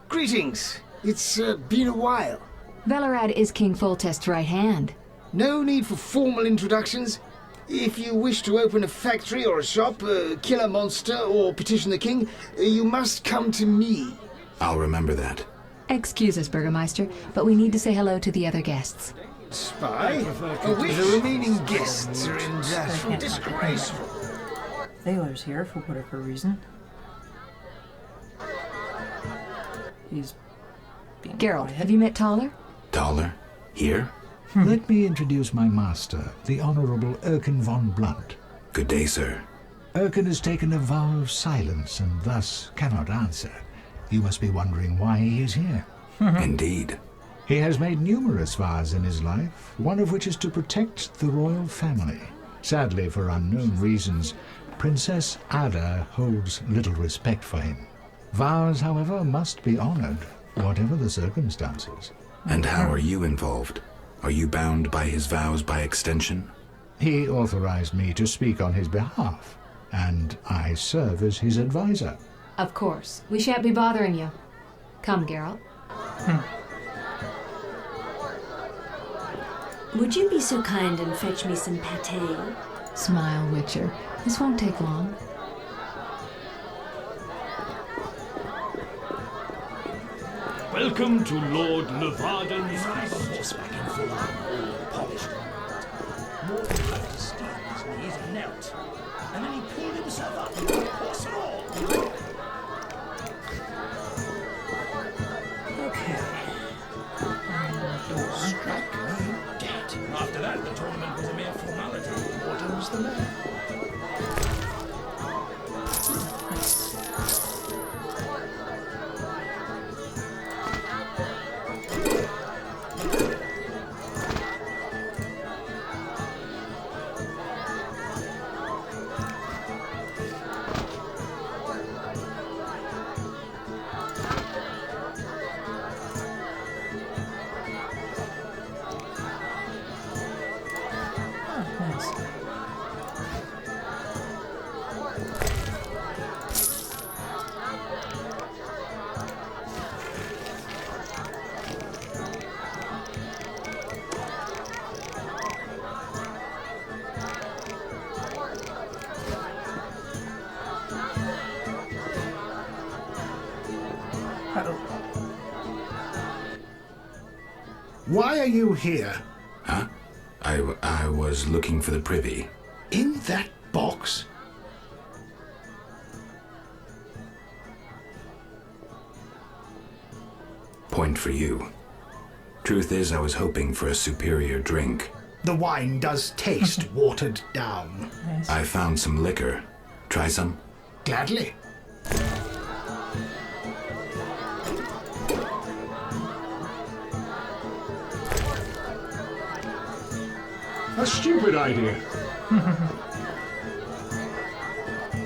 Greetings. It's been a while. Velerad is King Foltest's right hand. No need for formal introductions. If you wish to open a factory or a shop, kill a monster, or petition the king, you must come to me. I'll remember that. Excuse us, Burgomeister, but we need to say hello to the other guests. Spy? The remaining guests are in that. Disgraceful. Thaler's here for whatever reason. He's being Geralt, quiet. have you met Taller? Taller? Here? Let me introduce my master, the Honorable Erkin von Blunt. Good day, sir. Erkin has taken a vow of silence and thus cannot answer. You must be wondering why he is here. Indeed. He has made numerous vows in his life, one of which is to protect the royal family. Sadly, for unknown reasons, Princess Ada holds little respect for him. Vows, however, must be honored, whatever the circumstances. And how are you involved? Are you bound by his vows by extension? He authorized me to speak on his behalf, and I serve as his advisor. Of course. We shan't be bothering you. Come, Geralt. Would you be so kind and fetch me some pâté? Smile, Witcher. This won't take long. Welcome to Lord Levarden's house. Horseback in full armor, all polished and more than enough to stand on his knees and knelt. And then he pulled himself up, horse and all. Okay. Strike me dead. After that, the tournament was a mere formality. Water was the man. Why are you here? Huh? I was looking for the privy. In that box? Point for you. Truth is, I was hoping for a superior drink. The wine does taste watered down. I found some liquor. Try some? Gladly. A stupid idea.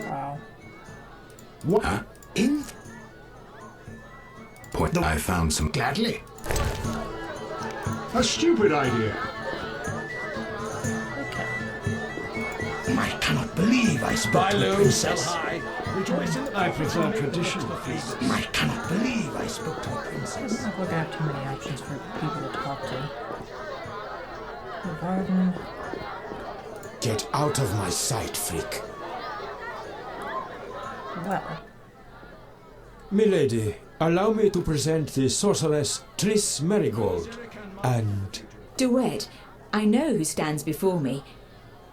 Wow. What? Huh? In Point. I found some. Gladly. A stupid idea. I cannot believe I spoke Buy to a low, princess. sell high. Rejoice in the I prefer tradition. I cannot believe I spoke to a princess. princess. I'm not looking at too many options for people to talk to. Garden. Get out of my sight, freak. Well. Milady, allow me to present the sorceress Triss Marigold, and... Duet, I know who stands before me.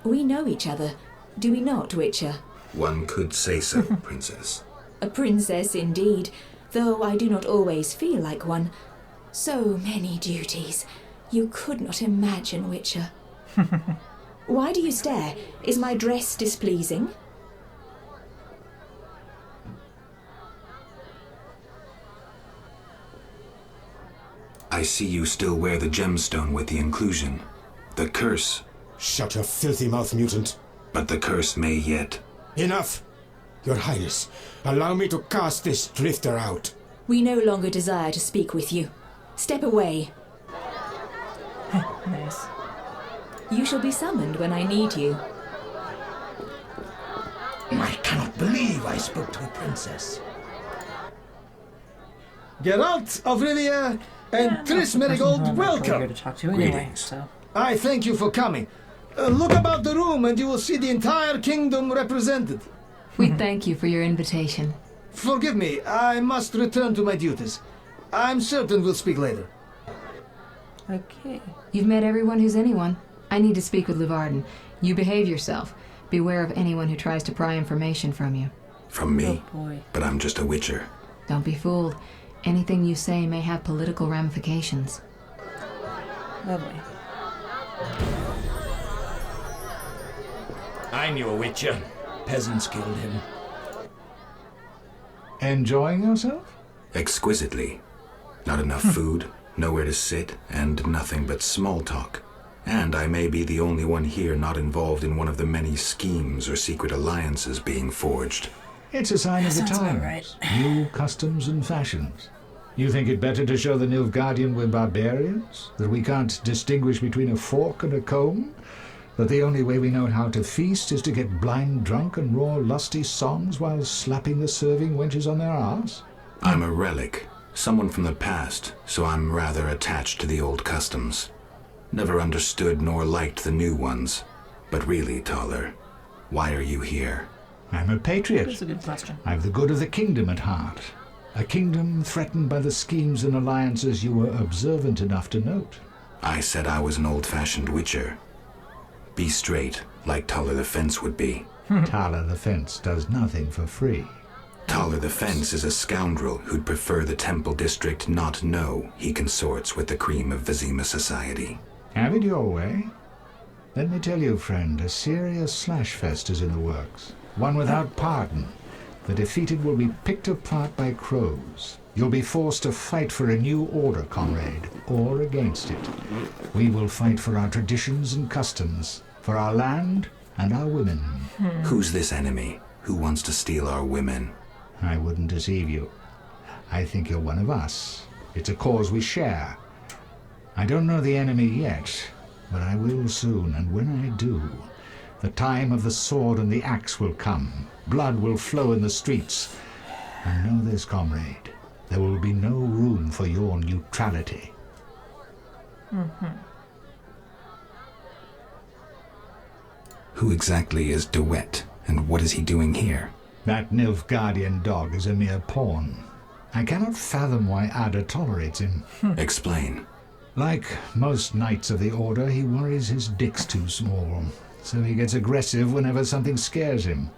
We know each other, do we not, Witcher? One could say so, Princess. A princess indeed, though I do not always feel like one. So many duties. You could not imagine, Witcher. Why do you stare? Is my dress displeasing? I see you still wear the gemstone with the inclusion. The curse. Shut your filthy mouth, mutant. But the curse may yet. Enough! Your Highness, allow me to cast this drifter out. We no longer desire to speak with you. Step away. Nice. You shall be summoned when I need you. I cannot believe I spoke to a princess. Geralt of Rivia and Triss Marigold, welcome! Here to talk to anyway, so. I thank you for coming. Look about the room and you will see the entire kingdom represented. We thank you for your invitation. Forgive me, I must return to my duties. I'm certain we'll speak later. Okay. You've met everyone who's anyone. I need to speak with Luvarden. You behave yourself. Beware of anyone who tries to pry information from you. From me? Oh boy. But I'm just a witcher. Don't be fooled. Anything you say may have political ramifications. Lovely. I knew a witcher. Peasants killed him. Enjoying yourself? Exquisitely. Not enough food, nowhere to sit, and nothing but small talk. And I may be the only one here not involved in one of the many schemes or secret alliances being forged. It's a sign of the Sounds about times. right. New customs and fashions. You think it better to show the Nilfgaardian we're barbarians? That we can't distinguish between a fork and a comb? That the only way we know how to feast is to get blind drunk and roar lusty songs while slapping the serving wenches on their arse? I'm a relic, someone from the past, so I'm rather attached to the old customs. Never understood nor liked the new ones. But really, Taller, why are you here? I'm a patriot. That's a good question. I've the good of the kingdom at heart. A kingdom threatened by the schemes and alliances you were observant enough to note. I said I was an old-fashioned witcher. Be straight, like Taller the Fence would be. Taller the Fence does nothing for free. Taller the Fence is a scoundrel who'd prefer the Temple District not know he consorts with the cream of Vizima society. Have it your way. Let me tell you, friend, a serious slashfest is in the works. One without pardon. The defeated will be picked apart by crows. You'll be forced to fight for a new order, comrade, or against it. We will fight for our traditions and customs, for our land and our women. Who's this enemy? Who wants to steal our women? I wouldn't deceive you. I think you're one of us. It's a cause we share. I don't know the enemy yet, but I will soon, and when I do, the time of the sword and the axe will come. Blood will flow in the streets. And know this, comrade, there will be no room for your neutrality. Who exactly is Duet, and what is he doing here? That Nilfgaardian dog is a mere pawn. I cannot fathom why Ada tolerates him. Explain. Like most knights of the Order, he worries his dick's too small, so he gets aggressive whenever something scares him.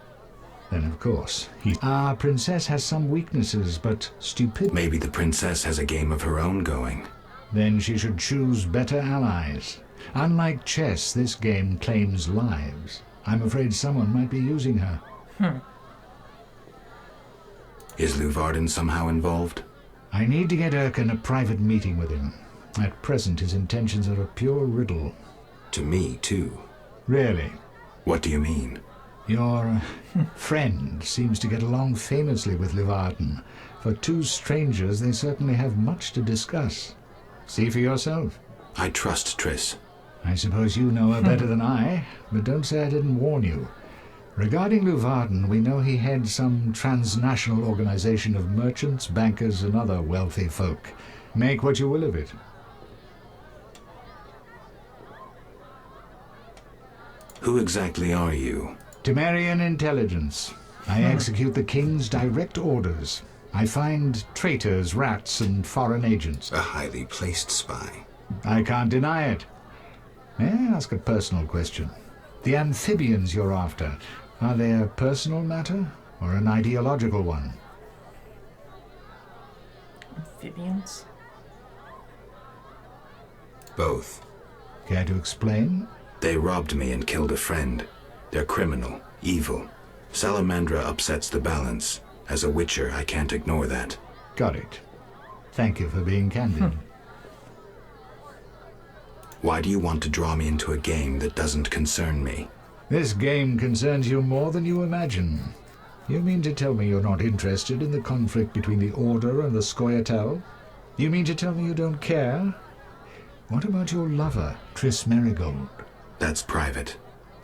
Then, of course, our princess has some weaknesses, but stupid. Maybe the princess has a game of her own going. Then she should choose better allies. Unlike chess, this game claims lives. I'm afraid someone might be using her. Is Luvarden somehow involved? I need to get Erkin a private meeting with him. At present, his intentions are a pure riddle. To me, too. Really? What do you mean? Your friend seems to get along famously with Luvarden. For two strangers, they certainly have much to discuss. See for yourself. I trust Triss. I suppose you know her better than I, but don't say I didn't warn you. Regarding Luvarden, we know he heads some transnational organization of merchants, bankers, and other wealthy folk. Make what you will of it. Who exactly are you? Temerian intelligence. I execute the king's direct orders. I find traitors, rats, and foreign agents. A highly placed spy. I can't deny it. May I ask a personal question? The amphibians you're after, are they a personal matter or an ideological one? Amphibians? Both. Care to explain? They robbed me and killed a friend. They're criminal, evil. Salamandra upsets the balance. As a witcher, I can't ignore that. Got it. Thank you for being candid. Why do you want to draw me into a game that doesn't concern me? This game concerns you more than you imagine. You mean to tell me you're not interested in the conflict between the Order and the Scoia'tael? You mean to tell me you don't care? What about your lover, Triss Merigold? That's private.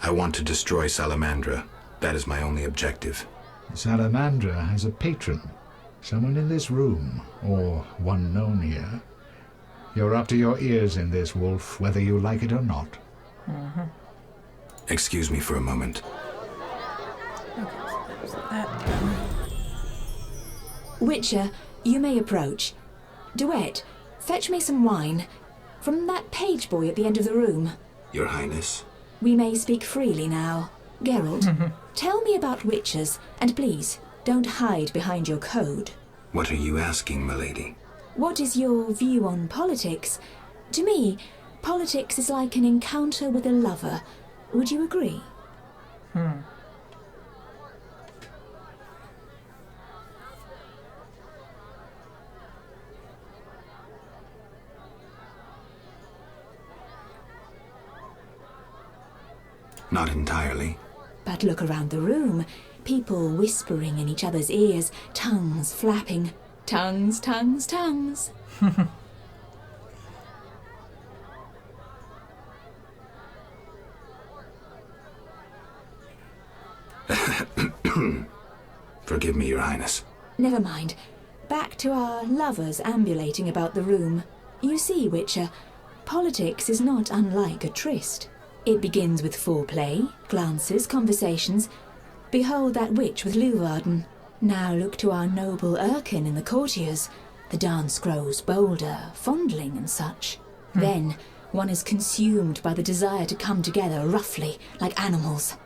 I want to destroy Salamandra. That is my only objective. Salamandra has a patron. Someone in this room, or one known here. You're up to your ears in this, Wolf, whether you like it or not. Excuse me for a moment. Witcher, you may approach. Duet, fetch me some wine. From that page boy at the end of the room. Your Highness? We may speak freely now. Geralt, tell me about witchers, and please, don't hide behind your code. What are you asking, milady? What is your view on politics? To me, politics is like an encounter with a lover. Would you agree? Not entirely. But look around the room. People whispering in each other's ears, tongues flapping. Tongues, tongues, tongues. Forgive me, Your Highness. Never mind. Back to our lovers ambulating about the room. You see, Witcher, politics is not unlike a tryst. It begins with foreplay, glances, conversations. Behold that witch with Luvarden. Now look to our noble Erkin and the courtiers. The dance grows bolder, fondling and such. Then one is consumed by the desire to come together roughly, like animals.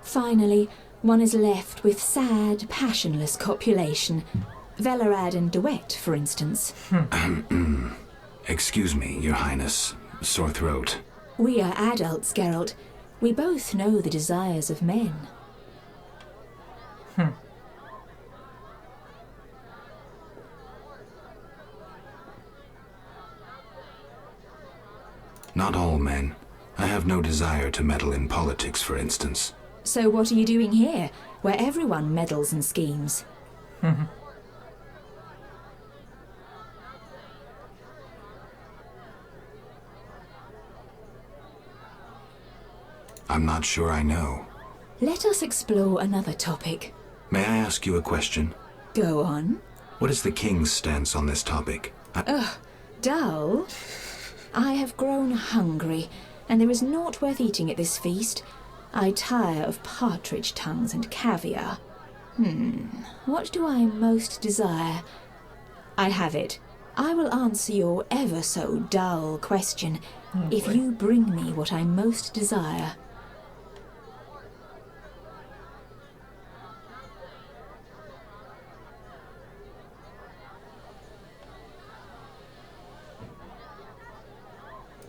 Finally, one is left with sad, passionless copulation. Velerad and Duet, for instance. Excuse me, Your Highness. Sore throat. We are adults, Geralt. We both know the desires of men. Not all men. I have no desire to meddle in politics, for instance. So what are you doing here, where everyone meddles and schemes? I'm not sure I know. Let us explore another topic. May I ask you a question? Go on. What is the king's stance on this topic? Ugh, dull? I have grown hungry, and there is naught worth eating at this feast. I tire of partridge tongues and caviar. What do I most desire? I have it. I will answer your ever so dull question if you bring me what I most desire.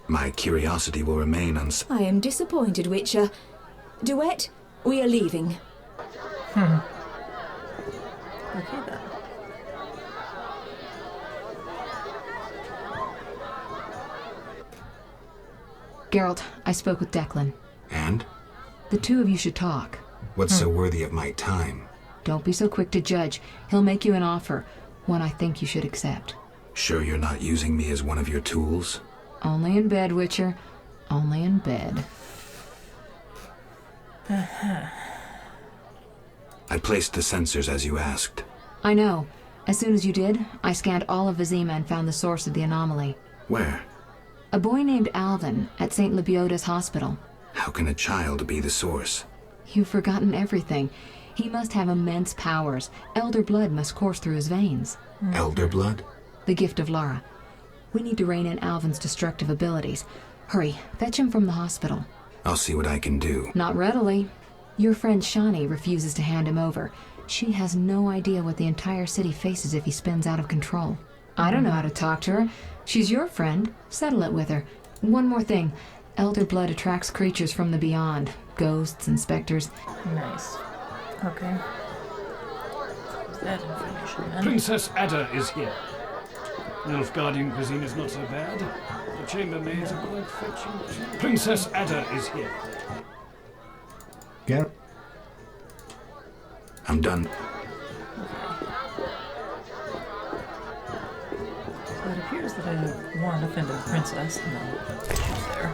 My curiosity will remain I am disappointed, Witcher. Duet, we are leaving. Okay then. Geralt, I spoke with Declan. And? The two of you should talk. What's so worthy of my time? Don't be so quick to judge. He'll make you an offer, one I think you should accept. Sure you're not using me as one of your tools? Only in bed, Witcher. Only in bed. I placed the sensors as you asked. I know. As soon as you did, I scanned all of Vizima and found the source of the anomaly. Where? A boy named Alvin at St. Lebioda's hospital. How can a child be the source? You've forgotten everything. He must have immense powers. Elder blood must course through his veins. Elder blood? The gift of Lara. We need to rein in Alvin's destructive abilities. Hurry, fetch him from the hospital. I'll see what I can do. Not readily. Your friend Shani refuses to hand him over. She has no idea what the entire city faces if he spins out of control. I don't know how to talk to her. She's your friend. Settle it with her. One more thing. Elder blood attracts creatures from the beyond. Ghosts and specters. Nice. Okay. Is that information then? Princess Ada is here. Nilfgaardian cuisine is not so bad. The chambermaids are quite fetching too. Princess Ada is here. Get. I'm done. So it appears that I have one offended princess, and no issues there.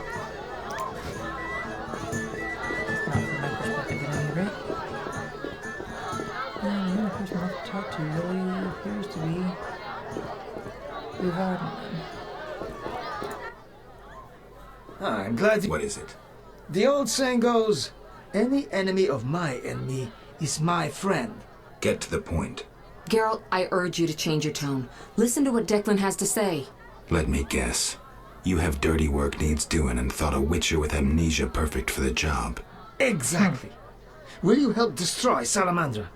Not from my perspective at any rate. And the only person I have to talk to really appears to be Wadres. I'm glad. What is it? The old saying goes, any enemy of my enemy is my friend. Get to the point. Geralt, I urge you to change your tone. Listen to what Declan has to say. Let me guess. You have dirty work needs doing and thought a witcher with amnesia perfect for the job. Exactly. Will you help destroy Salamandra?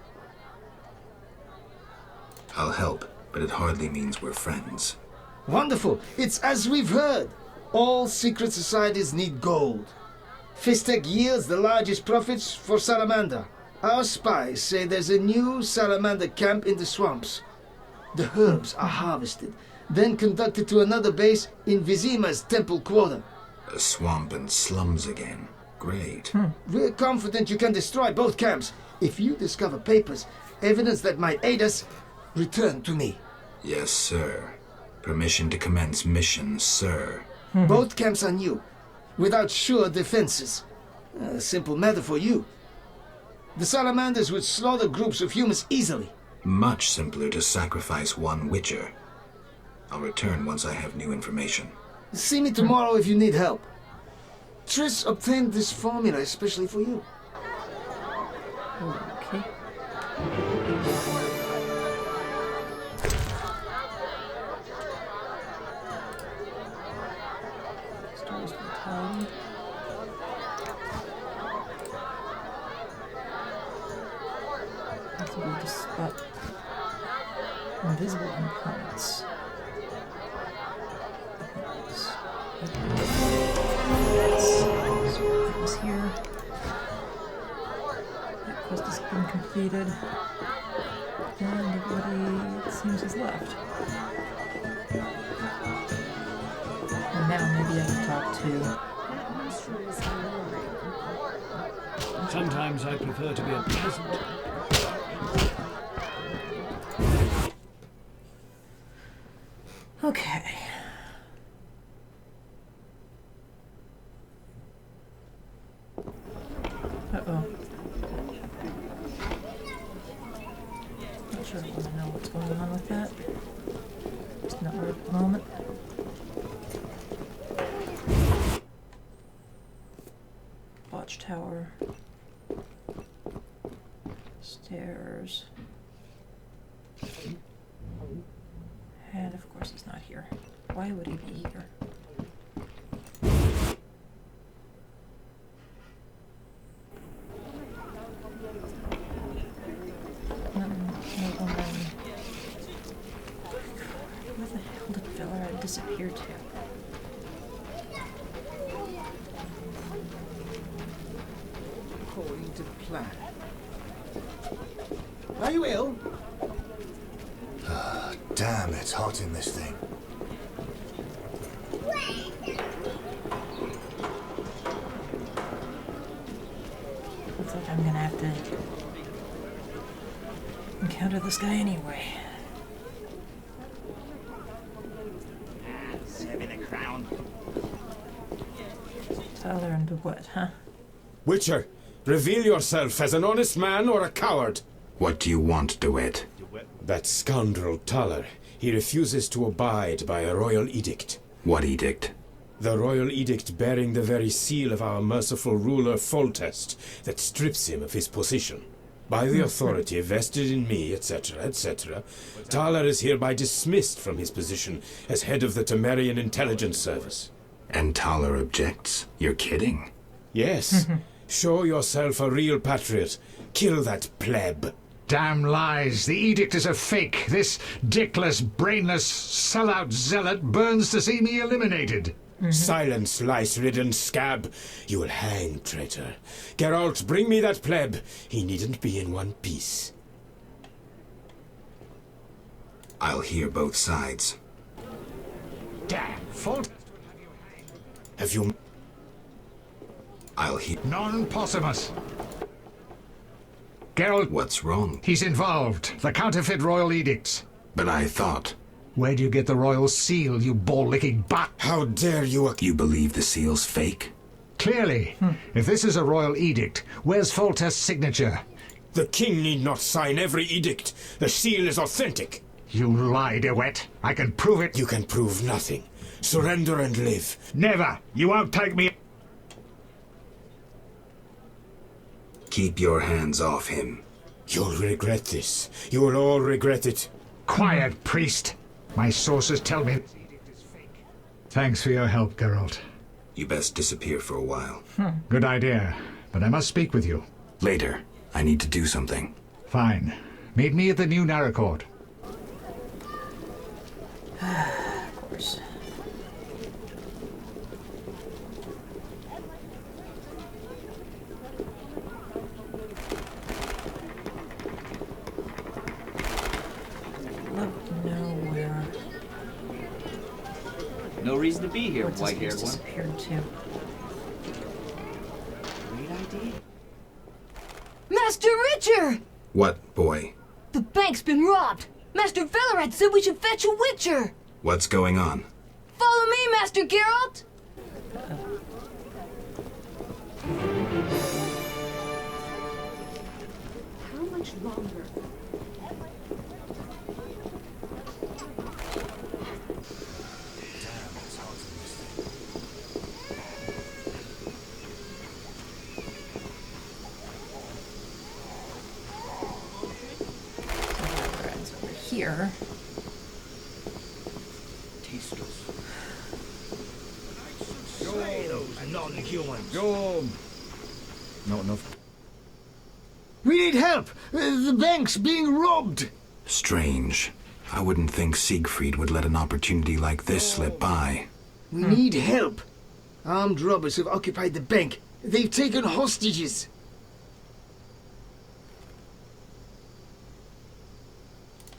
I'll help, but it hardly means we're friends. Wonderful. It's as we've heard. All secret societies need gold. Fistek yields the largest profits for Salamander. Our spies say there's a new Salamander camp in the swamps. The herbs are harvested, then conducted to another base in Vizima's temple quarter. A swamp and slums again. Great. We're confident you can destroy both camps. If you discover papers, evidence that might aid us, return to me. Yes, sir. Permission to commence mission, sir. Both camps are new, without sure defenses. A simple matter for you. The Salamanders would slaughter groups of humans easily. Much simpler to sacrifice one witcher. I'll return once I have new information. See me tomorrow if you need help. Triss obtained this formula especially for you. Okay. Stars vitality. That's able to spot invisible components. It was here. That quest has been completed. And everybody, it seems, has left. And now maybe I can talk to... Sometimes I prefer to be a peasant. Okay. Uh-oh. Not sure I want to know what's going on with that. Just not right at the moment. Watchtower. Stairs. And of course he's not here. Why would he be here? Where the hell did Valera disappear to? According to plan. Are you ill? Damn, it's hot in this thing. Looks like I'm gonna have to encounter this guy anyway. Serving a crown. Tyler and the what, huh? Witcher, Reveal yourself as an honest man or a coward. What do you want, DeWitt? That scoundrel Taller. He refuses to abide by a royal edict. What edict? The royal edict bearing the very seal of our merciful ruler Foltest that strips him of his position. By the authority vested in me, etc., etc., Taller is hereby dismissed from his position as head of the Temerian Intelligence Service. And Taller objects? You're kidding? Yes. Show yourself a real patriot. Kill that pleb. Damn lies. The edict is a fake. This dickless, brainless, sellout zealot burns to see me eliminated. Silence, lice-ridden scab. You will hang, traitor. Geralt, bring me that pleb. He needn't be in one piece. I'll hear both sides. Damn, Fault. Have you... I'll hear... Non-possumus. Geralt... What's wrong? He's involved. The counterfeit royal edicts. But I thought... Where do you get the royal seal, you ball-licking butt? How dare you... You believe the seal's fake? Clearly. If this is a royal edict, where's Foltest's signature? The king need not sign every edict. The seal is authentic. You lie, DeWitt. I can prove it. You can prove nothing. Surrender and live. Never. You won't take me... Keep your hands off him. You'll regret this. You will all regret it. Quiet, priest. My sources tell me this edict is fake. Thanks for your help, Geralt. You best disappear for a while. Good idea, but I must speak with you. Later. I need to do something. Fine. Meet me at the new Narracourt. Of course. No reason to be here, white-haired one. Disappeared too. Great idea. Master Richard! What, boy? The bank's been robbed. Master Velarad said we should fetch a witcher. What's going on? Follow me, Master Geralt. How much longer? Here. Tasteless. Those non-humans. Not enough. We need help! The bank's being robbed! Strange. I wouldn't think Siegfried would let an opportunity like this slip by. We need help. Armed robbers have occupied the bank. They've taken hostages.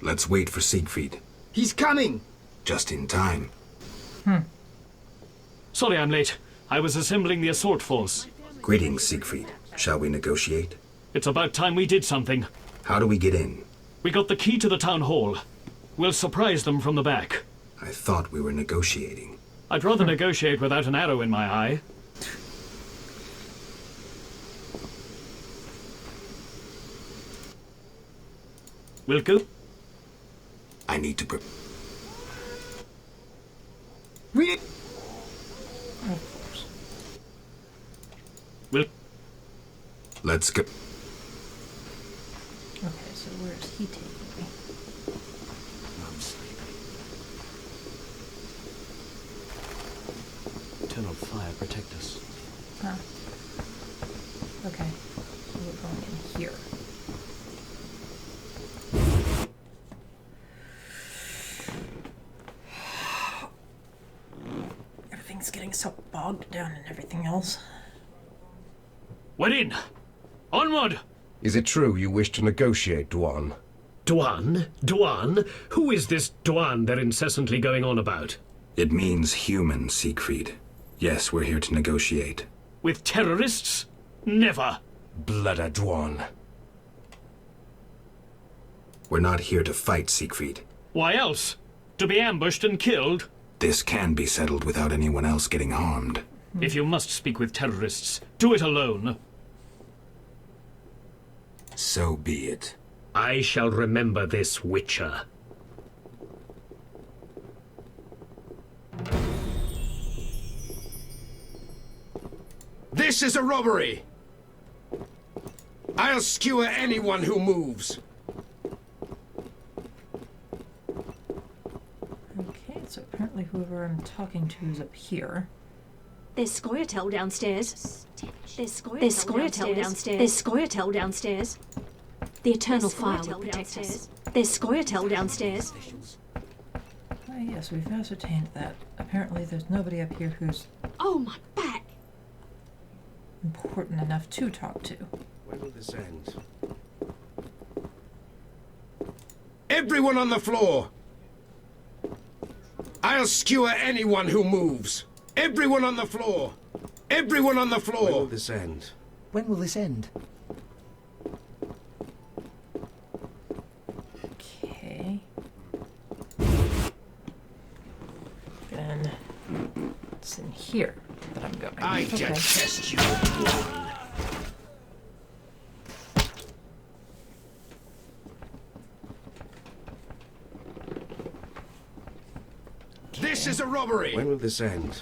Let's wait for Siegfried. He's coming! Just in time. Sorry I'm late. I was assembling the assault force. Greetings, Siegfried. Shall we negotiate? It's about time we did something. How do we get in? We got the key to the town hall. We'll surprise them from the back. I thought we were negotiating. I'd rather negotiate without an arrow in my eye. We'll go. I need to We... We'll... Let's go. Okay, so where's he taking me? I'm sleepy. Eternal fire protect us. Huh. Okay, so we're going in here. Everything's getting so bogged down and everything else. We're in! Onward! Is it true you wish to negotiate, Duan? Duan? Duan? Who is this Duan they're incessantly going on about? It means human, Siegfried. Yes, we're here to negotiate. With terrorists? Never! Bloody Duan. We're not here to fight, Siegfried. Why else? To be ambushed and killed? This can be settled without anyone else getting harmed. If you must speak with terrorists, do it alone. So be it. I shall remember this, Witcher. This is a robbery! I'll skewer anyone who moves. Okay, so apparently whoever I'm talking to is up here. There's Scoia'tael downstairs. There's Scoia'tael downstairs. There's Scoia'tael downstairs. The Eternal Fire will protect us. There's Scoia'tael downstairs. Ah, yes, we've ascertained that. Apparently there's nobody up here who's Oh, my back! important enough to talk to. When will this end? Everyone on the floor! I'll skewer anyone who moves. Everyone on the floor! Everyone on the floor! When will this end? When will this end? Okay. Then it's in here that I'm going. I detest you, Dwan. This is a robbery! When will this end?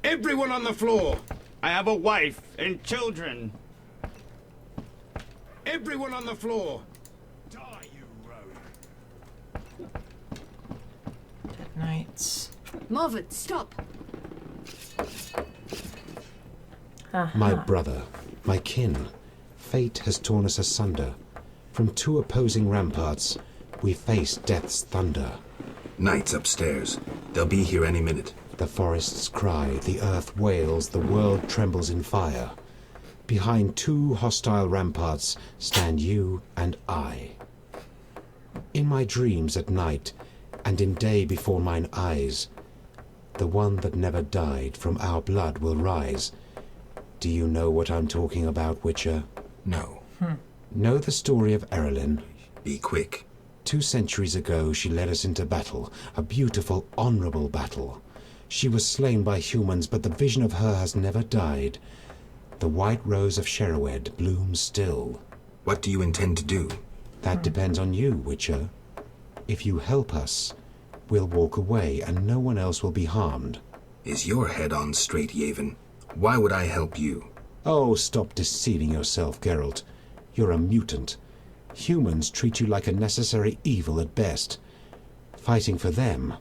Everyone on the floor! I have a wife and children. Everyone on the floor! Dead Knights. Marvin, stop! My brother, my kin, fate has torn us asunder. From two opposing ramparts, we face death's thunder. Knights upstairs. They'll be here any minute. The forests cry, the earth wails, the world trembles in fire. Behind two hostile ramparts stand you and I. In my dreams at night, and in day before mine eyes, the one that never died from our blood will rise. Do you know what I'm talking about, Witcher? No. Know the story of Erilyn? Be quick. 2 centuries ago she led us into battle, a beautiful, honorable battle. She was slain by humans, but the vision of her has never died. The white rose of Sherowed blooms still. What do you intend to do? That depends on you, Witcher. If you help us, we'll walk away and no one else will be harmed. Is your head on straight, Yavin? Why would I help you? Oh, stop deceiving yourself, Geralt. You're a mutant. Humans treat you like a necessary evil at best. Fighting for them,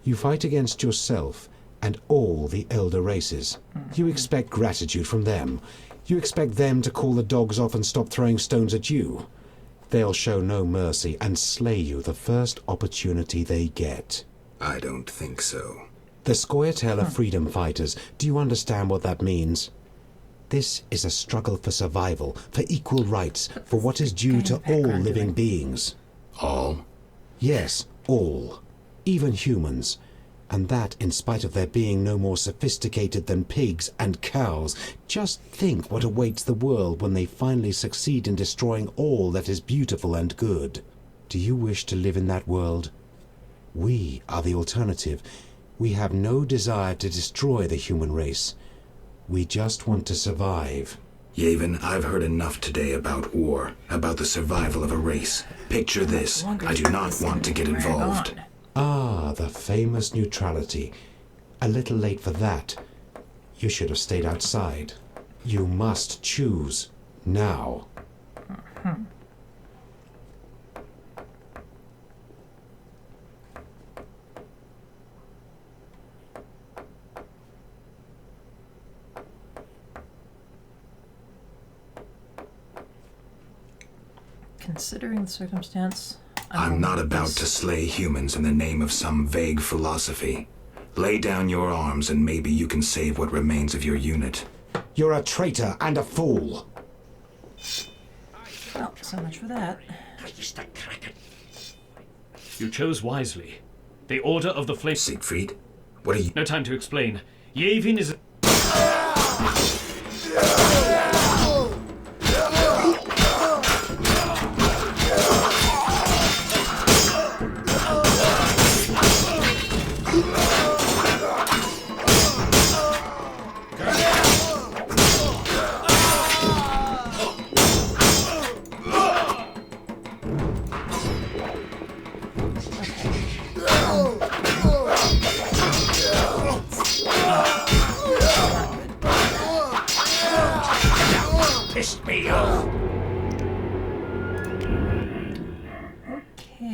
you fight against yourself and all the elder races. You expect gratitude from them. You expect them to call the dogs off and stop throwing stones at you. They'll show no mercy and slay you the first opportunity they get. I don't think so. The Scoia'tael are freedom fighters. Do you understand what that means? This is a struggle for survival, for equal rights, for what is due to all living beings. All? Yes, all. Even humans. And that in spite of their being no more sophisticated than pigs and cows. Just think what awaits the world when they finally succeed in destroying all that is beautiful and good. Do you wish to live in that world? We are the alternative. We have no desire to destroy the human race. We just want to survive. Yavin, I've heard enough today about war, about the survival of a race. Picture this. I do not want to get involved. Ah, the famous neutrality. A little late for that. You should have stayed outside. You must choose. Now. Considering the circumstance, I'm not about to slay humans in the name of some vague philosophy. Lay down your arms and maybe you can save what remains of your unit. You're a traitor and a fool. Well, so much for that. You chose wisely. The Order of the Flame... Siegfried, what are you... No time to explain. Yavin is...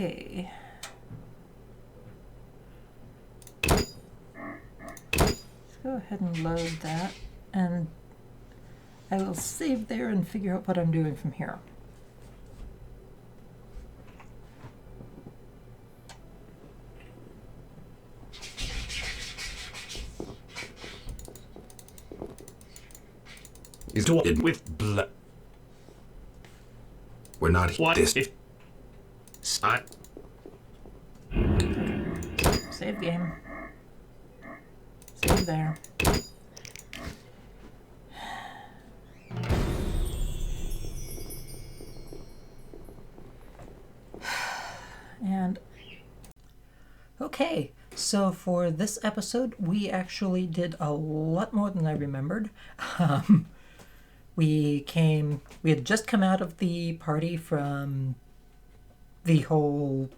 Okay. Let's go ahead and load that, and I will save there and figure out what I'm doing from here. Is dotted with blood. We're not What this. if I Save game. Save there. And okay, so for this episode, we actually did a lot more than I remembered. We had just come out of the party from the whole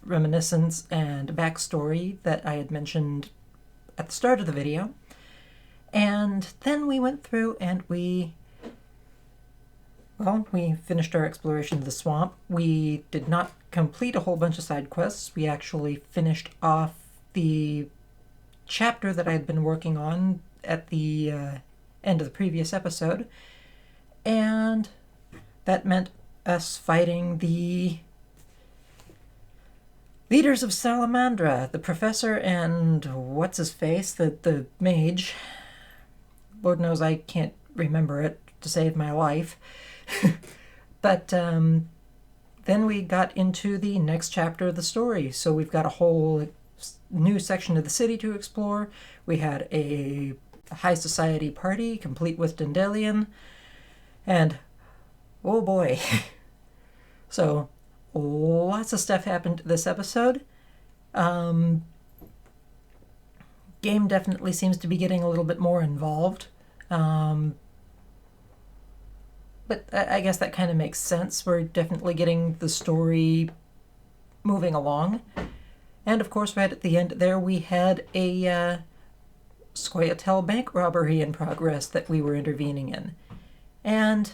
reminiscence and backstory that I had mentioned at the start of the video. And then we went through and we finished our exploration of the swamp. We did not complete a whole bunch of side quests. We actually finished off the chapter that I had been working on at the end of the previous episode. And that meant us fighting the leaders of Salamandra, the professor and what's-his-face, the mage. Lord knows I can't remember it to save my life. But then we got into the next chapter of the story. So we've got a whole new section of the city to explore. We had a high society party complete with Dendelian. And oh boy. So lots of stuff happened this episode. Game definitely seems to be getting a little bit more involved. But I guess that kind of makes sense. We're definitely getting the story moving along. And of course, right at the end there, we had a Scoia'tael bank robbery in progress that we were intervening in. And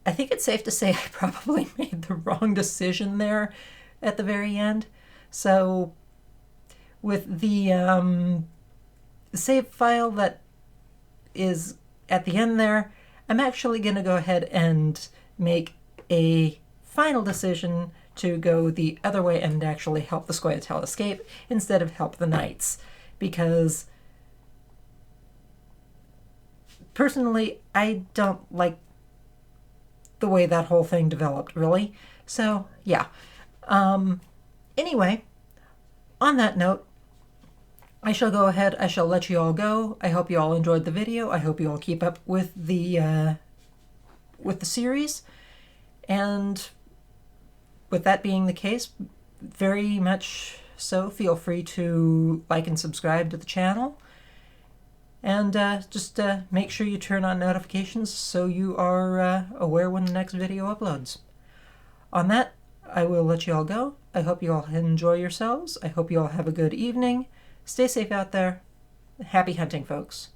I think it's safe to say I probably made the wrong decision there at the very end. So with the save file that is at the end there, I'm actually going to go ahead and make a final decision to go the other way and actually help the Scoia'tael escape instead of help the knights. Because personally, I don't like the way that whole thing developed, really. So, yeah. Anyway, on that note, I shall go ahead, I shall let you all go. I hope you all enjoyed the video. I hope you all keep up with the series. And with that being the case, very much so, feel free to like and subscribe to the channel. And just make sure you turn on notifications so you are aware when the next video uploads. On that, I will let you all go. I hope you all enjoy yourselves. I hope you all have a good evening. Stay safe out there. Happy hunting, folks.